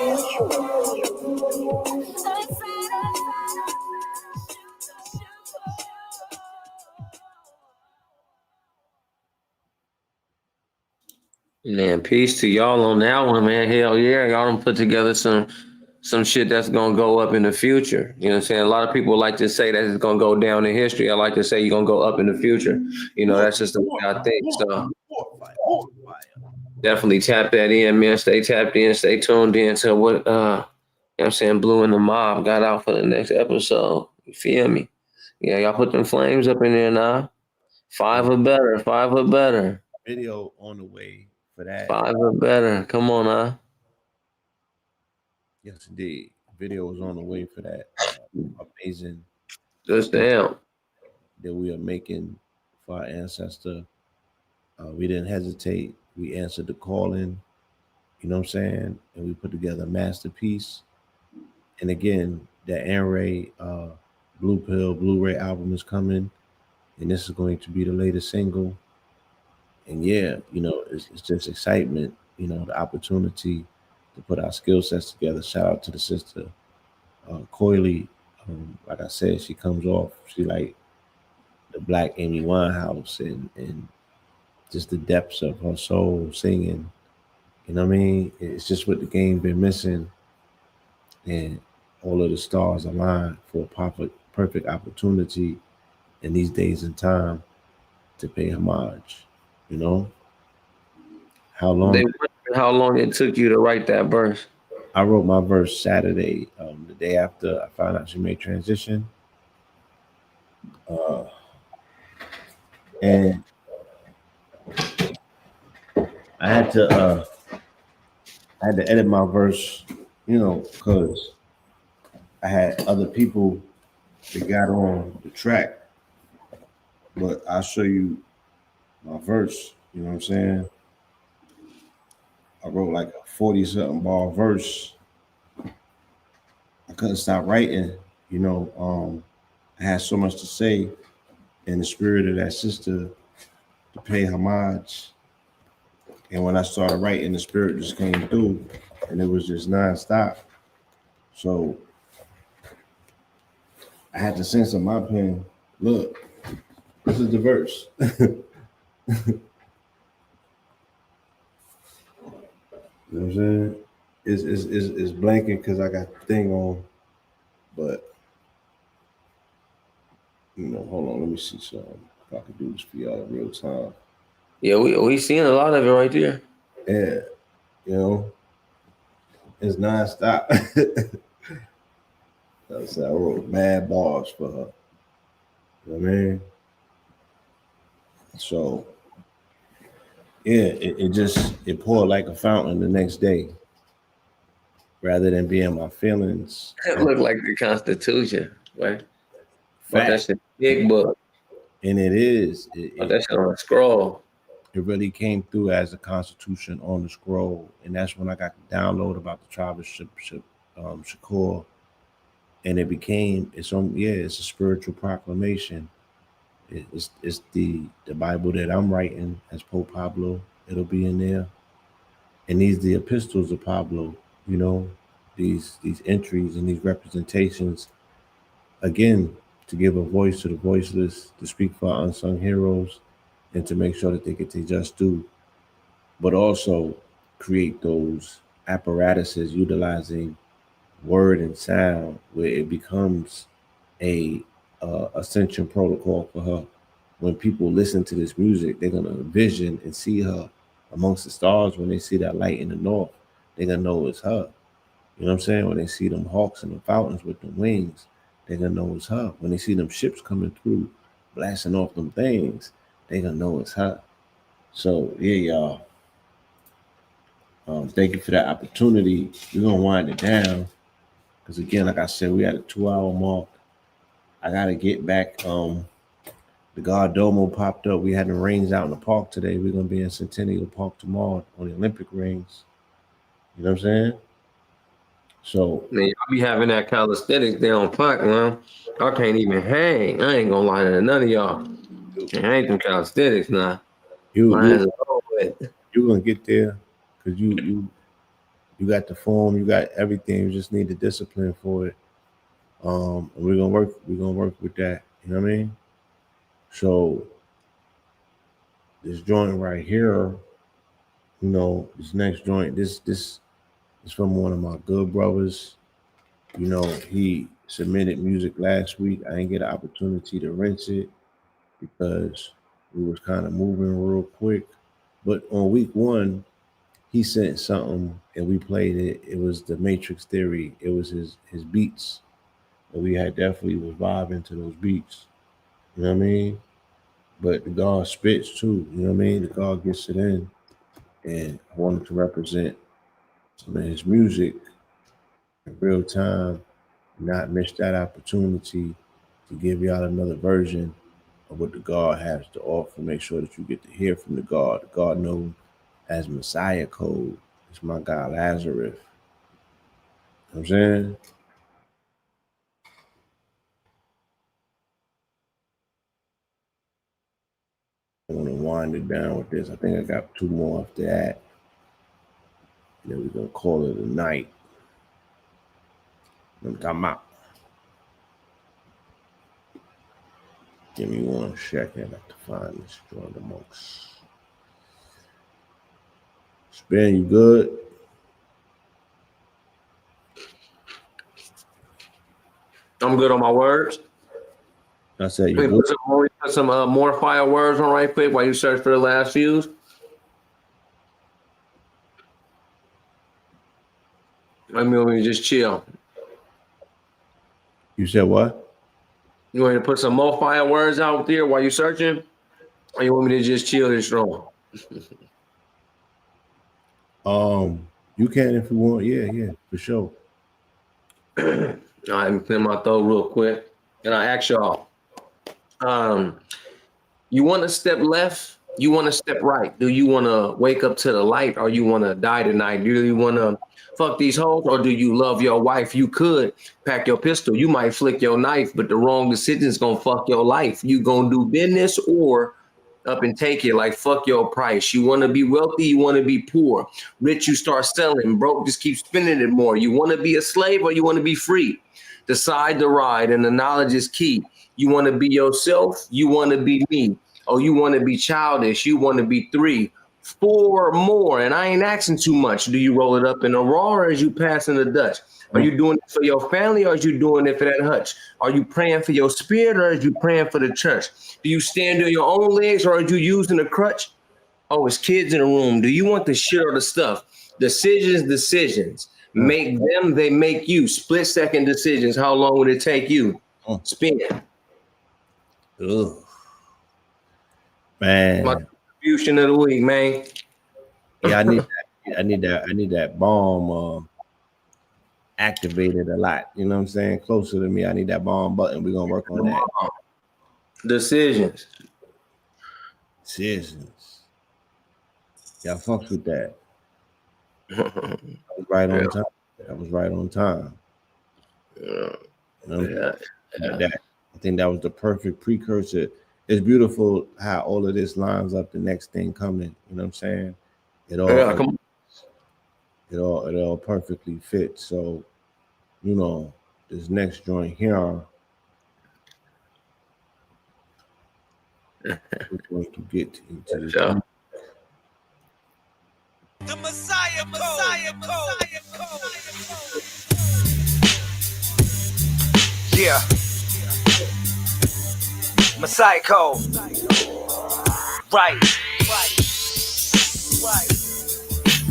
Man, peace to y'all on that one, man. Hell yeah, y'all done put together some shit that's gonna go up in the future. You know what I'm saying? A lot of people like to say that it's gonna go down in history. I like to say you're gonna go up in the future. That's just the way I think. So definitely tap that in, man. Stay tapped in, stay tuned in to what you know what I'm saying, Blue and the Mob got out for the next episode. You feel me? Yeah, y'all put them flames up in there now. 5 or better. Video on the way for that. 5 or better. Come on, huh? Yes, indeed. Video is on the way for that. Amazing. Just damn. That we are making for our ancestor. We didn't hesitate. We answered the calling. You know what I'm saying? And we put together a masterpiece. And again, the Anray Bluepill Blu-ray album is coming. And this is going to be the latest single. And yeah, it's just excitement, the opportunity to put our skill sets together. Shout out to the sister, Coily. Like I said, she comes off, she like the Black Amy Winehouse and just the depths of her soul singing. You know what I mean? It's just what the game been missing. And all of the stars aligned for a perfect opportunity in these days and time to pay homage. You know, how long? They wondered how long it took you to write that verse. I wrote my verse Saturday, the day after I found out she made transition, and I had to edit my verse, you know, because I had other people that got on the track, but I'll show you my verse. You know what I'm saying? I wrote like a 40 something bar verse. I couldn't stop writing. You know, I had so much to say in the spirit of that sister to pay homage. And when I started writing, the spirit just came through and it was just nonstop. So I had to censor my pen. Look, this is the verse. You know what I'm saying? It's blanking because I got the thing on, but you know, hold on, let me see something. If I can do this for y'all in real time. Yeah, we seen a lot of it right there. Yeah, you know, it's nonstop. I wrote mad bars for her. You know what I mean? So yeah, it poured like a fountain the next day. Rather than being my feelings. It looked like the Constitution, right? But Fact. that's a big book. And it is. That's on a scroll. It really came through as the Constitution on the scroll. And that's when I got the download about the tribe of Shakur. And it became it's a spiritual proclamation. It's the Bible that I'm writing as Pope Pablo. It'll be in there. And these the epistles of Pablo, you know, these entries and these representations, again, to give a voice to the voiceless, to speak for our unsung heroes, and to make sure that they get their just due, but also create those apparatuses utilizing word and sound where it becomes a ascension protocol for her. When people listen to this music, they're gonna vision and see her amongst the stars. When they see that light in the north, they're gonna know it's her. You know what I'm saying? When they see them hawks and the fountains with the wings, they're gonna know it's her. When they see them ships coming through, blasting off them things, they're gonna know it's her. So yeah, y'all. Thank you for that opportunity. We're gonna wind it down because again, like I said, we had a 2-hour mark. I gotta get back. The God Domo popped up. We had the rings out in the park today. We're gonna be in Centennial Park tomorrow on the Olympic rings. You know what I'm saying? So man, I be having that calisthenics down pack, man. I can't even hang. I ain't gonna lie to none of y'all. I ain't them calisthenics now. You You gonna get there because you got the form, you got everything. You just need the discipline for it. And we're gonna work with that. You know what I mean? So this joint right here, you know, this next joint, this is from one of my good brothers. You know, he submitted music last week. I didn't get an opportunity to rinse it because we was kind of moving real quick. But on week one, he sent something and we played it. It was the Matrix Theory. It was his beats. And we had definitely was vibing to those beats. You know what I mean? But the God spits too. You know what I mean? The God gets it in. And I wanted to represent some of his music in real time, not miss that opportunity to give y'all another version of what the God has to offer. Make sure that you get to hear from the God known as Messiah Code. It's my guy Lazarus. You know what I'm saying? I want to wind it down with this. I think I got 2 more after that. And then we're going to call it a night. I'm talking about. Give me 1 second. I have to find this joint amongst. Spin, you good? I'm good on my words. I said you Put do. some more fire words on right quick while you search for the last fuse. I mean, we just chill. You said what? You want me to put some more fire words out there while you're searching? Or you want me to just chill and strong? You can if you want. Yeah, for sure. All right, let me clear my throat real quick. And I ask y'all, you want to step left? You want to step right? Do you want to wake up to the light, or you want to die tonight? Do you want to fuck these hoes, or do you love your wife? You could pack your pistol. You might flick your knife, but the wrong decision is going to fuck your life. You going to do business or up and take it, like fuck your price. You want to be wealthy, you want to be poor. Rich, you start selling. Broke, just keep spending it more. You want to be a slave or you want to be free? Decide to ride, and the knowledge is key. You want to be yourself, you want to be me. Oh, you want to be childish, you want to be 3, 4 more. And I ain't asking too much. Do you roll it up in a raw, or is you passing the Dutch? Are you doing it for your family, or is you doing it for that hutch? Are you praying for your spirit, or is you praying for the church? Do you stand on your own legs, or are you using a crutch? Oh, it's kids in the room. Do you want the shit or the stuff? Decisions. Make them, they make you. Split second decisions. How long would it take you? Spin. Ugh. Man. My contribution of the week, man. Yeah, I need that bomb activated a lot. You know what I'm saying? Closer to me. I need that bomb button. We're gonna work on that. Decisions. Yeah, fuck with that. I was right on time. I think that was the perfect precursor. It's beautiful how all of this lines up the next thing coming. You know what I'm saying? It all perfectly fits. So, you know, this next joint here, we're going to get into this. The Messiah code. Yeah. Messiah code. Right.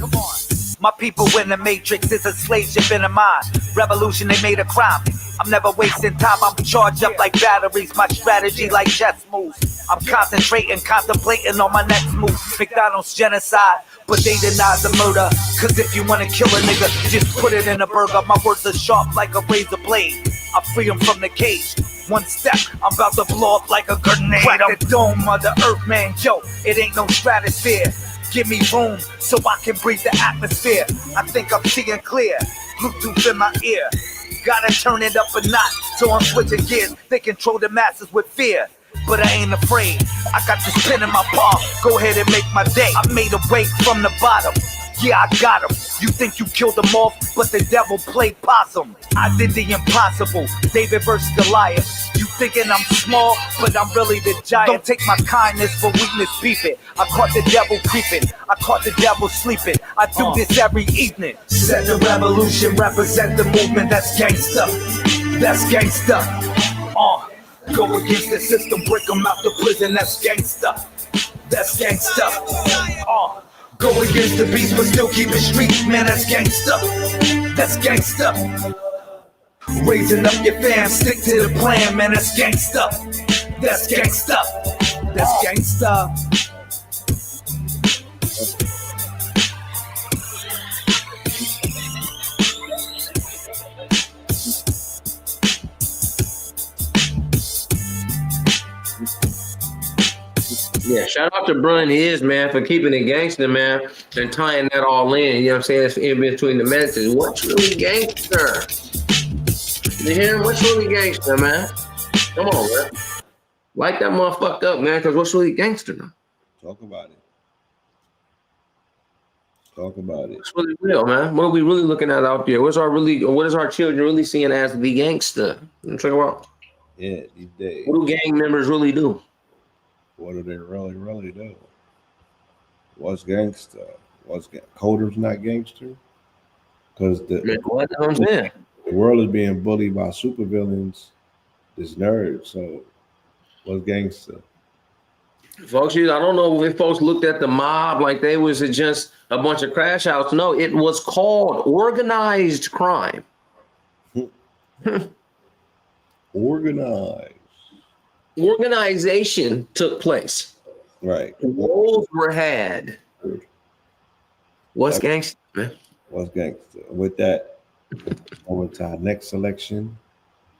Come on. My people in the matrix is a slave ship in a mind. Revolution, they made a crime. I'm never wasting time, I'm charged up like batteries. My strategy like chess moves. I'm concentrating, contemplating on my next move. McDonald's genocide, but they deny the murder. Cause if you wanna kill a nigga, just put it in a burger. My words are sharp like a razor blade. I free him from the cage. One step, I'm about to blow up like a grenade. Crack the dome of the earth, man, yo, it ain't no stratosphere. Give me room so I can breathe the atmosphere. I think I'm seeing clear, Bluetooth in my ear. Gotta turn it up a notch, so I'm switching gears. They control the masses with fear, but I ain't afraid. I got this pen in my palm, go ahead and make my day. I made a way from the bottom, yeah, I got him. You think you killed them off, but the devil played possum. I did the impossible, David versus Goliath. You thinking I'm small, but I'm really the giant. Don't take my kindness for weakness, beef it. I caught the devil creeping, I caught the devil sleeping. I do this every evening. Set the revolution, represent the movement. That's gangsta, that's gangsta. Go against the system, break them out the prison. That's gangsta, that's gangsta. Go against the beast, but still keep it street. Man, that's gangsta, that's gangsta. Raising up your fam, stick to the plan. Man, that's gangsta, that's gangsta, that's gangsta. Yeah, shout out to Brun His, man, for keeping it gangster, man, and tying that all in. You know what I'm saying? It's in between the messages. What's really gangster? You hear him? What's really gangster, man? Come on, man. Light that motherfucker up, man, because what's really gangster, man? Talk about it. Talk about it. It's really real, man. What are we really looking at out there? What is our children really seeing as the gangster? Talk about. Yeah, these days. What do gang members really do? What do they really do? What's gangster? Coders not gangster? Because the world is being bullied by supervillains, this nerd. So What's gangster? Folks, I don't know if folks looked at the mob like they was just a bunch of crash outs. No, it was called organized crime. Organized. Organization took place. Right. Roles were had. What's gangster, man? What's gangster? With that, over to our next selection.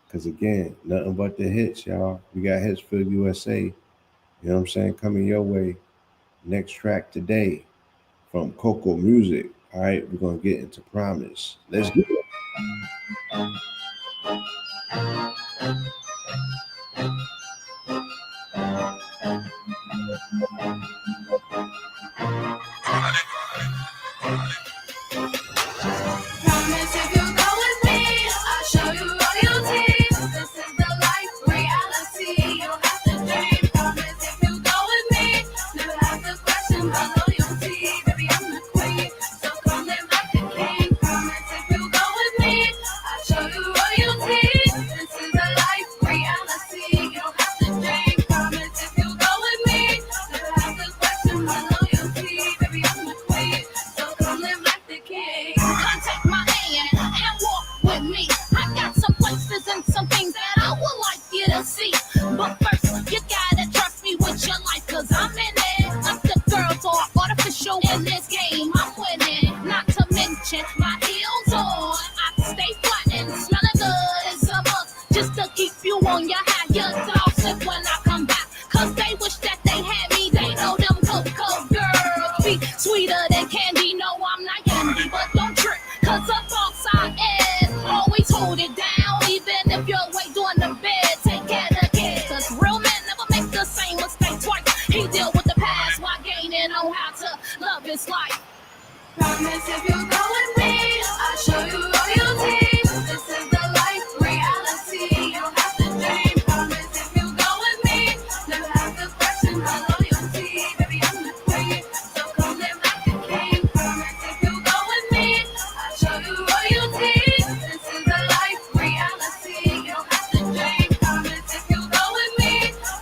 Because again, nothing but the hits, y'all. We got hits for the USA. You know what I'm saying? Coming your way. Next track today from Coco Music. All right, we're going to get into Promise. Let's get it. Promise if you go with me, I'll show you royalty. This is the life reality. You have to dream. Promise if you go with me, never have to question my loyalty. Baby, I'm the queen, so come live like the king. Promise if you go with me, I'll show you royalty. This is the life reality. You have to dream. Promise if you go with me, never have to question my loyalty. Baby, I'm the queen, so come live like the king. Come take my hand and walk with me. I got some places and some things that I would like you to see. But first, you gotta trust me with your life, cause I'm in it. Like the girls are artificial in this game, I'm winning. Not to mention my heels on. I stay flat and smelling good as a must. Just to keep you on your high, your dog slip when I come back. Cause they wish that they had me, they know them Coco girls be sweeter than candy. No, I'm not candy, but don't trip, cause a boss I is. Always hold it down, even if you're away doing the bed. Take care of the kids, cause real men never make the same mistake twice. He deal with the past while gaining on how to love his life. Promise if you go with me, I'll show you royalty. This is the life reality. You have to dream. Promise if you go with me, never have to question my loyalty. Baby, I'm the queen, so come live like the king. Promise if you go with me, I'll show you royalty. This is the life reality. You have to dream. Promise if you go with me,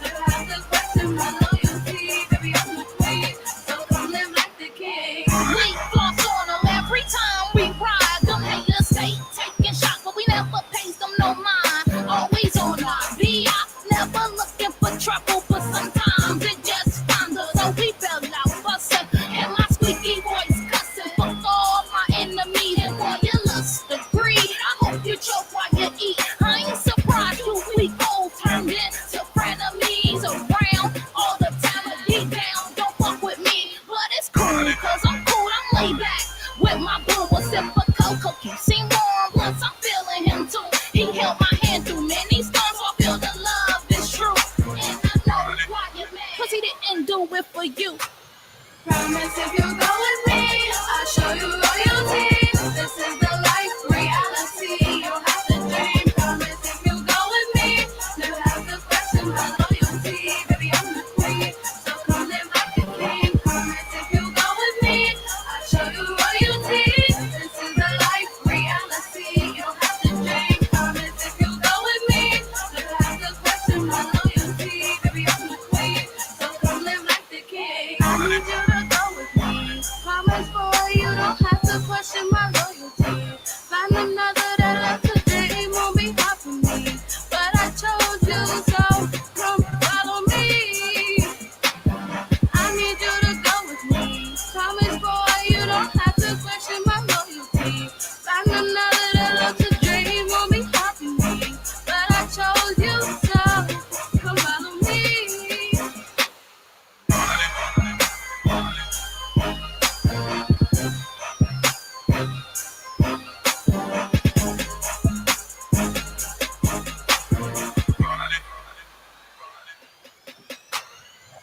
never have to question my loyalty. Baby, I'm the queen, so come live like the king. We floss on them every time we ride. Them haters stay taking shots, but we never pays them no mind. Always on our VI, never looking for trouble, but sometimes it just finds us. So we fell out busting, and my squeaky voice cussing. Fuck all my enemies, and boy, you lust the greed. I hope you choke while you eat. I ain't surprised you weak old turned into frenemies around all the time. Deep down, don't fuck with me, but it's cool, cause I'm cool, I'm laid back with my boo, a sip of cocoa, keep seeing warm, plus I'm feeling him too. He held my hand through many storms, so I feel the love is true. And I know why you're mad, cause he didn't do it for you. Promise if you go with me, I'll show you royalty. This is the life reality. You have to dream. Promise if you go with me, never have to question my loyalty. Baby, I'm the queen, so come live like the king. Promise if you go with me, I'll show you royalty. This is the life reality. You have to dream. Promise if you go with me, never have to question my loyalty. Baby, I'm the queen, so come live like the king. I need you to go with me. Promise, boy, you don't have to question my loyalty. Find another that loves today won't be hard for me. But I chose you, so come follow me. I need you to go with me. Promise, boy, you don't have to question my loyalty. Find another that loves today won't be hard for me. But I chose you, so come follow me.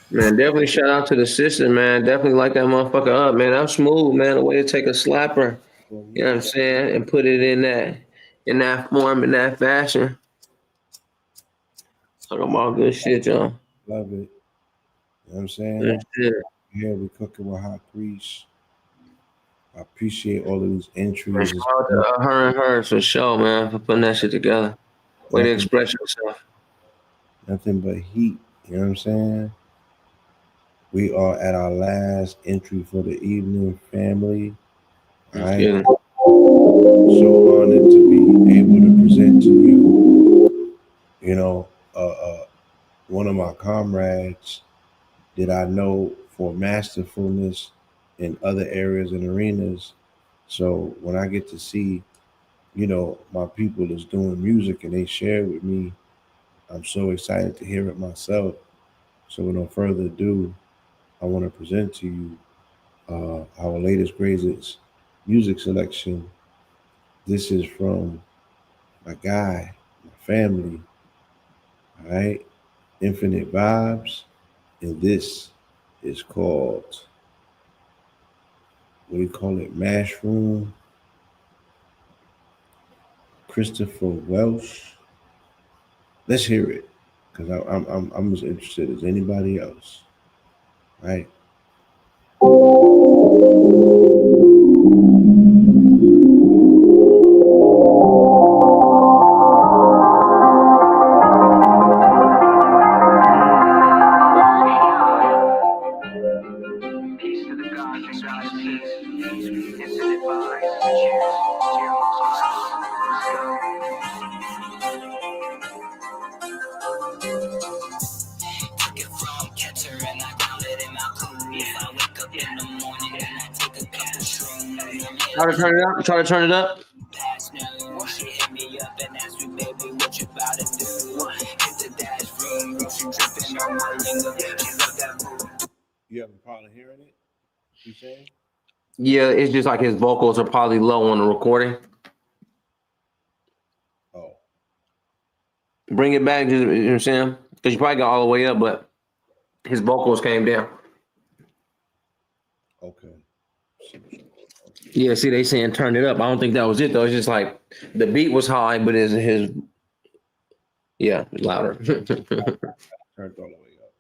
Man, definitely shout out to the sister, man. Definitely light that motherfucker up, man. I'm smooth, man. The way to take a slapper, you know what I'm saying, and put it in that form, in that fashion. Talking about good shit, y'all. Love it. You know what I'm saying? Good shit. Yeah, we cooking with hot grease. I appreciate all of these entries. Shout out to her and hers for sure, man, for putting that shit together. Way to express yourself. Nothing but heat You know what I'm saying? We are at our last entry for the evening, family. All right. So honored to be able to present to you, you know, one of my comrades that I know for masterfulness in other areas and arenas. So when I get to see, you know, my people is doing music and they share with me, I'm so excited to hear it myself. So with no further ado, I want to present to you our latest greatest music selection. This is from my guy, my family, all right? Infinite Vibes. And this is called, what do you call it? Mashroom. Christopher Welsh. Let's hear it, because I'm as interested as anybody else, right? Try to turn it up. Try to turn it up. You having a problem hearing it? You saying? Yeah, it's just like his vocals are probably low on the recording. Oh. Bring it back, you know what I'm saying? Because you probably got all the way up, but his vocals came down. Okay. Yeah, see, they saying turn it up. I don't think that was it though. It's just like the beat was high, but his yeah, louder. Turned all the way up.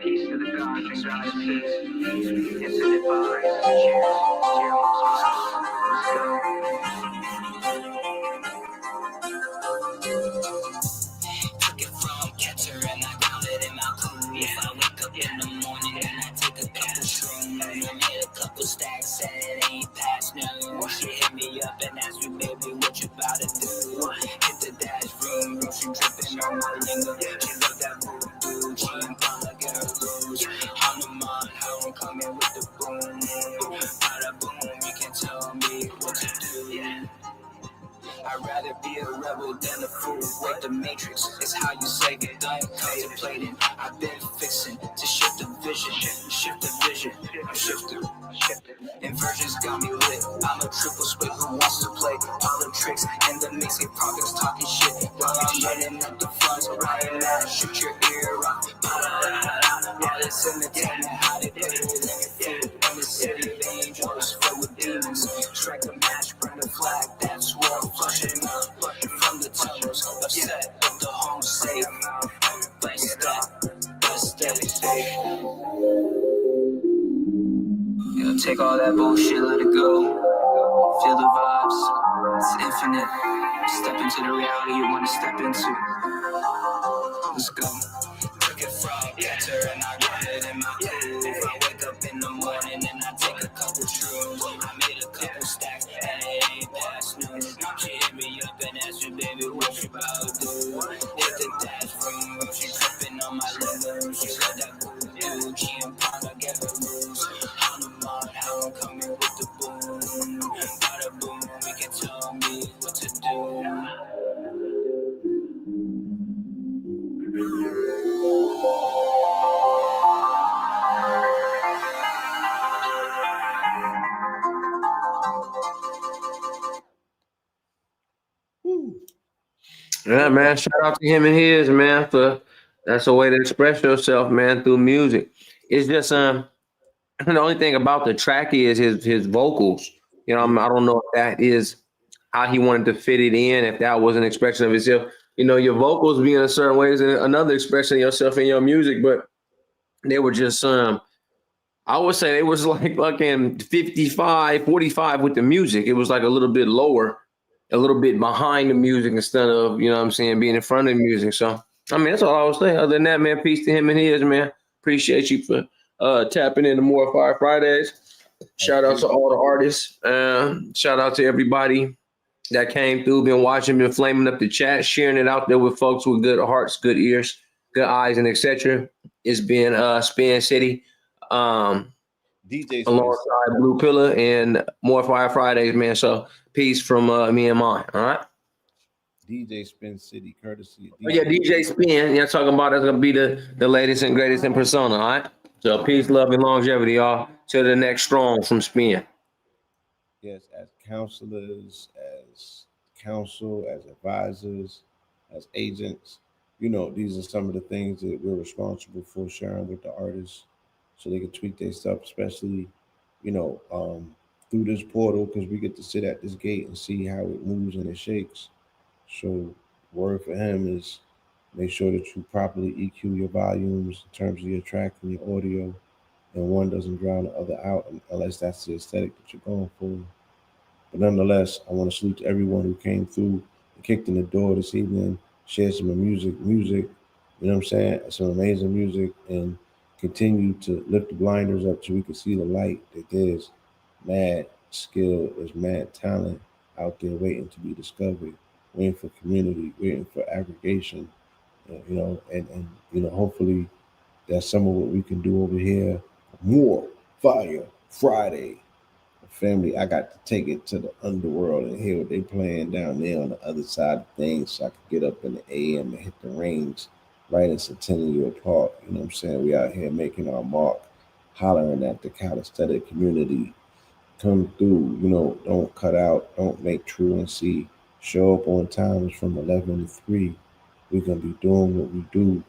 Peace to the gods and goddesses. Infinite vibes. Cheers. Took it from catcher and I ground it in my cool. If I wake up in the morning and I take a couple shrooms, I made a couple stacks, said it ain't past noon. She hit me up and asked me, baby, what you about to do? Hit the dash room, she dripping on my lingo. She love that boo-boo, she ain't gonna get her lose. On the mind, how I'm coming with the boom. Bada boom, you can tell me what to do. I'd rather be a rebel than a fool with the matrix. It's how you say it, done contemplating. I've been fixing to shift the vision. I'm shifting. Inversions got me lit. I'm a triple split who wants to play politics. And the mixing progress talking shit. While I'm running up the funds right now, shoot your ear off. All this entertainment, how they play it in the city of angels filled with demons. Strike a match, burn the flag, that's where I'm flushing out. From the tunnels, upset, but the home safe. Step. Yeah, take all that bullshit, let it go. Feel the vibes, it's infinite. Step into the reality you want to step into. Let's go. Took it from catcher and I got it in my pool. If I wake up in the morning and I take a couple shrooms, I made a couple stacks and it ain't past noon. She hit me up and asked me, baby, what you about to do? Hit the dash room, she tripping on my lingo. She said that boo-boo, she ain't proud, I get her rules. On the mind, how I'm coming with the boom. Bada boom, we can tell me what to do. Yeah, man. Shout out to him and his, man. For that's a way to express yourself, man, through music. It's just the only thing about the track is his vocals. You know, I don't know if that is how he wanted to fit it in. If that was an expression of himself, you know, your vocals being a certain way is another expression of yourself in your music. But they were just I would say it was like fucking 55, 45 with the music. It was like a little bit lower, a little bit behind the music instead of, you know what I'm saying, being in front of the music. So, I mean, that's all I would say. Other than that, man, peace to him and his, man. Appreciate you for tapping into Moor Fiyah Fridays. Shout out to all the artists. Shout out to everybody that came through, been watching, been flaming up the chat, sharing it out there with folks with good hearts, good ears, good eyes, and etc. It's been Spin City. DJ alongside Bluepill and Moor Fiyah Fridays, man. So peace from me and mine. All right. DJ Spin City, courtesy. DJ Spin. Yeah, talking about that's gonna be the latest and greatest in persona. All right. So peace, love, and longevity, y'all. To the next strong from Spin. Yes, as counselors, as counsel, as advisors, as agents, you know, these are some of the things that we're responsible for sharing with the artists, so they can tweak their stuff, especially, you know, through this portal, because we get to sit at this gate and see how it moves and it shakes. So word for him is make sure that you properly EQ your volumes in terms of your track and your audio, and one doesn't drown the other out unless that's the aesthetic that you're going for. But nonetheless, I want to salute to everyone who came through and kicked in the door this evening, shared some music, you know what I'm saying? Some amazing music, and continue to lift the blinders up so we can see the light that there's mad skill, there's mad talent out there waiting to be discovered, waiting for community, waiting for aggregation, you know, and you know, hopefully that's some of what we can do over here. Moor Fiyah Friday. Family, I got to take it to the underworld and hear what they playing down there on the other side of things, so I could get up in the AM and hit the range right in Centennial Park. You know what I'm saying? We out here making our mark, hollering at the calisthenic community. Come through, you know, don't cut out, don't make truancy. Show up on time. It's from 11 to 3. We're going to be doing what we do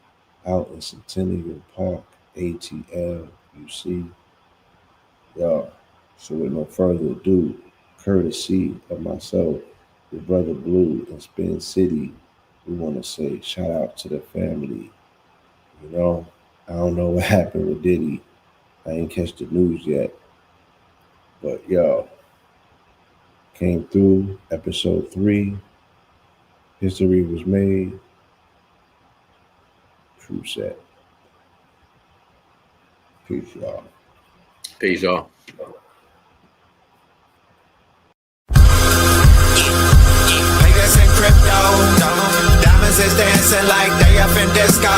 out in Centennial Park, ATL, you see. Y'all. So with no further ado, courtesy of myself, your brother Blue in Spin City, we want to say shout out to the family. You know, I don't know what happened with Diddy. I ain't catch the news yet. But y'all, came through episode 3. History was made. True set. Peace, y'all. Peace, y'all. Crypto, diamonds is dancing like they up in disco.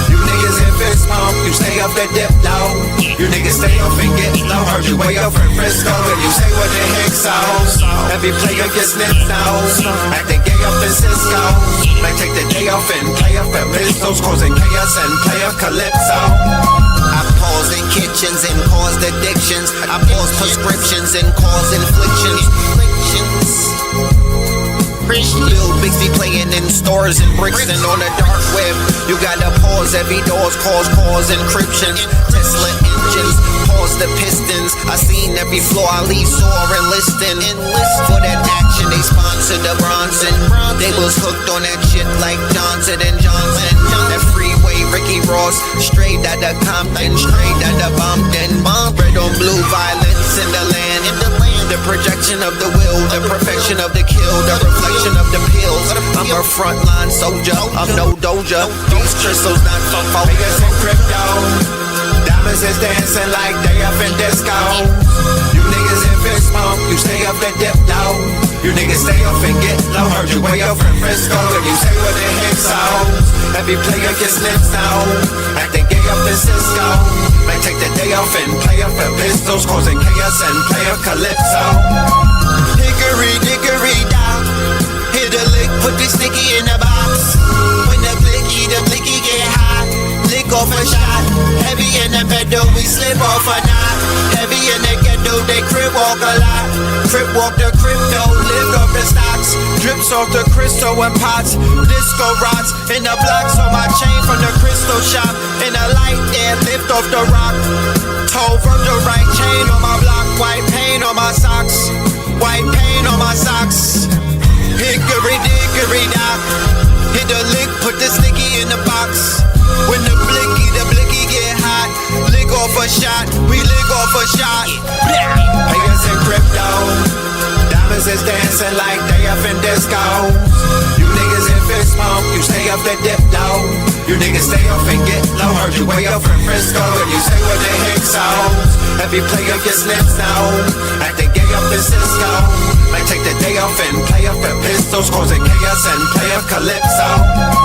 You niggas in fist pump, you stay up that dip low. You niggas stay up and get low. Heard you way up in Frisco, and you say what the heck so. Every player gets snipped out, acting gay up in Cisco. Might take the day off and play up at Ristos, causing chaos and play up Calypso. I pause in kitchens and caused addictions. I pause prescriptions and cause inflictions. Lil Bixby playing in stores and bricks and on the dark web. You gotta pause every doors, cause encryption. Tesla engines, pause the pistons. I seen every floor I leave sore and listing. For that action, they sponsored the Bronson. They was hooked on that shit like Johnson and Johnson. That freeway, Ricky Ross, straight out of Compton, straight out of Bumpton. Red on blue, violence in the land. The projection of the will, the perfection of the kill, the reflection of the pills. I'm a frontline soldier, I'm no doja. These crystals not for focus and crypto. Diamonds is dancing like they up in disco. You niggas in fist pump, you stay up and dip low. You niggas stay up and get low. Heard you way up in Frisco, and you say what the heck so. Every player gets snipped out, acting gay up in Cisco. Might take the day off and play up at Pistols, causing chaos and play up Calypso. Hickory dickory dock, hit a lick, put the sticky in the box. When the blicky get hot, lick off a shot. Heavy in the pedal, we slip off a knot. Heavy in the ghetto, they crib walk a lot. Crib walk the crypto, lift off the stocks. Drips off the crystal and pots. Disco rods in the blocks on my chain from the crystal shop. In the light air, lift off the rock. Toe from the right chain on my block. White paint on my socks. White paint on my socks. Hickory dickory dock. Hit the lick, put the sticky in the box. When the blicky get hot. a shot, we lick off a shot. Payers in crypto, diamonds is dancing like they up in disco. You niggas in fist smoke, you stay up that dip though. You niggas stay up and get low, heard you way up in Frisco. And you say what they hate songs, every play of your slips now. Acting gay up in Cisco, might take the day off and play up at pistols, causing chaos and play up Calypso.